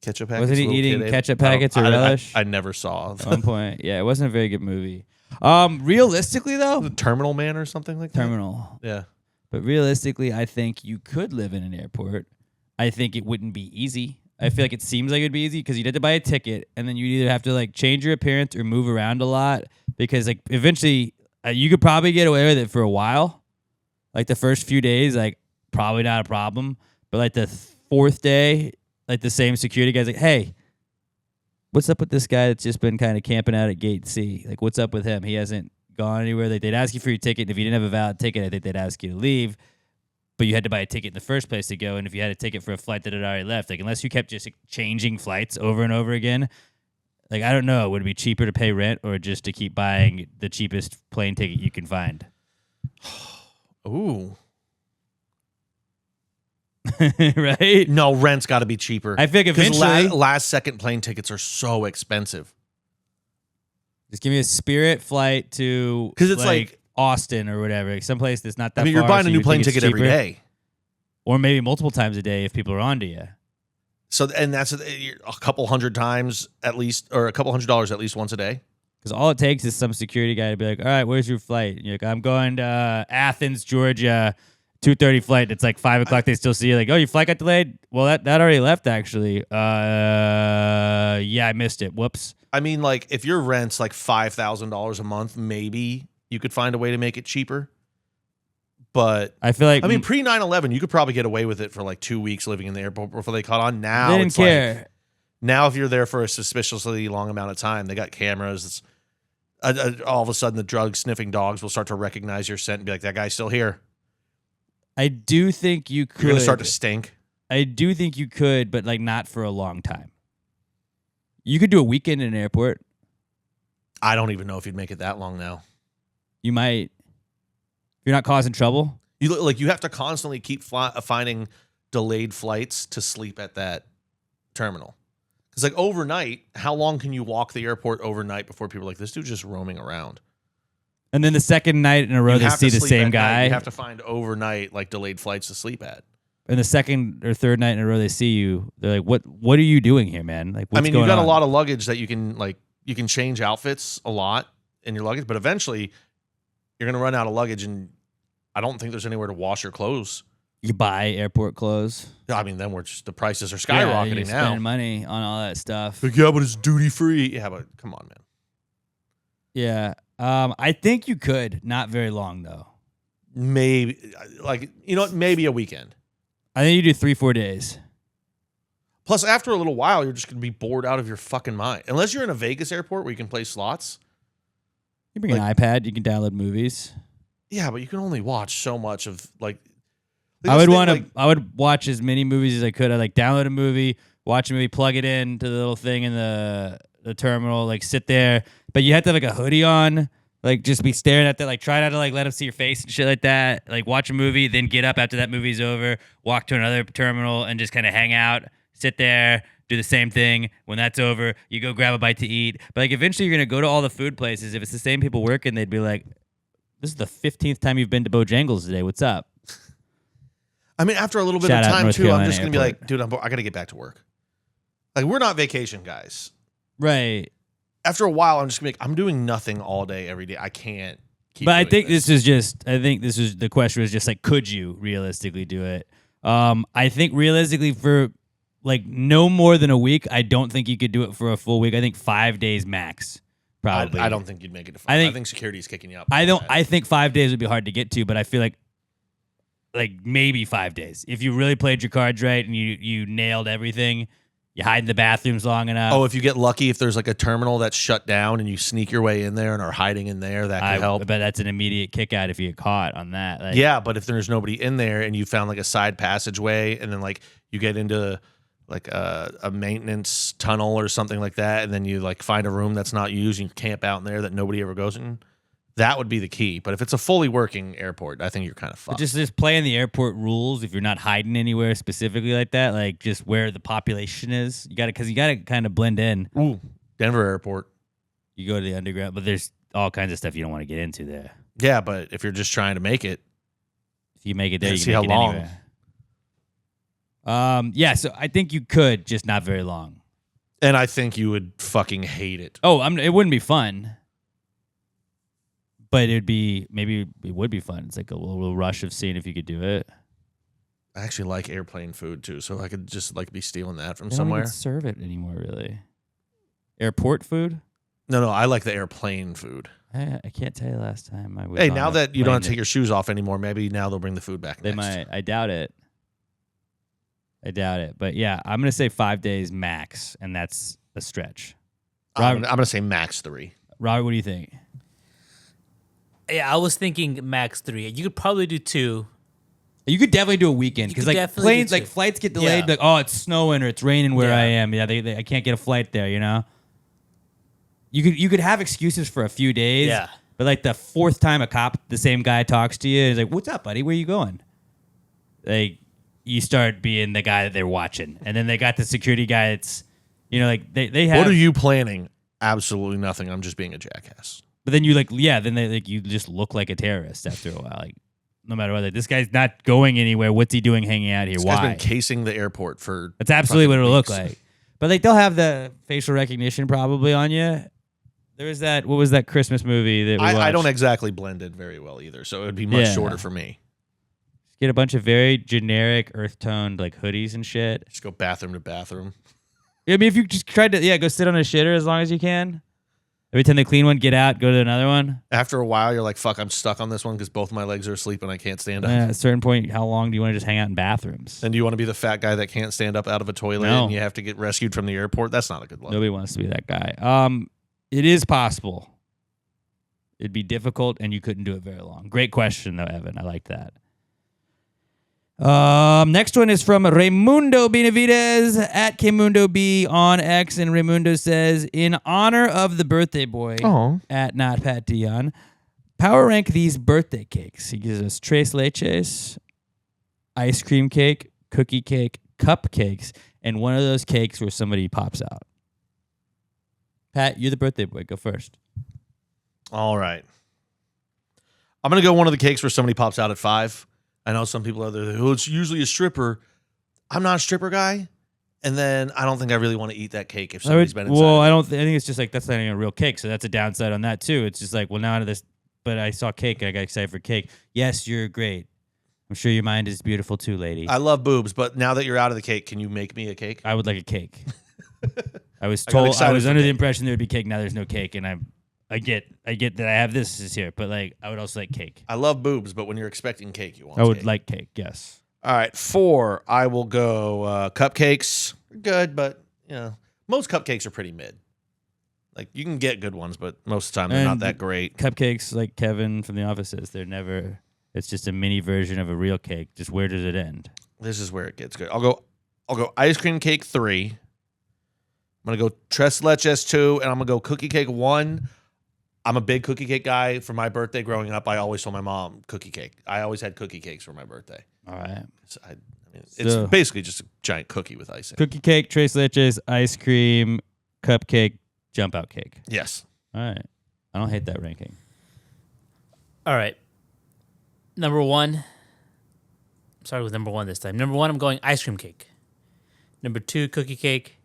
Ketchup packets? Wasn't he little eating kid ate- ketchup packets or relish? I never saw. At one point. Yeah, it wasn't a very good movie. Realistically, though, The Terminal Man or something like that? Terminal. Yeah. But realistically, I think you could live in an airport. I think it wouldn't be easy. I feel like it seems like it'd be easy because you'd have to buy a ticket, and then you'd either have to like change your appearance or move around a lot. Because like eventually, you could probably get away with it for a while. Like the first few days, like probably not a problem. But like the fourth day, like the same security guy's like, "Hey, what's up with this guy that's just been kind of camping out at Gate C? Like, what's up with him? He hasn't gone anywhere." Like, they'd ask you for your ticket, and if you didn't have a valid ticket, I think they'd ask you to leave. But you had to buy a ticket in the first place to go, and if you had a ticket for a flight that had already left, like, unless you kept just changing flights over and over again, like, I don't know, would it be cheaper to pay rent or just to keep buying the cheapest plane ticket you can find? Ooh. Right? No, rent's got to be cheaper. I think 'Cause eventually, last second plane tickets are so expensive. just give me a Spirit flight to 'Cause it's like Austin or whatever, like someplace that's not that I mean, far. you're buying so a you new plane think it's ticket every cheaper. day. Or maybe multiple times a day if people are on to you. So, and that's a couple hundred times at least, or a couple $100 at least once a day. Because all it takes is some security guy to be like, all right, where's your flight? And you're like, I'm going to Athens, Georgia, 2:30 flight. It's like 5 o'clock. They still see you like, oh, your flight got delayed? Well, that already left, actually. Yeah, I missed it. Whoops. I mean, like, if your rent's like $5,000 a month, maybe you could find a way to make it cheaper. But I feel like I mean, pre 9/11, you could probably get away with it for like 2 weeks living in the airport before they caught on. Now they didn't it's care. like now if you're there for a suspiciously long amount of time, they got cameras. All of a sudden, the drug sniffing dogs will start to recognize your scent and be like, "That guy's still here." I do think you could. You're gonna start to stink. I do think you could, but like not for a long time. You could do a weekend in an airport. I don't even know if you'd make it that long now. You might. If you're not causing trouble. You have to constantly keep finding delayed flights to sleep at that terminal. Because like overnight, how long can you walk the airport overnight before people are like, this dude's just roaming around? And then the second night in a row, You they have see to the sleep same at night. guy. You have to find overnight like delayed flights to sleep at. And the second or third night in a row they see you, they're like, "What are you doing here, man? Like, what's I mean, going you've got on?" a lot of luggage that you can change outfits a lot in your luggage, but eventually you're gonna run out of luggage, and I don't think there's anywhere to wash your clothes. You buy airport clothes. I mean, then the prices are Yeah, skyrocketing you now. spend money on all that stuff. Like, yeah, but it's duty free. Yeah, but come on, man. Yeah. I think you could. Not very long though. Maybe, like, you know what? Maybe a weekend. I think you do 3-4 days. Plus, after a little while, you're just going to be bored out of your fucking mind. Unless you're in a Vegas airport where you can play slots. You bring an iPad, you can download movies. Yeah, but you can only watch so much of, like... I would watch as many movies as I could. I'd like download a movie, watch a movie, plug it in to the little thing in the terminal, like sit there. But you have to have like a hoodie on, like just be staring at that, like try not to like let them see your face and shit like that. Like watch a movie, then get up after that movie's over, walk to another terminal and just kind of hang out, sit there, do the same thing. When that's over, you go grab a bite to eat. But like eventually you're gonna go to all the food places. If it's the same people working, they'd be like, "This is the 15th time you've been to Bojangles today. What's up?" I mean, after a little bit Shout of out time, North too, Carolina I'm just going to be Airport. like, dude, I got to get back to work. Like, we're not vacation guys. Right. After a while, I'm just going to be like, I'm doing nothing all day, every day. I can't keep But I doing think this. the question was just like, could you realistically do it? I think realistically for like no more than a week, I don't think you could do it for a full week. I think 5 days max, probably. I don't think you'd make it to 5. I think security's kicking you up. I think 5 days would be hard to get to, but I feel like maybe 5 days. If you really played your cards right and you nailed everything, you hide in the bathrooms long enough. Oh, if you get lucky, if there's like a terminal that's shut down and you sneak your way in there and are hiding in there, that could help. I bet that's an immediate kick out if you get caught on that. Like, Yeah, but if there's nobody in there and you found like a side passageway and then like you get into like a maintenance tunnel or something like that, and then you like find a room that's not used and you camp out in there that nobody ever goes in, that would be the key. But if it's a fully working airport, I think you're kind of fucked. Just playing the airport rules. If you're not hiding anywhere specifically like that, like just where the population is, you got to kind of blend in. Ooh, Denver Airport. You go to the underground, but there's all kinds of stuff you don't want to get into there. Yeah, but if you're just trying to make it, If you make it there, Yeah, you see can make how it long. anywhere. Yeah, so I think you could, just not very long. and I think you would fucking hate it. Oh, it wouldn't be fun. But maybe it would be fun. It's like a little rush of seeing if you could do it. I actually like airplane food too, so I could just like be stealing that from They don't somewhere. even serve it anymore, really. Airport food? No, I like the airplane food. I can't tell you the last time I was. Hey, on now a that you don't have plane to take your shoes off anymore, maybe now they'll bring the food back. They next. might. I doubt it. But yeah, I'm gonna say 5 days max, and that's a stretch. I'm gonna say max 3. Robert, what do you think? Yeah, I was thinking max 3. You could probably do 2. You could definitely do a weekend You because could like definitely planes, do like two. flights get delayed. Yeah. Like, oh, it's snowing or it's raining where Yeah. I am. Yeah, I can't get a flight there. You know. You could have excuses for a few days. Yeah. But like the fourth time the same guy talks to you, is like, "What's up, buddy? Where you going?" Like, you start being the guy that they're watching, and then they got the security guy that's, like they have. What are you planning? Absolutely nothing. I'm just being a jackass. But then you you just look like a terrorist after a while. Like, no matter what, like, this guy's not going anywhere. What's he doing hanging out here? This Why? guy's been casing the airport for. That's absolutely what fucking it'll look weeks. like. But like they'll have the facial recognition probably on you. There was that. What was that Christmas movie that we watched? I don't exactly blend in very well either, so it would be much Yeah. shorter for me. Get a bunch of very generic earth toned like hoodies and shit. Just go bathroom to bathroom. I mean, if you just tried to go sit on a shitter as long as you can. Every time they clean one, get out, go to another one. After a while, you're like, "Fuck, I'm stuck on this one because both my legs are asleep and I can't stand up." At a certain point, how long do you want to just hang out in bathrooms? And do you want to be the fat guy that can't stand up out of a toilet No. and you have to get rescued from the airport? That's not a good look. Nobody wants to be that guy. It is possible. It'd be difficult, and you couldn't do it very long. Great question, though, Evan. I like that. Next one is from Raimundo Benavides at Kmundo B on X, and Raimundo says, in honor of the birthday boy at Not Pat Dion, power rank these birthday cakes. He gives us tres leches, ice cream cake, cookie cake, cupcakes, and one of those cakes where somebody pops out. Pat, you're the birthday boy. Go first. All right. I'm going to go one of the cakes where somebody pops out at 5. I know some people are there, oh, it's usually a stripper. I'm not a stripper guy. And then I don't think I really want to eat that cake if somebody's been inside. Well, I think it's just like that's not even a real cake, so that's a downside on that too. It's just like, well, now out of this, but I saw cake, I got excited for cake. Yes, you're great. I'm sure your mind is beautiful too, lady. I love boobs, but now that you're out of the cake, can you make me a cake? I would like a cake. I was I got told I excited was for under the cake. impression there would be cake. Now there's no cake, and I get that I have this is here, but like I would also like cake. I love boobs, but when you're expecting cake, you want I would cake. like cake. Yes. All right, 4. I will go cupcakes. Good, but most cupcakes are pretty mid. Like you can get good ones, but most of the time they're not that great. Cupcakes, like Kevin from The Office says, they're never. It's just a mini version of a real cake. Just where does it end? This is where it gets good. I'll go ice cream cake 3. I'm gonna go tres leches 2, and I'm gonna go cookie cake 1. I'm a big cookie cake guy. For my birthday growing up, I always told my mom cookie cake. I always had cookie cakes for my birthday. All right. So it's basically just a giant cookie with icing. Cookie cake, tres leches, ice cream, cupcake, jump out cake. Yes. All right. I don't hate that ranking. All right. Number 1. Sorry with number 1 this time. Number 1, I'm going ice cream cake. Number 2, cookie cake.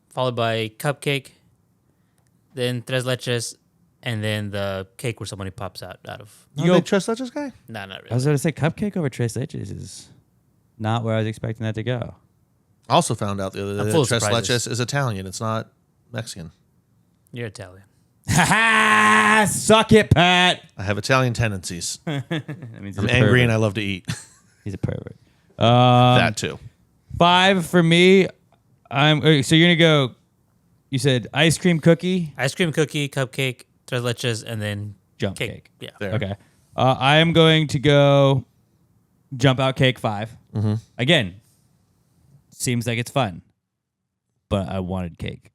Followed by cupcake. Then tres leches. And then the cake where somebody pops out of. You go tres leches guy? Nah, not I really. was going to say cupcake over tres leches is not where I was expecting that to go. I also found out the other I'm day full that of tres surprises. leches is Italian. It's not Mexican. You're Italian. Ha ha! Suck it, Pat. I have Italian tendencies. That means I'm he's a angry pervert. and I love to eat. He's a pervert. That too. 5 for me. So you're gonna go. You said ice cream cookie, Ice cream cookie, cupcake, tres leches, and then jump cake. Yeah. There. Okay. I am going to go jump out cake 5. Mm-hmm. Again, seems like it's fun, but I wanted cake.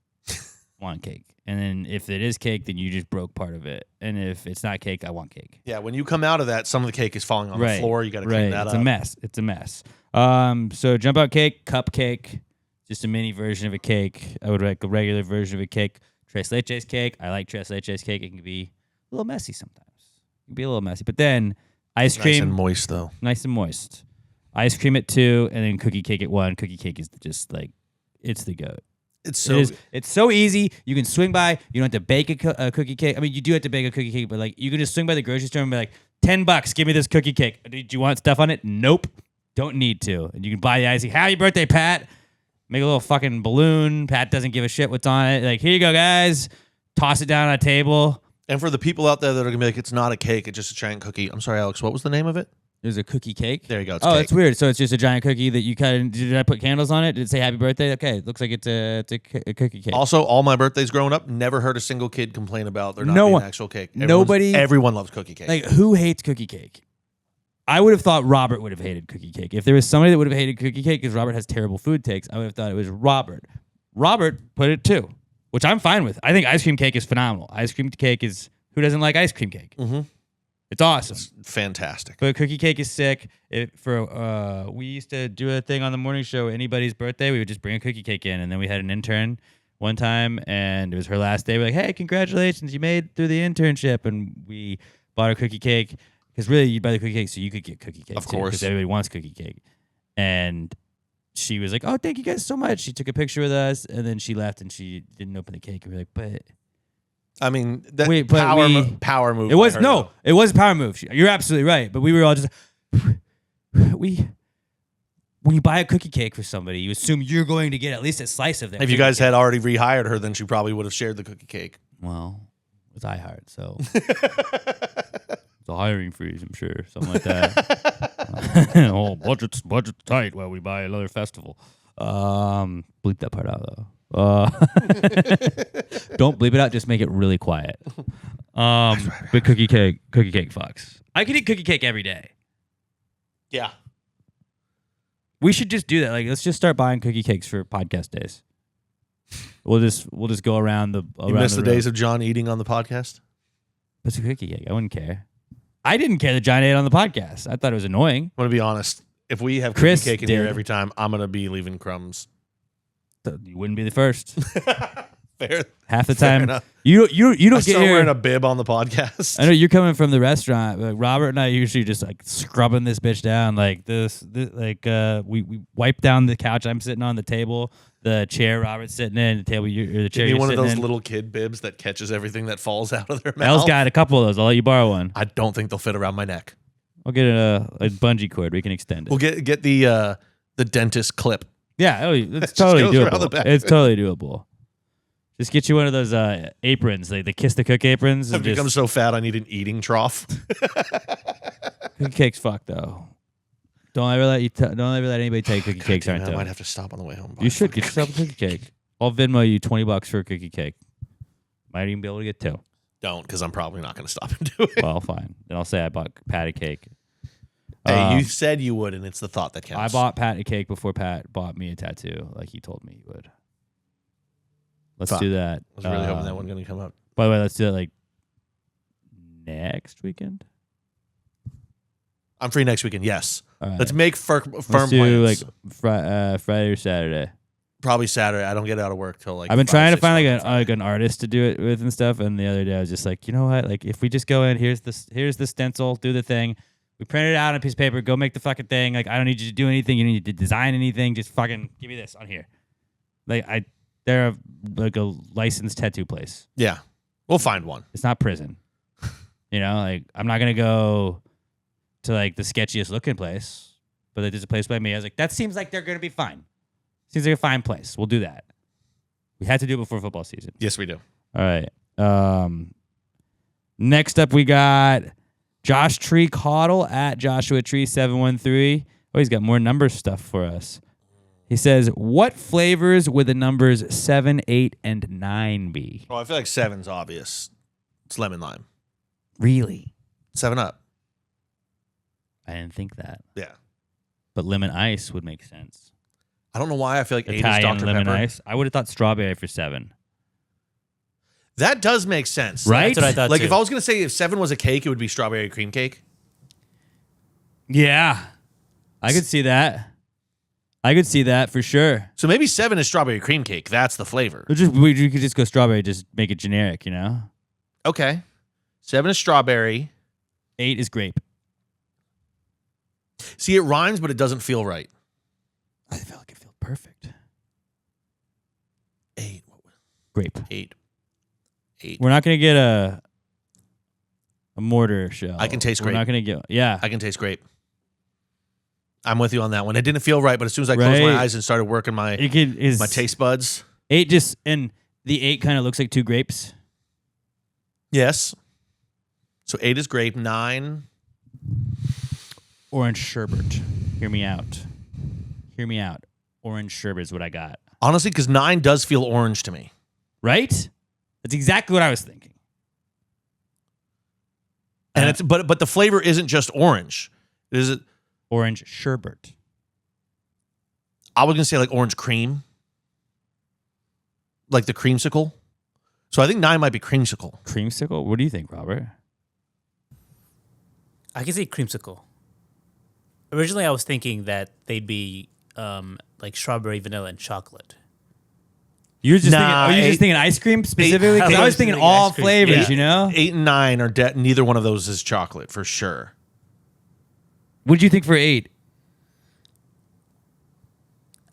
Want cake. And then if it is cake, then you just broke part of it. And if it's not cake, I want cake. Yeah, when you come out of that, some of the cake is falling on the floor. You got to clean that It's up. a mess. It's a mess. So jump out cake, cupcake, just a mini version of a cake. I would like a regular version of a cake. Tres leches cake. I like tres leches cake. It can be a little messy sometimes. It can be a little messy. But then ice cream. Nice and moist, though. Nice and moist. Ice cream at 2, and then cookie cake at 1. Cookie cake is just like, it's the goat. It's so It's so easy. You can swing by. You don't have to bake a cookie cake. I mean, you do have to bake a cookie cake, but like you can just swing by the grocery store and be like, $10, give me this cookie cake. Do you want stuff on it? Nope. Don't need to. And you can buy the icing. Happy birthday, Pat. Make a little fucking balloon. Pat doesn't give a shit what's on it. Like, here you go, guys. Toss it down on a table. And for the people out there that are going to be like, it's not a cake, it's just a giant cookie. I'm sorry, Alex, what was the name of it? There's a cookie cake. There you go. It's Oh, cake. that's weird. So it's just a giant cookie that you kind of, did I put candles on it? Did it say happy birthday? Okay, it looks like it's a cookie cake. Also, all my birthdays growing up, never heard a single kid complain about there not No being one- an actual cake. Everyone loves cookie cake. Like, who hates cookie cake? I would have thought Robert would have hated cookie cake. If there was somebody that would have hated cookie cake because Robert has terrible food takes, I would have thought it was Robert. Robert put it 2, which I'm fine with. I think ice cream cake is phenomenal. Ice cream cake is, who doesn't like ice cream cake? Mm-hmm. It's awesome. It's fantastic. But cookie cake is sick. We used to do a thing on the morning show. Anybody's birthday, we would just bring a cookie cake in, and then we had an intern one time, and it was her last day. We're like, "Hey, congratulations, you made it through the internship!" And we bought a cookie cake because really, you'd buy the cookie cake so you could get cookie cake. Of course, because everybody wants cookie cake. And she was like, "Oh, thank you guys so much." She took a picture with us, and then she left, and she didn't open the cake. And we're like, "But." I mean, that Wait, but power move. It was by her, though. it was a power move. You're absolutely right. But we were all just when you buy a cookie cake for somebody, you assume you're going to get at least a slice of that. If you guys had already rehired her, then she probably would have shared the cookie cake. well, it's iHeart, so it's a hiring freeze, I'm sure, something like that. Oh, budget's tight while we buy another festival. Bleep that part out though. Don't bleep it out. Just make it really quiet. But cookie cake fucks. I could eat cookie cake every day. Yeah. We should just do that. Like, let's just start buying cookie cakes for podcast days. We'll just go around the. You miss the days of John eating on the podcast? What's a cookie cake? I wouldn't care. I didn't care that John ate on the podcast. I thought it was annoying. I'm going to be honest. If we have Chris cookie cake in here did. every time, I'm going to be leaving crumbs. You wouldn't be the first. Fair. Half the Fair time, enough. you don't I'm get still here. wearing a bib on the podcast. I know you're coming from the restaurant, but Robert and I usually just like scrubbing this bitch down like this we wipe down the couch I'm sitting on, the table, the chair Robert's sitting in, the table or the chair Give me you're one of sitting those in. little kid bibs that catches everything that falls out of their mouth. Elle's got a couple of those. I'll let you borrow one. I don't think they'll fit around my neck. I'll get a bungee cord. We can extend it. We'll get the dentist clip. Yeah, it's Just totally goes around the doable. back It's of it. totally doable. Just get you one of those aprons, like the Kiss the Cook aprons. I've become so fat I need an eating trough. Cookie cake's fucked though. Don't ever let anybody tell you cookie cakes Damn, aren't I dope. might have to stop on the way home. You should get yourself a cookie cake. I'll Venmo you $20 for a cookie cake. Might even be able to get 2. Don't, because I'm probably not going to stop and do it. Well, fine. Then I'll say I bought patty cake. Hey, you said you would, and it's the thought that counts. I bought patty cake before Pat bought me a tattoo, like he told me he would. Let's do that. I was really hoping that wasn't going to come up. By the way, let's do it like next weekend. I'm free next weekend. Yes. All right. Let's make firm Let's do plans. like Friday or Saturday. Probably Saturday. I don't get out of work till like. I've been 5, trying to 6 find o'clock like an artist to do it with and stuff. And the other day I was just like, you know what? Like if we just go in, here's the stencil, do the thing. We print it out on a piece of paper. Go make the fucking thing. Like I don't need you to do anything. You don't need to design anything. Just fucking give me this on here. Like they're like a licensed tattoo place. Yeah, we'll find one. It's not prison. You know, like I'm not gonna go to like the sketchiest looking place, but there's a place by me. I was like, that seems like they're gonna be fine. Seems like a fine place. We'll do that. We had to do it before football season. Yes, we do. All right. Next up, we got Josh Tree Caudle at Joshua Tree 713. Oh, he's got more number stuff for us. He says, "What flavors would the numbers 7, 8, and 9 be?" Well, I feel like 7's obvious. It's lemon lime. Really? 7 Up. I didn't think that. Yeah. But lemon ice would make sense. I don't know why I feel like 8 is Italian Dr. lemon Pepper. ice. I would have thought strawberry for 7. That does make sense. Right? That's what I thought Like too. if I was going to say if 7 was a cake, it would be strawberry cream cake. Yeah. I could see that. I could see that for sure. So maybe 7 is strawberry cream cake. That's the flavor. We could just go strawberry, just make it generic, you know? Okay. 7 is strawberry. 8 is grape. See, it rhymes, but it doesn't feel right. I feel like it feels perfect. 8. Grape. 8. We're not going to get a mortar shell. I can taste We're grape. not going to get, yeah. I can taste grape. I'm with you on that one. It didn't feel right, but as soon as I closed my Right. eyes and started working my Is my taste buds. 8 just, and the 8 kind of looks like 2 grapes. Yes. So 8 is grape. 9. Orange sherbet. Hear me out. Hear me out. Orange sherbet is what I got. Honestly, because 9 does feel orange to me. Right? That's exactly what I was thinking. And it's but the flavor isn't just orange. Is it? Orange sherbet. I was gonna say like orange cream, like the creamsicle. So I think 9 might be creamsicle. Creamsicle? What do you think, Robert? I can say creamsicle. Originally, I was thinking that they'd be like strawberry, vanilla, and chocolate. You were just Nah, thinking ice cream specifically? 'Cause eight- I was thinking all flavors, Yeah. you know? 8 and 9 are neither one of those is chocolate for sure. What'd you think for 8?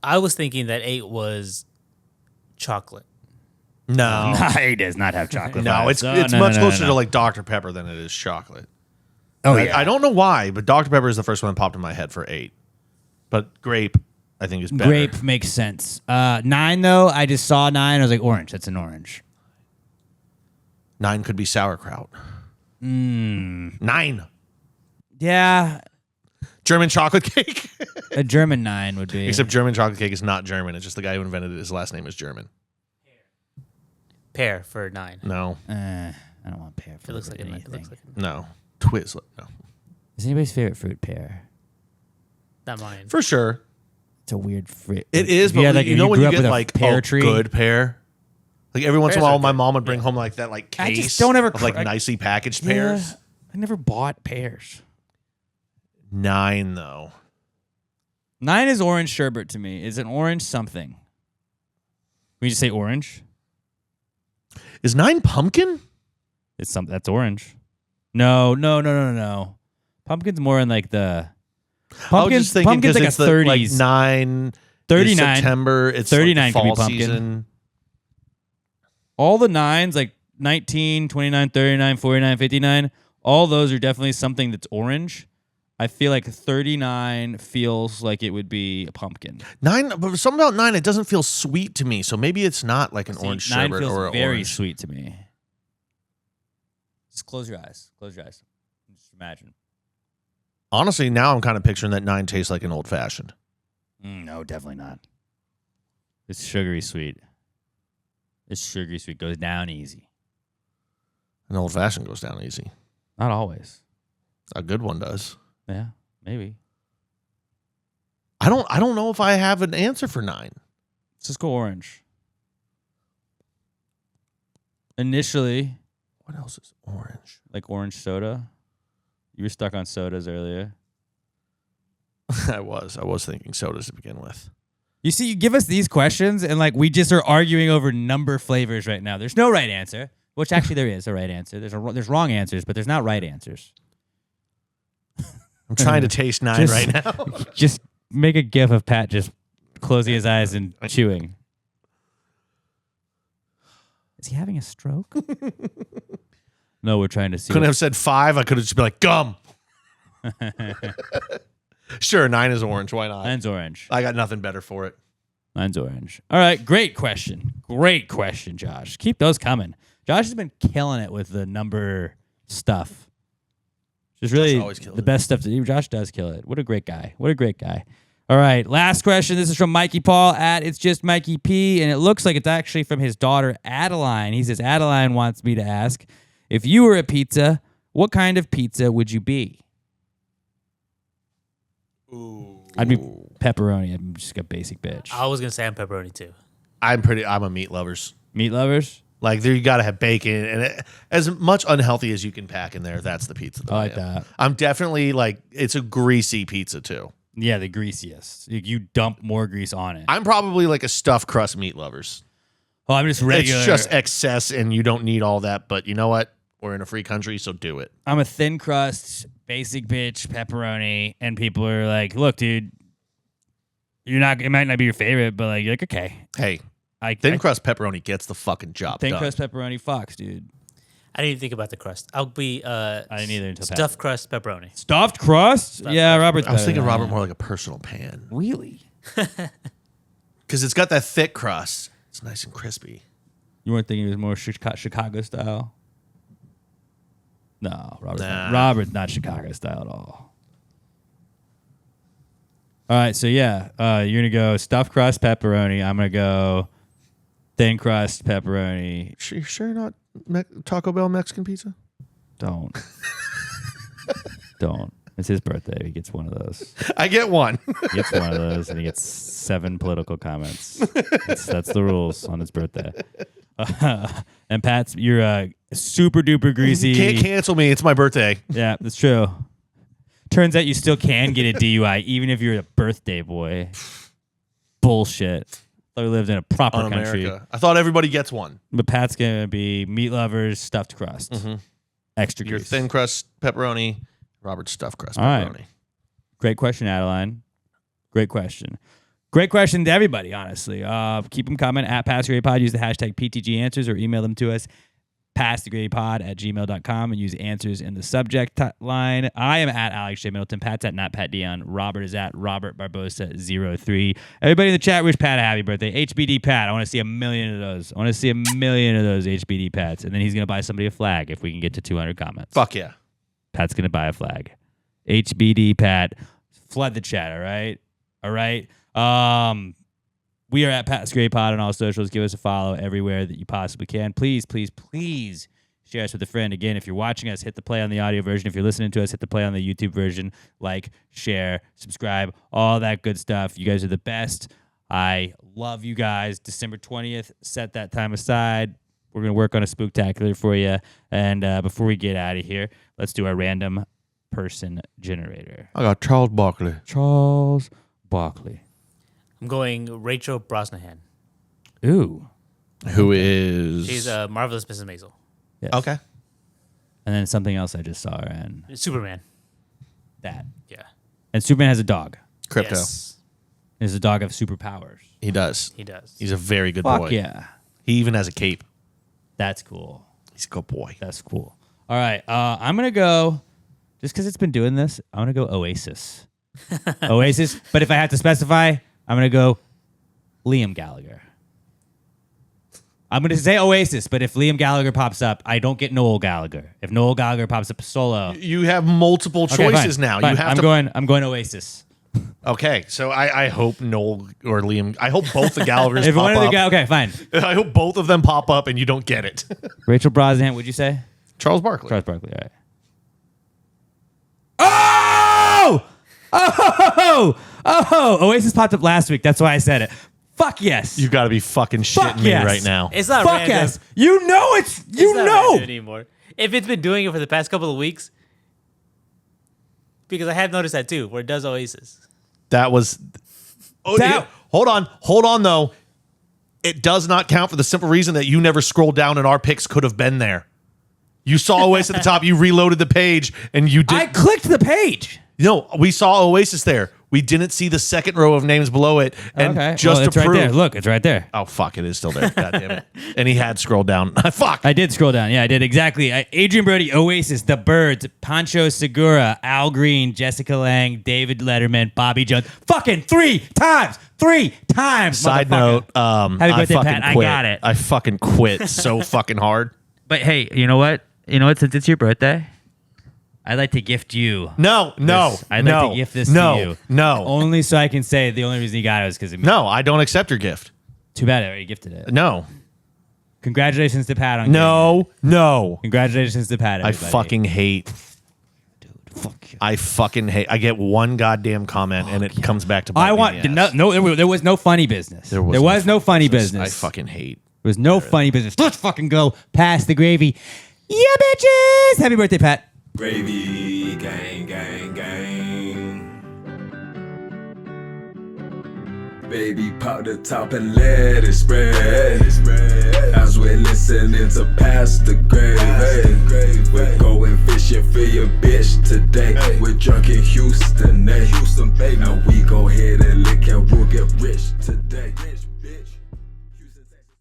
I was thinking that 8 was chocolate. No, It does not have chocolate. no, vibes. it's Oh, it's no, much no, no, closer no. to like Dr. Pepper than it is chocolate. Oh, I don't know why, but Dr. Pepper is the first one that popped in my head for 8. But grape, I think, is better. Grape makes sense. 9, though, I just saw 9. I was like, orange. That's an orange. 9 could be sauerkraut. 9. Yeah. German chocolate cake. A German 9 would be. Except German chocolate cake is not German. It's just the guy who invented it. His last name is German. Pear for 9. No, I don't want pear. It looks like it. anything. It looks like it. no. Twizzler. No. Is anybody's favorite fruit pear? Not mine. For sure. It's a weird fruit. It is, but you know when you get like a good pear? Like every once in a Pears while, are my good. mom would bring home like that like I case just don't ever of like nicely packaged pears. I never bought pears. 9 though. 9 is orange sherbet to me. Is an orange something? We just say orange. Is 9 pumpkin? It's something that's orange. No. Pumpkin's more in like the. I was just thinking Pumpkin's because like it's a 30s. like 9. 39. Is September. It's 39 like the could be fall pumpkin. season. All the 9s, like 19, 29, 39, 49, 59, all those are definitely something that's orange. I feel like 39 feels like it would be a pumpkin. 9, but something about 9, it doesn't feel sweet to me. So maybe it's not like an orange 9 sherbet feels or very orange. sweet to me. Just close your eyes. Close your eyes. Just imagine. Honestly, now I'm kind of picturing that 9 tastes like an old fashioned. No, definitely not. It's sugary sweet. It's sugary sweet. Goes down easy. An old fashioned goes down easy. Not always. A good one does. Yeah, maybe. I don't know if I have an answer for 9. Let's just go orange. Initially, What else is orange? like orange soda. You were stuck on sodas earlier. I was thinking sodas to begin with. You see, you give us these questions, and like we just are arguing over number flavors right now. There's no right answer, which actually there is a right answer. There's wrong answers, but there's not right answers. I'm trying to taste 9 Just- right now. Just make a gif of Pat just closing his eyes and chewing. Is he having a stroke? No, we're trying to see. Couldn't have said 5. I could have just been like, gum. Sure, 9 is orange. Why not? Mine's orange. I got nothing better for it. Mine's orange. All right, great question. Great question, Josh. Keep those coming. Josh has been killing it with the number stuff. Just really always kills the it. best stuff to do. Josh does kill it. What a great guy. What a great guy. All right, last question. This is from Mikey Paul at It's Just Mikey P, and it looks like it's actually from his daughter Adeline. He says, Adeline wants me to ask, if you were a pizza, what kind of pizza would you be? Ooh. I'd be pepperoni. I'm just a basic bitch. I was gonna say I'm pepperoni too. I'm a meat lovers. Meat lovers? Like there, you got to have bacon and as much unhealthy as you can pack in there. That's the pizza. That I like am. that. I'm definitely like it's a greasy pizza too. Yeah, the greasiest. You dump more grease on it. I'm probably like a stuffed crust meat lovers. Oh, I'm just regular. It's just excess, and you don't need all that. But you know what? We're in a free country, so do it. I'm a thin crust, basic bitch, pepperoni, and people are like, "Look, dude, it might not be your favorite, but like, you're like, okay, Hey, I thin crust pepperoni gets the fucking job thin done. crust pepperoni, Fox, dude. I didn't even think about the crust. I'll be I didn't either until Pat. stuffed crust pepperoni. Stuffed crust. Yeah, Robert's. I was better thinking than Robert that. more like a personal pan Really? because it's got that thick crust. It's nice and crispy. You weren't thinking it was more Chicago style? No, Nah. Robert's not Chicago style at all. All right, so yeah, you're gonna go stuffed crust pepperoni. I'm gonna go thin crust pepperoni. Sure not Taco Bell Mexican pizza? Don't. Don't. It's his birthday. He gets one of those. I get one. He gets one of those, and he gets 7 political comments. That's the rules on his birthday. And Pat's, you're super duper greasy. You can't cancel me. It's my birthday. Yeah, that's true. Turns out you still can get a DUI even if you're a birthday boy. Bullshit. Thought we lived in a proper On country. America. I thought everybody gets one. But Pat's gonna be meat lovers, stuffed crust, extra Your grease. thin crust pepperoni, Robert's stuffed crust All right. pepperoni. Great question, Adeline. Great question. Great question to everybody, honestly. Keep them coming at Pass the Grade Pod. Use the hashtag PTG Answers or email them to us, passthegradepod@gmail.com, and use answers in the subject line. I am at Alex J. Middleton. Pat's at Not Pat Dion. Robert is at Robert Barbosa03. Everybody in the chat, wish Pat a happy birthday. HBD Pat. I want to see 1 million of those. I want to see 1 million of those HBD Pats. And then he's going to buy somebody a flag if we can get to 200 comments. Fuck yeah. Pat's going to buy a flag. HBD Pat. Flood the chat, all right? All right? We are at Pat's Grade Pod on all socials. Give us a follow everywhere that you possibly can. Please, please, please share us with a friend. Again, if you're watching us, hit the play on the audio version. If you're listening to us, hit the play on the YouTube version. Like, share, subscribe, all that good stuff. You guys are the best. I love you guys. December 20th, set that time aside. We're going to work on a spooktacular for you. And before we get out of here, let's do our random person generator. I got Charles Barkley. Charles Barkley. I'm going Rachel Brosnahan. Ooh. Who is... She's a Marvelous Mrs. Maisel. Yes. Okay. And then something else I just saw her in. Superman. That. Yeah. And Superman has a dog. Crypto. Yes, Is a dog of superpowers. He does. he does. He's a very good Fuck boy. yeah. He even has a cape. That's cool. He's a good boy. That's cool. All right. I'm going to go just because it's been doing this, I'm gonna go Oasis. Oasis. But if I have to specify, I'm gonna go Liam Gallagher. I'm gonna say Oasis, but if Liam Gallagher pops up, I don't get Noel Gallagher. If Noel Gallagher pops up solo, You have multiple choices now. Fine. You have I'm going Oasis. Okay, so I hope Noel or Liam. I hope both the Gallaghers If pop one of the up. guys, okay, fine. I hope both of them pop up and you don't get it. Rachel Brosnahan, would you say? Charles Barkley. Charles Barkley, all right. Oh! Oasis popped up last week. That's why I said it. Fuck yes. You got to be fucking Fuck shitting me yes. right now. It's not Fuck random. yes. You know it's It's not know. random anymore. If it's been doing it for the past couple of weeks, because I have noticed that too, where it does Oasis. That was. Oh, That- hold on though. It does not count for the simple reason that you never scrolled down and our picks could have been there. You saw Oasis at the top. You reloaded the page and you did. I clicked the page. No, we saw Oasis there. We didn't see the second row of names below it. And Okay. just Well, it's to right prove. there. Look, it's right there. Oh, fuck. It is still there. God damn it. And he had scrolled down. Fuck. I did scroll down. Yeah, I did exactly. Adrian Brody, Oasis, The Birds, Pancho Segura, Al Green, Jessica Lange, David Letterman, Bobby Jones. Fucking 3 times. 3 times. Side motherfucker. note, Happy I birthday, fucking Pat. I quit. got it. I fucking quit so fucking hard. But hey, you know what? Since it's your birthday, I'd like to gift you. No. I'd like to gift this to you. No. Only so I can say the only reason you got it was because of me. No, I don't accept your gift. Too bad I already gifted it. No. Congratulations to Pat on No. Congratulations to Pat, I everybody. fucking hate. Dude, fuck you. I fucking hate. I get one goddamn comment and it comes back to bite I me want in the ass. there was no funny business. There was no funny I business. fucking hate. There was no funny business. Let's fucking go past the gravy. Yeah, bitches. Happy birthday, Pat. Gravy, gang, gang, gang. Baby, pop the top and let it spread. As we're listening to Past the Gravy. We're going fishing for your bitch today. We're drunk in Houston, Houston, baby. Now we go ahead and lick and we'll get rich today. Rich, bitch.